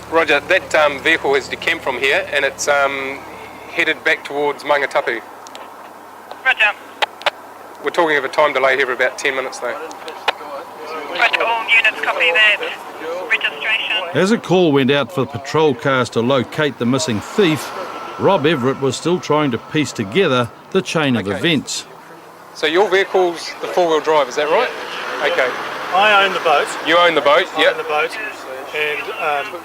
Roger, that vehicle has decamped from here and it's headed back towards Mangatapu. Roger. We're talking of a time delay here of about 10 minutes though. Roger, all units copy that. Registration. As a call went out for patrol cars to locate the missing thief, Rob Everett was still trying to piece together the chain of events. So your vehicle's the four-wheel drive, is that right? Okay. I own the boat. You own the boat, I own the boat,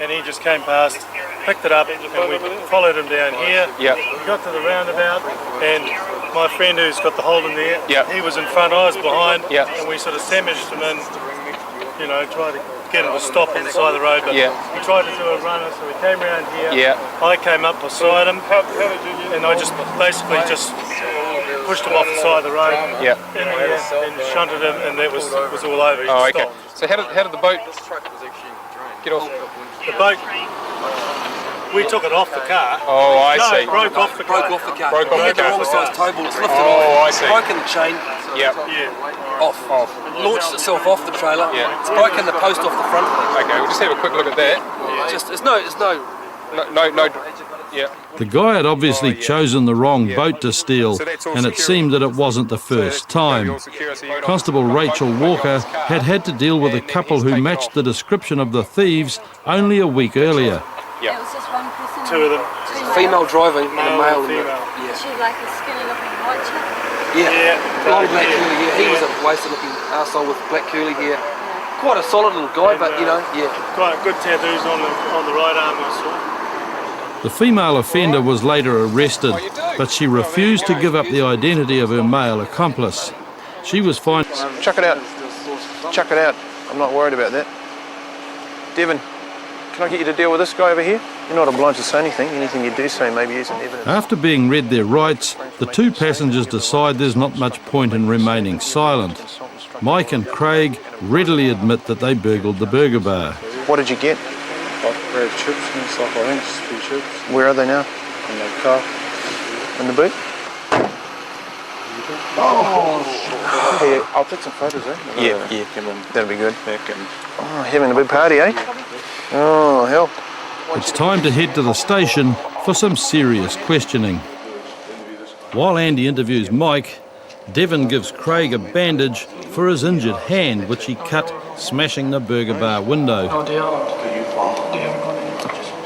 and he just came past, picked it up, and we followed him down here. Yeah. We got to the roundabout, and my friend who's got the Holden there, he was in front, I was behind, and we sort of sandwiched him in, you know, tried to get him to stop on the side of the road, but he tried to do a runner, so we came around here. I came up beside him, and I just basically pushed him off the side of the road and shunted him, and that was all over. He stopped. So how did the boat get off? The boat, we took it off the car. Oh, I see. It broke off the car. Broke off the car. Broke off the car. Wrong size tow ball, it's lifted Oh, off. I see. Broken the chain. Off. Launched itself off the trailer. It's broken the post off the front. Okay, we'll just have a quick look at that. The guy had obviously chosen the wrong boat to steal, and it seemed that it wasn't the first time. Constable Rachel Walker had to deal with a couple who matched the description of the thieves only a week earlier. It was just one person. Two of them. Female driving and a male. She was like a skinny looking white chick. Long black curly hair. He was a wasted looking arsehole with black curly hair. Quite a solid little guy, but you know, quite good tattoos on the right arm, I saw. The female offender was later arrested, but she refused to give up the identity of her male accomplice. She was fined. Chuck it out. Chuck it out. I'm not worried about that. Devon, can I get you to deal with this guy over here? You're not obliged to say anything. Anything you do say maybe isn't evidence. After being read their rights, the two passengers decide there's not much point in remaining silent. Mike and Craig readily admit that they burgled the burger bar. What did you get? Red chips and stuff, I think, 2 chips. Where are they now? In the car. In the boot? You Hey, I'll take some photos, eh? Yeah. That'll be good. Oh, having a big party, eh? Oh, hell. It's time to head to the station for some serious questioning. While Andy interviews Mike, Devon gives Craig a bandage for his injured hand, which he cut smashing the burger bar window.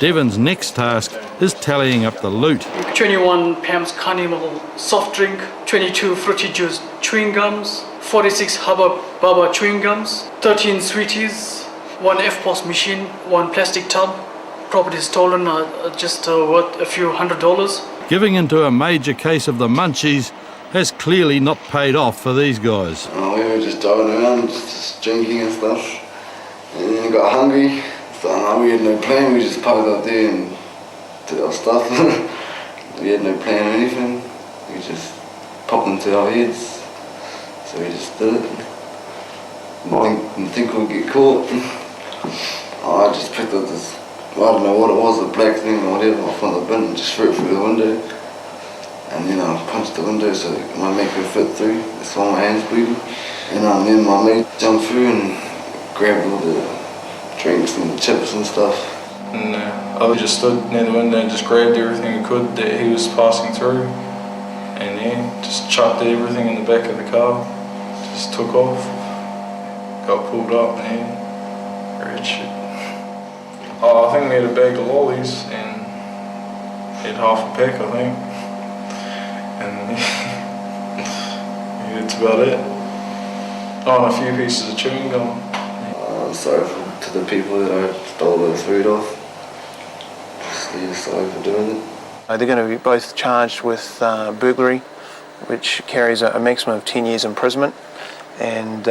Devon's next task is tallying up the loot. 21 Pam's Carnival soft drink, 22 Fruity Juice chewing gums, 46 Hubba Bubba chewing gums, 13 Sweeties, 1 FPOS machine, 1 plastic tub. Property stolen, just worth a few $100s. Giving into a major case of the munchies has clearly not paid off for these guys. We were just driving around, just drinking and stuff, and then got hungry. So we had no plan, we just parked up there and did our stuff. We had no plan or anything, we just popped into our heads, so we just did it. Didn't think we'd get caught. I just picked up this, I don't know what it was, a black thing or whatever, off on the bin and just threw it through the window. And then I punched the window so my mate could fit through, that's why my hand's bleeding. And then my mate jumped through and grabbed all the drinks and chips and stuff. And I just stood near the window and just grabbed everything we could that he was passing through, and just chucked everything in the back of the car, just took off, got pulled up and grabbed shit. Oh, I think we had a bag of lollies and had half a pack, I think, and yeah, that's about it. Oh, and a few pieces of chewing gum. I'm sorry to the people that I stole the food off. Just sorry for doing it. They're going to be both charged with burglary, which carries a maximum of 10 years imprisonment, and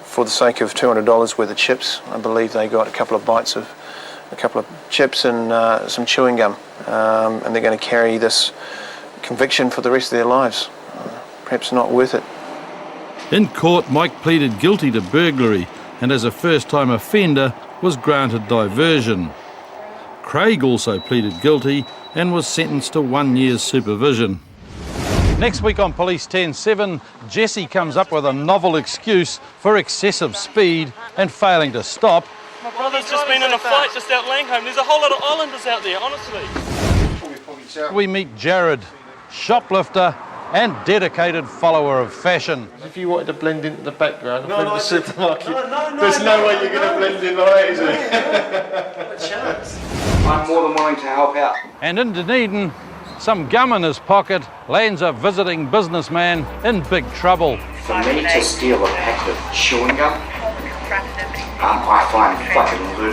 for the sake of $200 worth of chips, I believe they got a couple of chips and some chewing gum, and they're going to carry this conviction for the rest of their lives. Perhaps not worth it. In court, Mike pleaded guilty to burglary and as a first-time offender was granted diversion. Craig also pleaded guilty and was sentenced to 1 year's supervision. Next week on Police 10-7, Jesse comes up with a novel excuse for excessive speed and failing to stop. My brother's just been in a fight just out Langholm. There's a whole lot of islanders out there, honestly. We meet Jared, shoplifter and dedicated follower of fashion. If you wanted to blend into the background of the supermarket, there's no way you're going to blend in like that, is there? Not a chance. I'm more than willing to help out. And in Dunedin, some gum in his pocket lands a visiting businessman in big trouble. For me to steal a packet of chewing gum, I find fucking ludicrous.